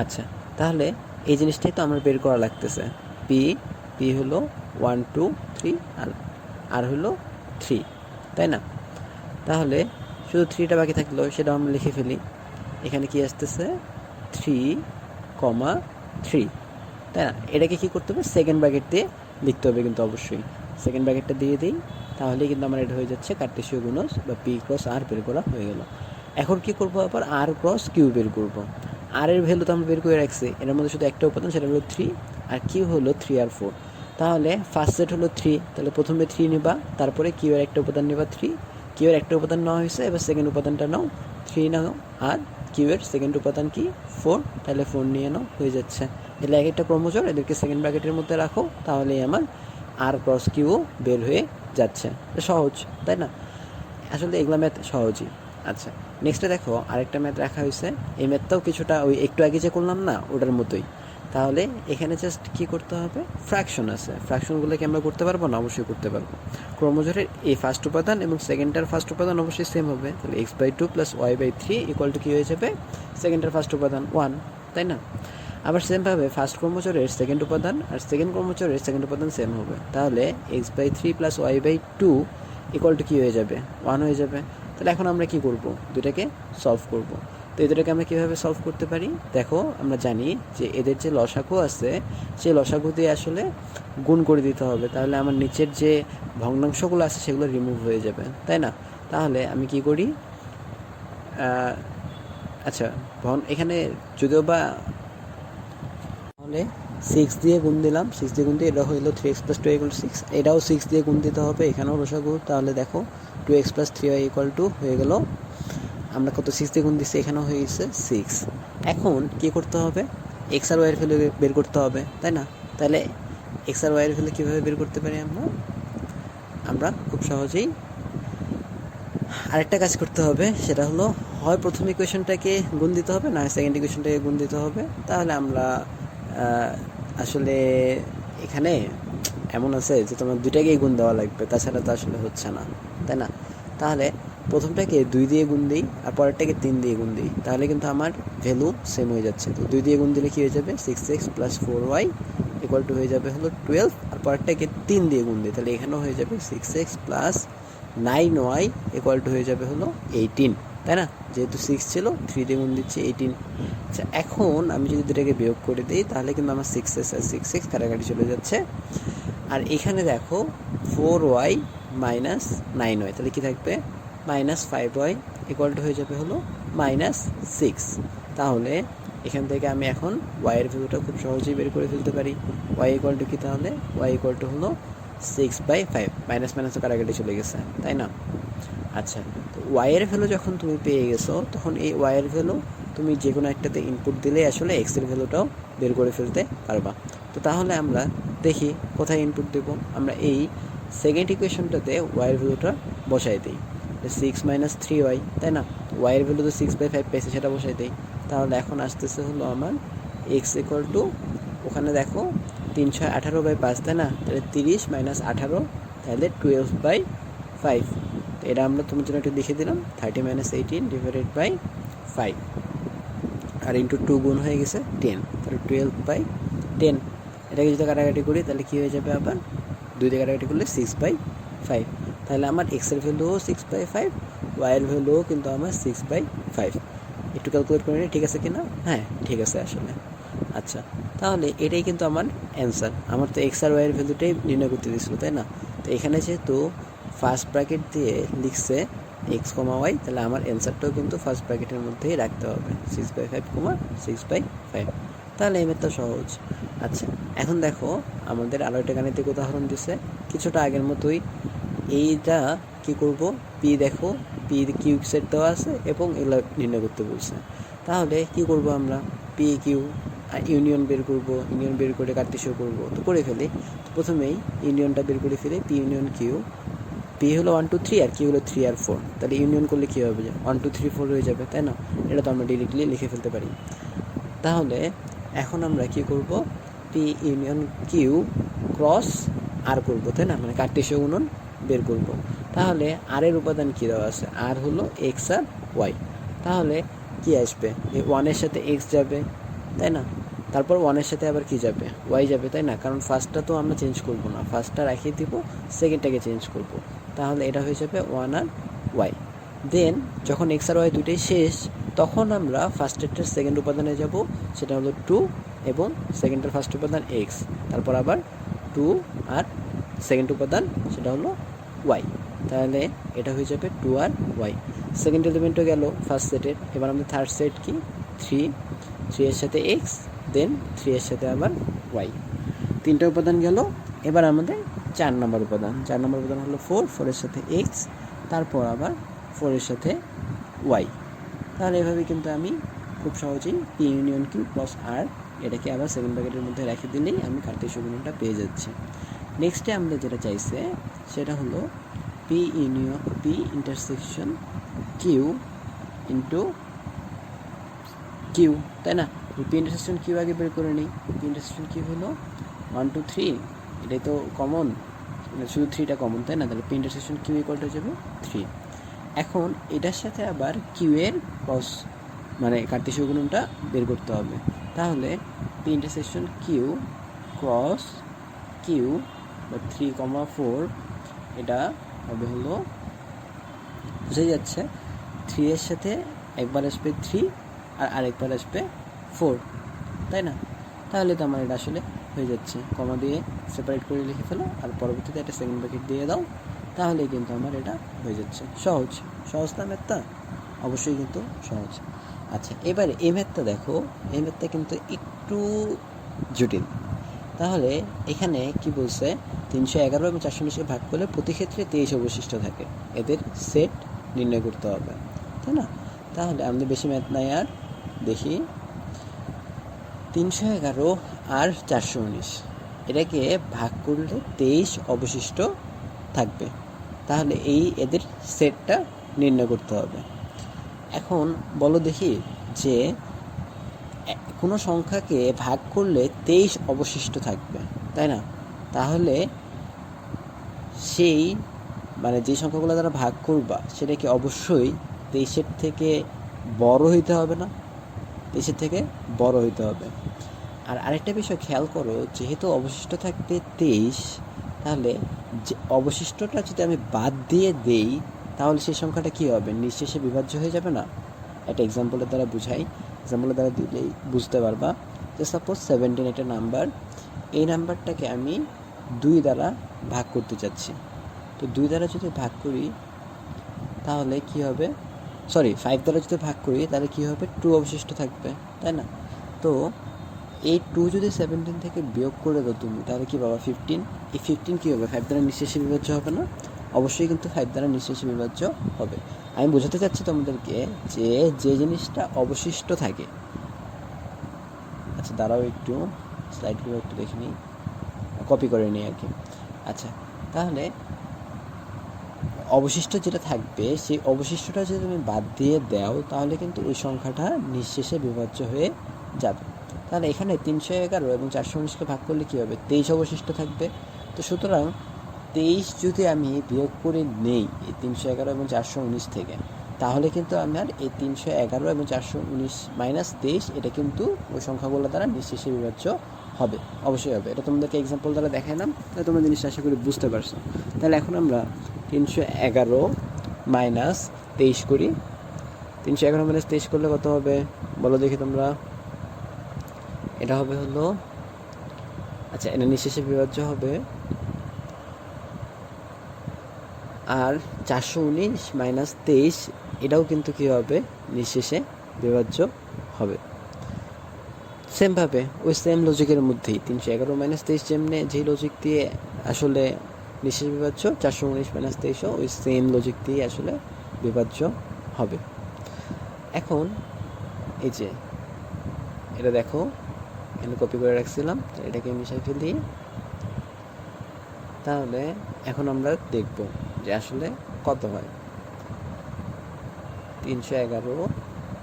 আচ্ছা, তাহলে এই জিনিসটাই তো আমার বের করা লাগতেছে। পি পি হলো 1 2 3 আর হলো 3, তাই না? তাহলে শুধু 3টা বাকি থাকলো, সেটা আমরা লিখে ফেলি। এখানে কি আসতেছে, 3,3, তাই না? এটাকে কী করতে হবে, সেকেন্ড ব্র্যাকেট দিয়ে লিখতে হবে কিন্তু অবশ্যই। সেকেন্ড ব্র্যাকেটটা দিয়ে দিই, তাহলেই কিন্তু আমার এটা হয়ে যাচ্ছে কার্তেশীয় গুণজ বা পি ক্রস আর বের করা হয়ে গেল। এখন কি করবো, আবার আর ক্রস কিউ বের করবো। আর এর ভ্যালু তো আমরা বের করে রাখছি, এর মধ্যে শুধু একটা উপাদান, সেটা হলো 3, আর কিউ হলো 3 আর 4। তাহলে ফার্স্ট সেট হলো 3, তাহলে প্রথমে 3 নিবা, তারপরে কিউ এর একটা উপাদান নিবা 3, কিউ এর একটা উপাদান নেওয়া হয়েছে, এবার সেকেন্ড উপাদানটা নাও 3 নাও, আর কিউ এর সেকেন্ড উপাদান কি 4, তাহলে 4 নিয়ে নাও, হয়ে যাচ্ছে। এগুলো এক একটা ক্রমজোর, এদেরকে সেকেন্ড ব্র্যাকেটের মধ্যে রাখো, তাহলেই আমার আর ক্রস কিউ বের হয়ে যাচ্ছে। সহজ, তাই না? আসলে এগুলো ম্যাথ সহজই। আচ্ছা, নেক্সটে দেখো আরেকটা ম্যাথ রাখা হয়েছে। এই ম্যাথটাও কিছুটা ওই একটু আগে যে করলাম না ওটার মতোই। তাহলে এখানে জাস্ট কি করতে হবে, ফ্র্যাকশন আছে, ফ্র্যাকশনগুলোকে আমরা করতে পারবো না, অবশ্যই করতে পারবো। ক্রোমোজোরের এই ফার্স্ট উপাদান এবং সেকেন্ডটার ফার্স্ট উপাদান অবশ্যই সেম হবে, তাহলে x/2 + y/3 ইকুয়াল টু কী হয়ে যাবে, সেকেন্ডটার ফার্স্ট উপাদান 1, তাই না? আবার সেমভাবে ফার্স্ট ক্রোমোজোরের সেকেন্ড উপাদান আর সেকেন্ড ক্রোমোজোরের সেকেন্ড উপাদান সেম হবে, তাহলে x/3 + y/2 ইকুয়াল টু কী হয়ে যাবে, 1 হয়ে যাবে। তাহলে এখন আমরা কি করব, দুটাকে সলভ করব। তো এদেরকে আমরা কীভাবে সলভ করতে পারি, দেখো আমরা জানি যে এদের যে লসাগু আছে সেই লসাগু দিয়ে আসলে গুণ করে দিতে হবে, তাহলে আমার নিচের যে ভগ্নাংশগুলো আছে সেগুলো রিমুভ হয়ে যাবে, তাই না? তাহলে আমি কি করি, আচ্ছা এখানে যদিও বা তাহলে 6 দিয়ে গুণ দিলাম, 6 দিয়ে গুণ দিয়ে এটা হইলো 3x + 2 = 6, এটাও 6 দিয়ে গুণ দিতে হবে, এখানেও লসাগু। তাহলে দেখো 2x + 3y = হয়ে গেল, আমরা কত 6 দিয়ে গুণ দিচ্ছি, এখানেও হয়ে গেছে 6। এখন কী করতে হবে, এক্স আর ওয়াইয়ের ভ্যালু বের করতে হবে, তাই না? তাহলে এক্স আর ওয়াইয়ের ভ্যালু কীভাবে বের করতে পারি আমরা খুব সহজেই আরেকটা কাজ করতে হবে, সেটা হলো হয় প্রথম ইকুয়েশনটাকে গুণ দিতে হবে, না সেকেন্ড ইকুয়েশনটাকে গুণ দিতে হবে। তাহলে আমরা আসলে এখানে এমন আছে যে তোমার দুইটাকেই গুণ দেওয়া লাগবে, তাছাড়া তো আসলে হচ্ছে না, তাই না? তাহলে প্রথমটাকে 2 দিয়ে গুণ দিই আর পরেরটাকে 3 দিয়ে গুণ দিই, তাহলে কিন্তু আমার ভ্যালু সেম হয়ে যাচ্ছে। তো 2 দিয়ে গুণ দিলে কী হয়ে যাবে, 6x + 4y = হয়ে যাবে হলো 12, আর পরেরটাকে 3 দিয়ে গুণ দিই, তাহলে এখানেও হয়ে যাবে 6x + 9y = হয়ে যাবে হলো 18, তাই না? যেহেতু 6 ছিল 3 দিয়ে গুণ দিচ্ছি 18। আচ্ছা, এখন আমি যদি দুটাকে বিয়োগ করে দিই তাহলে কিন্তু আমার 6x আর 6x কাটাকাটি চলে যাচ্ছে। আর এখানে দেখো 4y - 9y, তাহলে কি থাকবে, -5y = হয়ে যাবে হলো -6। তাহলে এখান থেকে আমি এখন y এর ভ্যালুটা খুব সহজেই বের করে ফেলতে পারি। y = কি, তাহলে y = হলো 6/5, মাইনাস মাইনাসও কাটাকাটি চলে গেছে, তাই না? আচ্ছা, তো y এর ভ্যালু যখন তুমি পেয়ে গেছো, তখন এই y এর ভ্যালু তুমি যে কোনো একটাতে ইনপুট দিলেই আসলে x এর ভ্যালুটাও বের করে ফেলতে পারবা। তো তাহলে আমরা দেখি কোথায় ইনপুট দেব। আমরা এই সেকেন্ড ইকুয়েশনটাতে y এর ভ্যালুটা বসাই দিই, 6 - 3y, তাই না? y এর ভ্যালু তো 6/5 পেয়েছি, সেটা বসাই দিই। তাহলে এখন আসতেছে হলো আমার x = ওখানে দেখো 3 × 6 = 18/5, তাই না? তাহলে 30 - 18, তাহলে 12/5। তো এটা আমরা তোমার জন্য একটু লিখে দিলাম, 30 - 18 / 5, আর ইন্টু 2 গুণ হয়ে গেছে 10, তাহলে 12/10। এটাকে যদি কাটাকাটি করি তাহলে কী হয়ে যাবে, আবার 2 দিয়ে কাটাকাটি করলে 6/5। তাহলে আমার x এর ভ্যালুও 6/5, y এর ভ্যালুও কিন্তু আমার 6/5। একটু ক্যালকুলেট করে নিই, ঠিক আছে কি না? হ্যাঁ, ঠিক আছে আসলে। আচ্ছা, তাহলে এটাই কিন্তু আমার অ্যান্সার। আমার তো এক্স আর ওয়াইয়ের ভ্যালুটাই নির্ণয় করতে দিয়েছিল, তাই না? তো এখানে যেহেতু ফার্স্ট ব্র্যাকেট দিয়ে লিখছে x, y, তাহলে আমার অ্যান্সারটাও কিন্তু ফার্স্ট ব্র্যাকেটের মধ্যেই রাখতে হবে, 6/5, 6/5। তাহলে এই ম্যাথটা সহজ। আচ্ছা, এখন দেখো আমাদের আরও একটা গাণিতিক উদাহরণ দিছে কিছুটা আগের মতোই। এইটা কি করব, পি দেখো, পি কিউ সেট দেওয়া আছে এবং এগুলো নির্ণয় করতে বলছে। তাহলে কি করব, আমরা পি কিউ ইউনিয়ন বের করব, ইউনিয়ন বের করে কার্তেশীয় করব। তো করে ফেলি, প্রথমেই ইউনিয়নটা বের করে ফেলি, পি ইউনিয়ন কিউ। পি হলো 1 2 3 আর কিউ হলো 3 আর 4, তাহলে ইউনিয়ন করলে কী হবে, 1 2 3 4 হয়ে যাবে, তাই না? এটা তো আমরা ডিরেক্টলি লিখে ফেলতে পারি। তাহলে এখন আমরা কি করব, পি ইউনিয়ন কিউ ক্রস আর করবো, তাই না? মানে কার্তেশীয় গুণন বের করব। তাহলে আর এর উপাদান কী দেওয়া আছে, আর হলো এক্স আর ওয়াই। তাহলে কি আসবে, এই 1-এর সাথে এক্স যাবে, তাই না? তারপর 1-এর সাথে আবার কি যাবে, ওয়াই যাবে, তাই না? কারণ ফার্স্টটা তো আমরা চেঞ্জ করব না, ফার্স্টটা রাখিয়ে দিব, সেকেন্ডটাকে চেঞ্জ করব। তাহলে এটা হয়ে যাবে 1 আর ওয়াই। দেন যখন এক্স আর ওয়াই দুটোই শেষ, তখন আমরা ফার্স্টেরটার সেকেন্ড উপাদানে যাব, সেটা হলো 2, এবং সেকেন্ডের ফার্স্ট উপাদান এক্স, তারপর আবার 2 আর সেকেন্ড উপাদান সেটা হলো ওয়াই। তাহলে এটা হয়ে যাবে 2 আর ওয়াই। সেকেন্ড এলিমেন্টও গেল ফার্স্ট সেটের। এবার আমাদের থার্ড সেট কি, 3 এর সাথে এক্স, দেন 3 এর সাথে আবার ওয়াই, তিনটা উপাদান গেল। এবার আমাদের 4 নম্বর উপাদান, 4 নম্বর উপাদান হলো 4 এর সাথে এক্স, তারপর আবার 4 এর সাথে ওয়াই। তাহলে এভাবে কিন্তু আমি খুব সহজেই পি ইউনিয়ন কিউ প্লাস আর এটাকে আবার সেকেন্ড ব্র্যাকেটের মধ্যে রেখে দিলেই আমি কার্তেশীয় গুণনটা পেয়ে যাচ্ছি। নেক্সটে আমাদের যেটা চাইছে সেটা হলো P intersection Q into Q, তাই না? পি ইন্টারসেকশন কিউ আগে বের করে নিই। পি ইন্টারসেকশন কিউ হলো 1 2 3, এটাই তো কমন, শুধু 3টা কমন, তাই না? তাহলে পি ইন্টারসেকশন কিউ ইকুয়াল হয়ে যাবে 3। এখন এটার সাথে আবার কিউ এর ক্রস মানে কার্তেশীয় গুণনটা বের করতে হবে। তাহলে P intersection Q cross Q বা 3, 4, এটা হবে হলো, বুঝে যাচ্ছে, 3 এর সাথে একবার আসবে 3 আর আরেকবার আসবে 4, তাই না? তাহলে তো আমার এটা আসলে হয়ে যাচ্ছে, কমা দিয়ে সেপারেট করে লিখে ফেলো আর পরবর্তীতে একটা সেকেন্ড ব্র্যাকেট দিয়ে দাও, তাহলে কিন্তু আমার এটা হয়ে যাচ্ছে। সহজ সহজ না ম্যাথটা? অবশ্যই কিন্তু সহজ। আচ্ছা, এবারে এই ম্যাথটা দেখো, এই ম্যাথটা কিন্তু একটু জটিল। তাহলে এখানে কি বলছে, 311 এবং 419কে ভাগ করলে প্রতি ক্ষেত্রে 23 অবশিষ্ট থাকে, এদের সেট নির্ণয় করতে হবে, তাই না? তাহলে আমাদের বেশি ম্যাথ নাই, আর দেখি 311 আর 419 এটাকে ভাগ করলে 23 অবশিষ্ট থাকবে। তাহলে এদের সেটটা নির্ণয় করতে হবে। এখন বলো দেখি যে কোনো সংখ্যাকে ভাগ করলে 23 অবশিষ্ট থাকবে, তাই না? তাহলে সেই মানে যে সংখ্যাগুলো দ্বারা ভাগ করবা সেটা কি অবশ্যই 23-এর থেকে বড় হইতে হবে না? 23-এর থেকে বড় হইতে হবে। আর আরেকটা বিষয় খেয়াল করো, যেহেতু অবশিষ্ট থাকবে 23, তাহলে যে অবশিষ্টটা যদি আমি বাদ দিয়ে দেই তাহলে সেই সংখ্যাটা কী হবে? নিঃশেষে বিভাজ্য হয়ে যাবে না? একটা এক্সাম্পলের দ্বারা বুঝাই, এক্সাম্পলের দ্বারা দিলেই বুঝতে পারবা। যে সাপোজ 17 একটা নাম্বার, এই নাম্বারটাকে আমি 2 দ্বারা ভাগ করতে চাচ্ছি। তো 2 দ্বারা যদি ভাগ করি তাহলে কি হবে, 5 দ্বারা যদি ভাগ করি তাহলে কী হবে? 2 অবশিষ্ট থাকবে, তাই না? তো এই 2 যদি 17 থেকে বিয়োগ করে দাও তুমি, তাহলে কি পাবা? 15। এই 15 কী হবে? 5 দ্বারা নিঃশেষে বিভাজ্য হবে না? অবশ্যই কিন্তু 5 দ্বারা নিঃশেষে বিভাজ্য হবে। আমি বোঝাতে চাচ্ছি তোমাদেরকে যে যে জিনিসটা অবশিষ্ট থাকে, আচ্ছা দাঁড়াও একটু স্লাইডগুলো একটু দেখে নিই, কপি করে নিই আর কি। আচ্ছা, তাহলে অবশিষ্ট যেটা থাকবে সেই অবশিষ্টটা যদি তুমি বাদ দিয়ে দাও তাহলে কিন্তু ওই সংখ্যাটা নিঃশেষে বিভাজ্য হয়ে যাবে। তাহলে এখানে 311 এবং 419কে ভাগ করলে কী হবে? 23 অবশিষ্ট থাকবে। তো সুতরাং 23 যদি আমি বিয়োগ করে নেই এই 311 এবং 419 থেকে, তাহলে কিন্তু আমার এই 311 এবং 419 মাইনাস 23 এটা কিন্তু ওই সংখ্যাগুলো দ্বারা নিঃশেষে বিভাজ্য হবে, অবশ্যই হবে। এটা তোমাদেরকে এক্সাম্পল দ্বারা দেখাইলাম, তাহলে তোমরা জিনিসটা আশা করি বুঝতে পারছো। তাহলে এখন আমরা 311 মাইনাস 23 করি। 311 মাইনাস 23 করলে কত হবে বলো দেখি তোমরা? এটা হবে হলো, আচ্ছা এটা নিঃশেষে বিভাজ্য হবে। আর 419 মাইনাস 23 এটাও কিন্তু কী হবে? নিঃশেষে বিভাজ্য হবে। সেমভাবে ওই সেম লজিকের মধ্যেই 311 মাইনাস 23 যেমনি যেই লজিক দিয়ে আসলে নিঃশেষে বিভাজ্য, 419 মাইনাস 23ও ওই সেম লজিক দিয়ে আসলে বিভাজ্য হবে। এখন এই যে এটা দেখো, এখানে কপি করে রাখছিলাম, এটাকে মিশাই ফেলি। তাহলে এখন আমরা দেখব যে আসলে কত হয়। 311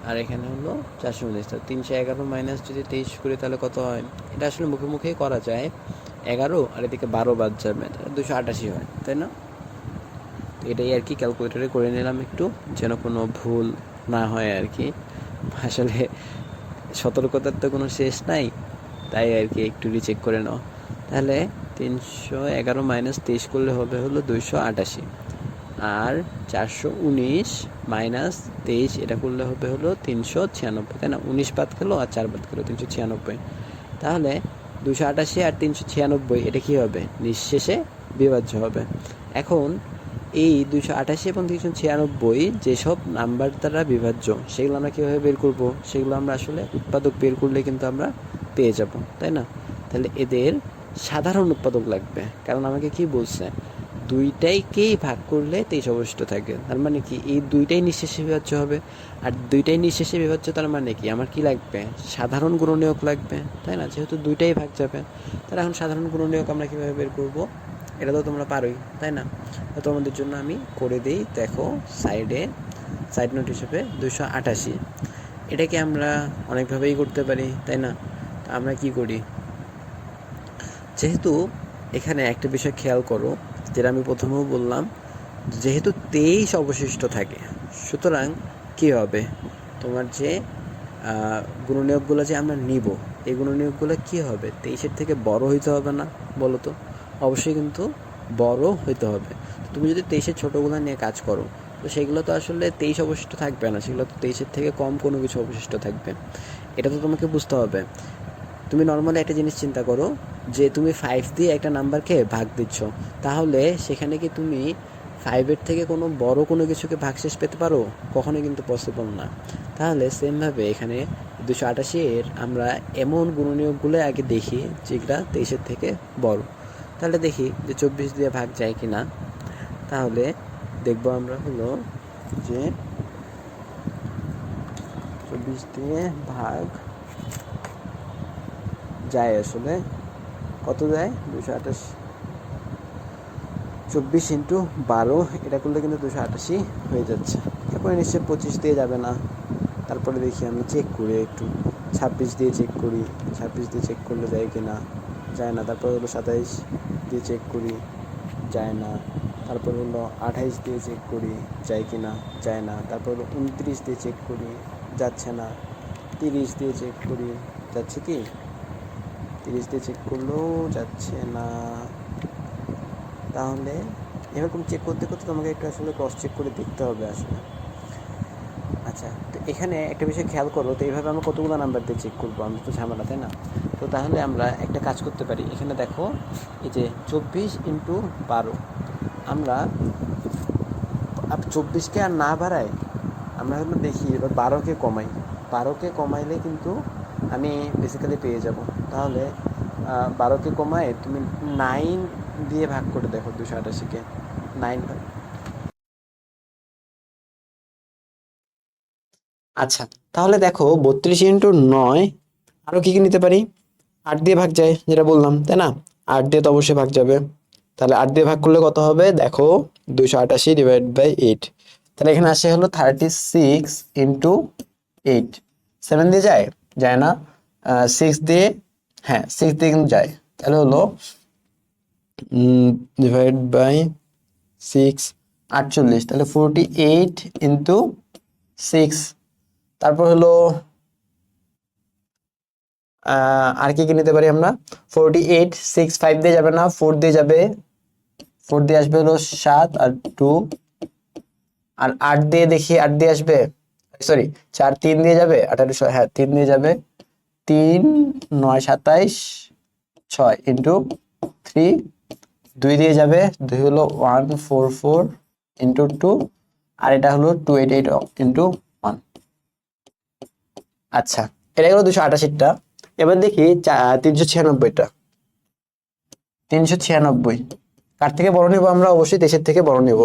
আর এখানে হলো 419। 311 মাইনাস যদি 23 করি তাহলে কত হয়? এটা আসলে মুখে মুখেই করা যায়। 11 আর এদিকে 12 বাদ যাবে, 288 হয়, তাই না? তো এটাই আর কি ক্যালকুলেটরে করে নিলাম একটু, যেন কোনো ভুল না হয় আর কি। আসলে সতর্কতার তো কোনো শেষ নাই, তাই আর কি একটু রিচেক করে নাও। তাহলে 311 মাইনাস 23 করলে হবে হলো 288, আর 419 মাইনাস 23 এটা করলে হবে হলো 396, তাই না? 19 বাদ গেলো আর 4 বাদ গেলো, 396। তাহলে 288 আর 396 এটা কী হবে? নিঃশেষে বিভাজ্য হবে। এখন এই 288 এবং 396 যেসব নাম্বার দ্বারা বিভাজ্য সেগুলো আমরা কীভাবে বের করব? সেগুলো আমরা আসলে উৎপাদক বের করলে কিন্তু আমরা পেয়ে যাব, তাই না? তাহলে এদের সাধারণ উৎপাদক লাগবে, কারণ আমাকে কি বলছে? দুইটাইকেই ভাগ করলে 23 অবশিষ্ট থাকে। তার মানে কি এই দুইটাই নিঃশেষে বিভাজ্য হবে, আর দুইটাই নিঃশেষে বিভাজ্য তার মানে কি আমার কি লাগবে? সাধারণ গুণনীয়ক লাগবে, তাই না? যেহেতু দুইটাই ভাগ যাবে, তাহলে এখন সাধারণ গুণনীয়ক আমরা কীভাবে বের করব? এটা তো তোমরা পারোই, তাই না? তো তোমাদের জন্য আমি করে দিই, দেখো সাইড নোট হিসেবে 288। এটাকে আমরা অনেকভাবেই করতে পারি, তাই না? তো আমরা কি করি, যেহেতু এখানে একটা বিষয় খেয়াল করো, যেটা আমি প্রথমেও বললাম, যেহেতু 23 অবশিষ্ট থাকে, সুতরাং কী হবে? তোমার যে গুণনীয়কগুলো যে আমরা নিব, এই গুণনীয়কগুলো কী হবে? 23-এর থেকে বড় হইতে হবে না বলো তো? অবশ্যই কিন্তু বড় হইতে হবে। তুমি যদি 23-এর ছোটোগুলো নিয়ে কাজ করো, তো সেগুলো তো আসলে 23 অবশিষ্ট থাকবে না, সেগুলো তো 23-এর থেকে কম কোনো কিছু অবশিষ্ট থাকবে। এটা তো তোমাকে বুঝতে হবে। তুমি নর্মালি একটা জিনিস চিন্তা করো, যে তুমি 5 দিয়ে একটা নাম্বারকে ভাগ দিচ্ছ, তাহলে সেখানে কি তুমি 5-এর থেকে কোনো বড় কোনো কিছুকে ভাগশেষ পেতে পারো? কখনোই কিন্তু পসিবল না। তাহলে সেমভাবে এখানে 288-এর আমরা এমন গুণনীয়কগুলো আগে দেখি যেটা 23-এর থেকে বড়। তাহলে দেখি যে 24 দিয়ে ভাগ যায় কি না। তাহলে দেখবো আমরা হলো যে 24 দিয়ে ভাগ যায়, আসলে কত যায়? 228, 24 ইন্টু 12 এটা করলে কিন্তু 288 হয়ে যাচ্ছে। এরপরে নিশ্চয়ই 25 দিয়ে যাবে না। তারপরে দেখি আমরা চেক করি একটু, 26 দিয়ে চেক করি, 26 দিয়ে চেক করলে যায় কি না। যায় না। তারপর হলো 27 দিয়ে চেক করি, যায় না। তারপর হলো 28 দিয়ে চেক করি, যায় কি না, যায় না। তারপর হলো 29 দিয়ে চেক করি, যাচ্ছে না। 30 দিয়ে চেক করি, যাচ্ছে কি, 30 দিয়ে চেক করলেও যাচ্ছে না। তাহলে এরকম চেক করতে করতে তোমাকে একটু আসলে ক্রস চেক করে দেখতে হবে আসলে। আচ্ছা, তো এখানে একটা বিষয় খেয়াল করো, তো এইভাবে আমরা কতগুলো নাম্বার দিয়ে চেক করবো, আমরা তো ঝামেলা, তাই না? তো তাহলে আমরা একটা কাজ করতে পারি, এখানে দেখো এই যে 24 × 12, আমরা 24কে আর না বাড়াই, আমরা হলো দেখি এবার 12কে কমাই। 12কে কমাইলে কিন্তু আমি বেসিক্যালি পেয়ে যাব। তাহলে 12কে কমায় তুমি 9 দিয়ে ভাগ করে দেখো 288কে 9। আচ্ছা, তাহলে দেখো 32 × 9, আরো কি কি নিতে পারি? 8 দিয়ে ভাগ যায়, যেটা বললাম, তাই না? 8 দিয়ে তো অবশ্যই ভাগ যাবে। তাহলে 8 দিয়ে ভাগ করলে কত হবে দেখো, 288 ÷ 8। তাহলে এখানে আসে হলো 36 × 8। 7 দিয়ে যায়, যায় না। 6 দিয়ে, হ্যাঁ 6 দিয়ে কিন্তু যায়। তাহলে হলো /6, 48। তাহলে 48 × 6। তারপর হলো আর কি কি নিতে পারি আমরা? 48, 6, 5 দিয়ে যাবে না, 4 দিয়ে যাবে। 4 দিয়ে আসবে হলো 7 আর 2। আর 8 দিয়ে দেখি, 8 দিয়ে আসবে, সরি 4, 3 দিয়ে যাবে, 18, হ্যাঁ 3 দিয়ে যাবে। 3, 9, 27, 6 × 3। 2 দিয়ে যাবে, 2 হলো 144 × 2। আর এটা হলো 288 × 1। আচ্ছা, এটা গেলো 288টা। এবার দেখি 396টা। 396 কার থেকে বড় নেবো আমরা? অবশ্যই 23-এর থেকে বড় নেব।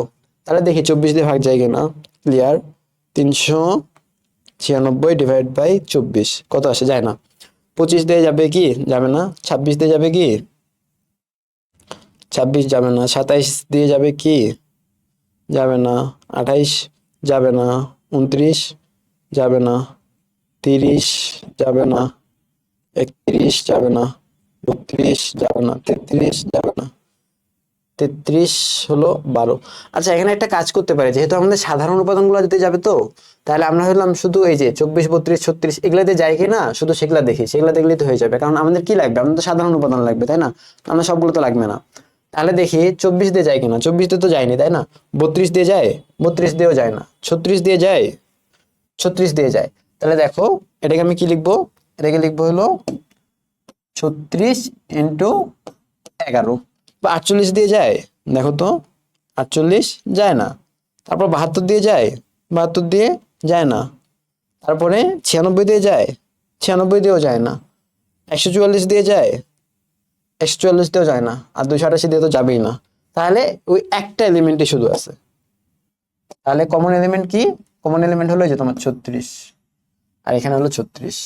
তাহলে দেখি 24 দিয়ে ভাগ যায় কিনা। ক্লিয়ার। 396 ÷ 24 কত আসে? যায় না। 25 দিয়ে যাবে কি? যাবে না। 26 দিয়ে যাবে কি? 26 যাবে না। 27 দিয়ে যাবে কি? যাবে না। 28 যাবে না। 29 যাবে না। 30 যাবে না। 31 যাবে না। 32 যাবে না। 33 যাবে না। 33 হলো 12। আচ্ছা, এখানে একটা কাজ করতে পারি, যেহেতু আমাদের সাধারণ উপাদানগুলো দিতে যাবে, তো তাহলে আমরা হলাম শুধু এই যে 24, 32, 36 এগুলাতে যায় কিনা শুধু সেগুলা দেখি, সেগুলা দেখলেই তো হয়ে যাবে। কারণ আমাদের কি লাগবে? আমাদের তো সাধারণ উপাদান লাগবে, তাই না? আমরা সবগুলো তো লাগবে না। তাহলে দেখি 24 দিয়ে যায় কিনা। 24 দিয়ে তো যায়নি, তাই না? 32 দিয়ে যায়, 32 দিয়েও যায় না। 36 দিয়ে যায়, 36 দিয়ে যায়। তাহলে দেখো এটাকে আমি কি লিখবো? এটাকে লিখবো হলো 36 × 11। বা 48 দিয়ে যায়, দেখো তো, 48 যায় না। তারপর 72 দিয়ে যায়, 72 দিয়ে যায় না। তারপরে 96 দিয়ে যায়, 96 দিয়েও যায় না। 144 দিয়ে যায়, 144 দিয়েও যায় না। আর 288 দিয়ে তো যাবেই না। তাহলে ওই একটা এলিমেন্টই শুধু আছে। তাহলে কমন এলিমেন্ট কি? কমন এলিমেন্ট হলো এই যে তোমার 36, আর এখানে হলো 36।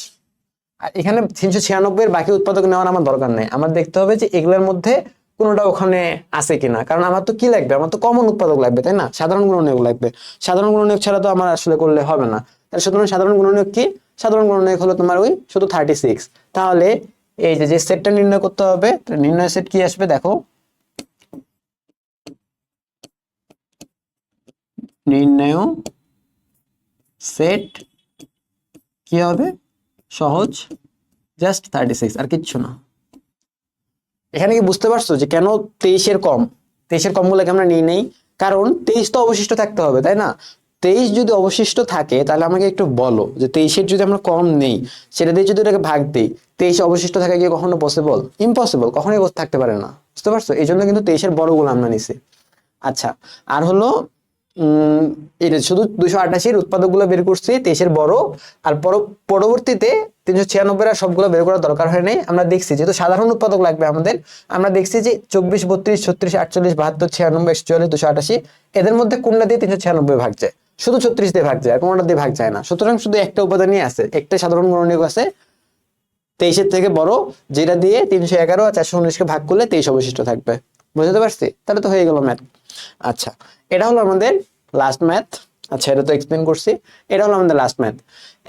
আর এখানে 396 এর বাকি উৎপাদক নেওয়ার আমার দরকার নেই। আমার দেখতে হবে যে এগুলোর মধ্যে কোনোটা ওখানে আছে কিনা। কারণ আমার তো কি লাগবে? আমার তো কমন উৎপাদক লাগবে, তাই না? সাধারণ গুণনীয়ক লাগবে। সাধারণ গুণনীয়ক ছাড়া তো আমার আসলে করলে হবে না। তাহলে সুতরাং সাধারণ গুণনীয়ক কি? সাধারণ গুণনীয়ক হলো তোমার ওই শুধু 36। তাহলে এই যে সেটটা নির্ণয় করতে হবে, নির্ণয় সেট কি আসবে দেখো। নির্ণয় সেট কি হবে? সহজ, জাস্ট 36, আর কিচ্ছু না। এখানে কি বুঝতে পারছো যে কেন 23-এর কম? 23-এর কম গুলোকে আমরা নিয়ে নেই, কারণ 23 তো অবশিষ্ট থাকতে হবে, তাই না? 23 যদি অবশিষ্ট থাকে, তাহলে আমাকে একটু বলো যে 23-এর যদি আমরা কম নেই, সেটা দিয়ে যদি এটাকে ভাগ দিই, 23 অবশিষ্ট থাকা কি কখনো পসিবল? ইম্পসিবল, কখনোই থাকতে পারে না। বুঝতে পারছো? এই জন্য কিন্তু 23-এর বড়গুলো আমরা নিছি। আচ্ছা, আর হলো এটা শুধু 288-র উৎপাদকগুলো বের করছি, 23-এর বড়। আর পরবর্তীতে 396 আর সবগুলো বের করার দরকার হয় নাই। আমরা দেখছি যেহেতু সাধারণ উৎপাদক লাগবে আমাদের, আমরা দেখছি যে 24, 32, 36, 48, 72, 96, 144, 288 এদের মধ্যে কোনটা দিয়ে 396 ভাগ যায়? শুধু 36 দিয়ে ভাগ যায়, আর কোনটা দিয়ে ভাগ যায় না। সুতরাং শুধু একটা উপাদানই আছে, একটা সাধারণ গুণনীয়ক আছে 23-এর থেকে বড়, যেটা দিয়ে 311 আর 419-কে ভাগ করলে 23 অবশিষ্ট থাকবে। বুঝতে পারছি? তাহলে তো হয়ে গেল ম্যাথ। আচ্ছা, এটা হলো আমাদের লাস্ট ম্যাথ। আচ্ছা, এটা তো এক্সপ্লেন করছি। এটা হলো আমাদের লাস্ট ম্যাথ।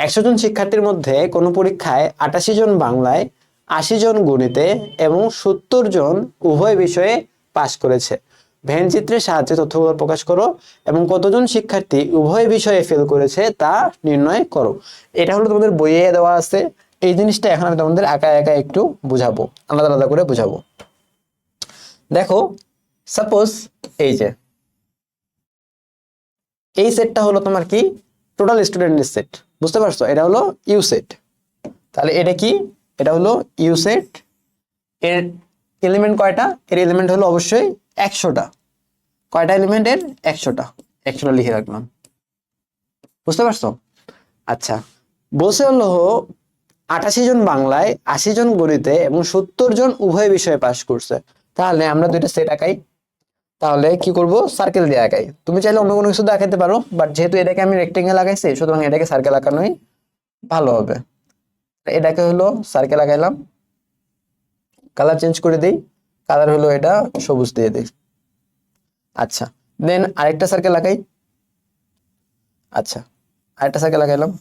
100 জন শিক্ষার্থীর মধ্যে কোনো পরীক্ষায় 88 জন বাংলায়, 80 জন গণিতে এবং 70 জন উভয় বিষয়ে পাশ করেছে। ভেন চিত্রের সাহায্যে তথ্যগুলো প্রকাশ করো এবং কতজন শিক্ষার্থী উভয় বিষয়ে ফেল করেছে তা নির্ণয় করো। এটা হলো তোমাদের বইয়ে দেওয়া আছে। এই জিনিসটা এখন আমি তোমাদের একা একা একটু বুঝাবো, আলাদা আলাদা করে বুঝাবো। দেখো সাপোজ এই যে এই সেটটা হলো তোমার কি টোটাল স্টুডেন্টের সেট, বুঝতে পারছো? এটা হলো ইউ সেট। তাহলে এটা কি? এটা হলো ইউ সেট। এর এলিমেন্ট কয়টা? এর এলিমেন্ট হলো অবশ্যই 100টা। কয়টা এলিমেন্টের? 100টা। 100টা লিখে রাখলাম, বুঝতে পারছো? আচ্ছা, বলছে হলো 88 জন বাংলায়, 80 জন গণিতে এবং 70 জন উভয় বিষয়ে পাশ করছে। তাহলে আমরা দুইটা সেট আঁকাই। তাহলে কি করব? সার্কেল দিয়ে আঁকাই। তুমি চাইলে অন্য কোনো কিছু দিয়ে আঁকাতে পারো, বাট যেহেতু এটাকে আমি রেক্টেঙ্গেল আঁকাইছি, সুতরাং এটাকে সার্কেল আঁকানোই ভালো হবে। এটাকে হলো সার্কেল আঁকাইলাম, কালার চেঞ্জ করে দিই। কালার হলো এটা সবুজ দিয়ে দিই। আচ্ছা, দেন আরেকটা সার্কেল আঁকাই। আচ্ছা, আরেকটা সার্কেল আঁকাইলাম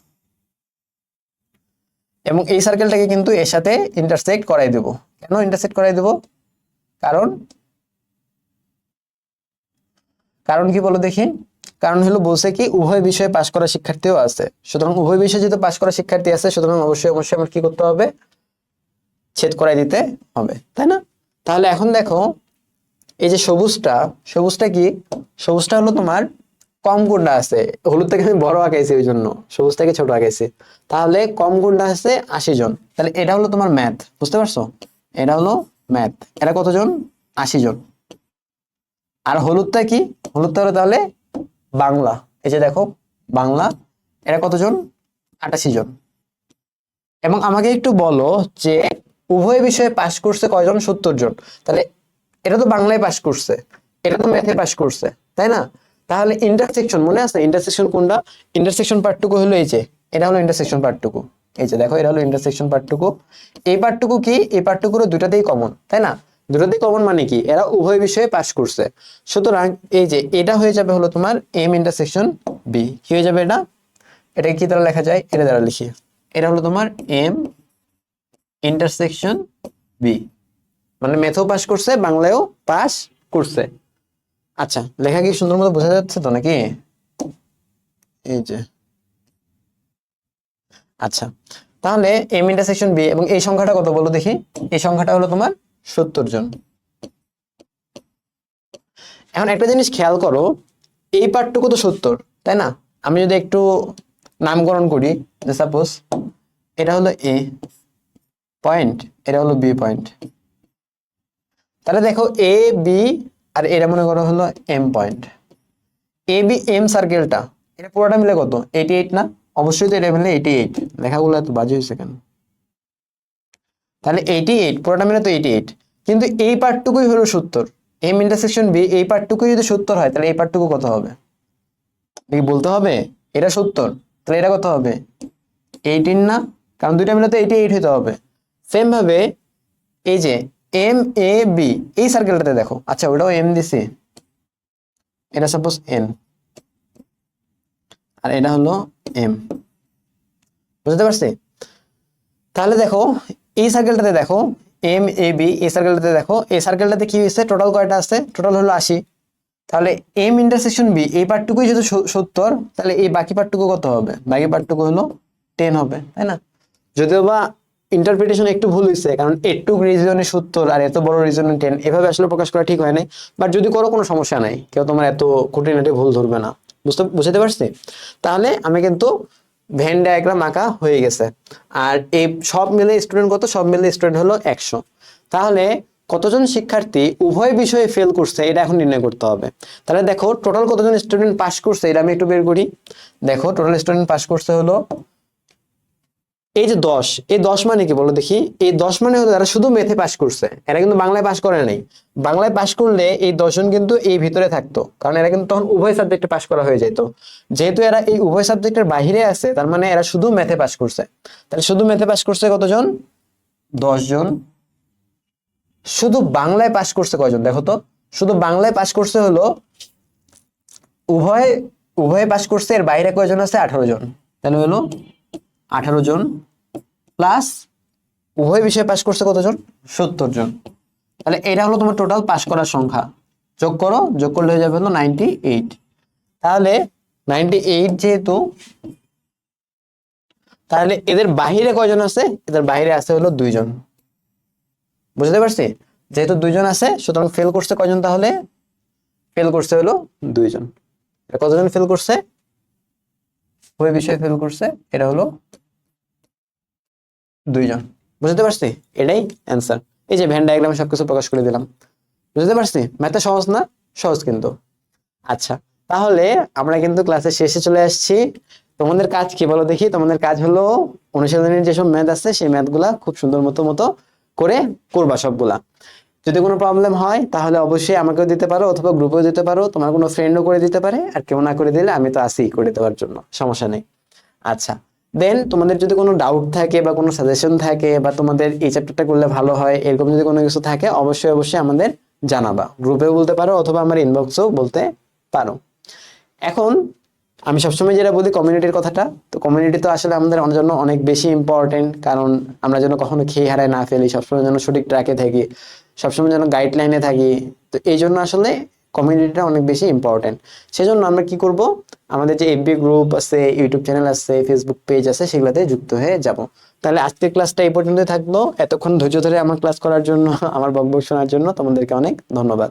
এবং এই সার্কেলটাকে কিন্তু এর সাথে ইন্টারসেক্ট করাই দেব। কেন ইন্টারসেক্ট করাই দেব? কারণ কারণ কি বলো দেখি? কারণ হলো বলছে কি উভয় বিষয়ে পাশ করা শিক্ষার্থীও আছে, সুতরাং উভয় বিষয়ে যেহেতু পাশ করা শিক্ষার্থী আছে, সুতরাং অবশ্যই অবশ্যই আমার কি করতে হবে? ছেদ করাই দিতে হবে, তাই না? তাহলে এখন দেখো এই যে সবুজটা, সবুজটা কি? সবুজটা হলো তোমার কম গুণটা আছে। হলুদ থেকে আমি বড় আঁকাইছি, ওই জন্য সবুজ থেকে ছোট আঁকাইছি। তাহলে কম গুণটা আছে 80 জন। তাহলে এটা হলো তোমার ম্যাথ, বুঝতে পারছো? এটা হলো ম্যাথ। এটা কতজন? 80 জন। আর হলুদটা কি? হলুদটা হলো তাহলে বাংলা। এই যে দেখো বাংলা, এরা কতজন? 88 জন। এবং আমাকে একটু বলো যে উভয় বিষয়ে পাশ করছে কয়জন? 70 জন। তাহলে এটা তো বাংলায় পাশ করছে, এটা তো ম্যাথে পাশ করছে, তাই না? তাহলে ইন্টারসেকশন মনে আছে? ইন্টারসেকশন কোনটা? ইন্টারসেকশন পার্টটুকু হলো এই যে, এটা হলো ইন্টারসেকশন পার্টটুকু। এই যে দেখো, এটা হলো ইন্টারসেকশন পার্টটুকু। এই পার্টটুকু কি? এই পার্টটুকুর দুটাতেই কমন, তাই না? দুটাতেই কমন মানে কি? এরা উভয় বিষয়ে পাশ করছে। সুতরাং এই যে এটা হয়ে যাবে হলো তোমার এম ইন্টারসেকশন বি। কি হয়ে যাবে এটা? এটা কি দ্বারা লেখা যায়? এটা দ্বারা লিখি। এটা হলো তোমার এম ইন্টারসেকশন বি, মানে ম্যাথও পাস করছে, বাংলায়ও পাস করছে। আচ্ছা, লেখা কি সুন্দর মতো বোঝা যাচ্ছে তো নাকি? এই যে আচ্ছা, তাহলে এম ইন্টারসেকশন বি এবং এই সংখ্যাটা কত বলো দেখি? এই সংখ্যাটা হলো তোমার 70 জন। এখন একটা জিনিস খেয়াল করো, এই পার্টটুকু তো 70, তাই না? আমি যদি একটু নামকরণ করি, যে সাপোজ এটা হলো এ পয়েন্ট, এটা হলো বি পয়েন্ট। তাহলে দেখো এ বি আর এটা মনে করো হলো M point. A B M সার্কেলটা, এটা পুরোটা মিলে কত? 88 না? অবশ্যই তো এটা মিলে 88। লেখাগুলো এত বাজে হয়েছে কেন? তাহলে 88 পুরোটা মিলে তো 88, কিন্তু এই পার্টটুকুই হলো 70। এম ইন্টারসেকশন বি এই পার্টটুকুই যদি 70 হয়, তাহলে এই পার্টটুকু কত হবে? দেখি বলতে হবে। এটা 70, তাহলে এটা কত হবে? 18 না? কারণ দুইটা মিলে তো 88 হতে হবে। সেম ভাবে এই যে এম এ বি এই সার্কেলটাতে দেখো, আচ্ছা ওটাও এম দিছি, এটা সাপোজ এন আর এটা হলো এম, বুঝতে পারছি? তাহলে দেখো এই সার্কেলটাতে দেখো এম এ বি, এই সার্কেলটাতে দেখো, এই সার্কেলটাতে কি হয়েছে? টোটাল কয়টা আছে? টোটাল হলো 80। তাহলে এম ইন্টারসেকশন বি এই পার্টটুকুই যদি 70, তাহলে এই বাকি পার্টটুকু কত হবে? বাকি পার্টটুকু হলো 10 হবে, তাই না? যদিও বা ইন্টারপ্রিটেশন একটু ভুল হয়েছে, কারণ এটুক রিজনে 70 আর এত বড় রিজনে 10, এভাবে আসলে প্রকাশ করা ঠিক হয় নাই। বাট যদি করো কোনো সমস্যা নাই, কেউ তোমার এত খুঁটিনাটি ভুল ধরবে না। বুঝতে পারছি? তাহলে আমি কিন্তু ভেন ডায়াগ্রাম আঁকা হয়ে গেছে। আর এই সব মিলে স্টুডেন্ট কত? সব মিলে স্টুডেন্ট হলো 100। তাহলে কতজন শিক্ষার্থী উভয় বিষয়ে ফেল করছে এটা এখন নির্ণয় করতে হবে। তাহলে দেখো টোটাল কতজন স্টুডেন্ট পাস করছে এটা আমি একটু বের করি। দেখো টোটাল স্টুডেন্ট পাস করছে হলো এই যে 10। এই 10 মানে কি বলো দেখি? এই 10 মানে হলো যারা শুধু মেথে পাস করছে, এরা কিন্তু বাংলায় পাস করে নাই। বাংলায় পাস করলে এই 10 জন কিন্তু এই ভিতরে থাকতো, কারণ এরা কিন্তু তখন উভয় সাবজেক্টে পাস করা হয়ে যেত। যেহেতু এরা এই উভয় সাবজেক্টের বাইরে আছে, তার মানে এরা শুধু মেথে পাস করছে। তাহলে শুধু মেথে পাস করছে কতজন? 10 জন। শুধু বাংলায় পাস করছে কয়জন দেখো তো? শুধু বাংলায় পাস করছে হলো উভয় উভয়ে পাস করছে, এর বাইরে কয়জন আছে? 18 জন। তাহলে হলো 18 জন প্লাস উভয় বিষয়ে পাস করছে কতজন? 70 জন। তাহলে এটা হলো তোমার টোটাল পাস করার সংখ্যা। যোগ করো, যোগ করলে হয়ে যাবে হলো 98। তাহলে 98 যেহেতু, তাহলে এদের বাহিরে কয়জন আছে? এদের বাহিরে আছে হলো 2 জন। বুঝতে পারছি? যেহেতু 2 জন আছে, সুতরাং ফেল করছে কয়জন? তাহলে ফেল করছে হলো 2 জন। কতজন ফেল করছে? ওই বিষয়ে ফেল করছে এটা হলো 2 জন। বুঝতে পারছি? এটাই অ্যান্সার। এই যে ভেন ডায়াগ্রামে সবকিছু প্রকাশ করে দিলাম। বুঝতে পারছি? ম্যাথটা সহজ না? সহজ কিন্তু। আচ্ছা, তাহলে আমরা কিন্তু ক্লাসের শেষে চলে আসছি। তোমাদের কাজ কি বলো দেখি? তোমাদের কাজ হলো অনুশীলনের যেসব ম্যাথ আছে সেই ম্যাথগুলা খুব সুন্দর মতো মতো করে করবা সবগুলা। যদি কোনো প্রবলেম হয় তাহলে অবশ্যই আমাকেও দিতে পারো, অথবা গ্রুপেও দিতে পারো, তোমার কোনো ফ্রেন্ডও করে দিতে পারে, আর কেউ না করে দিলে আমি তো আছি করে দেওয়ার জন্য, সমস্যা নেই। আচ্ছা, দেন তোমাদের যদি কোনো ডাউট থাকে বা কোনো সাজেশন থাকে, বা তোমাদের এই চ্যাপ্টারটা করলে ভালো হয় এরকম যদি কোনো কিছু থাকে, অবশ্যই অবশ্যই আমাদের জানাবা। গ্রুপেও বলতে পারো অথবা আমার ইনবক্সেও বলতে পারো। এখন আমি সবসময় যেটা বলি কমিউনিটির কথাটা, তো কমিউনিটি তো আসলে আমাদের জন্য অনেক বেশি ইম্পর্টেন্ট, কারণ আমরা যেন কখনো খেয়ে হারায় না ফেলি, সবসময় যেন সঠিক ট্র্যাকে থাকি, সবসময় যেন গাইডলাইনে থাকি। তো এই জন্য আসলে কমিউনিটিটা অনেক বেশি ইম্পর্টেন্ট। সেজন্য আমরা কি করব, আমাদের যে এফবি গ্রুপ আছে, ইউটিউব চ্যানেল আছে, ফেসবুক পেজ আছে, সেগুলোতে যুক্ত হয়ে যাব। তাহলে আজকের ক্লাসটা এই পর্যন্তই থাকলো। এতক্ষণ ধৈর্য ধরে আমার ক্লাস করার জন্য, আমার বকবক শোনার জন্য তোমাদেরকে অনেক ধন্যবাদ।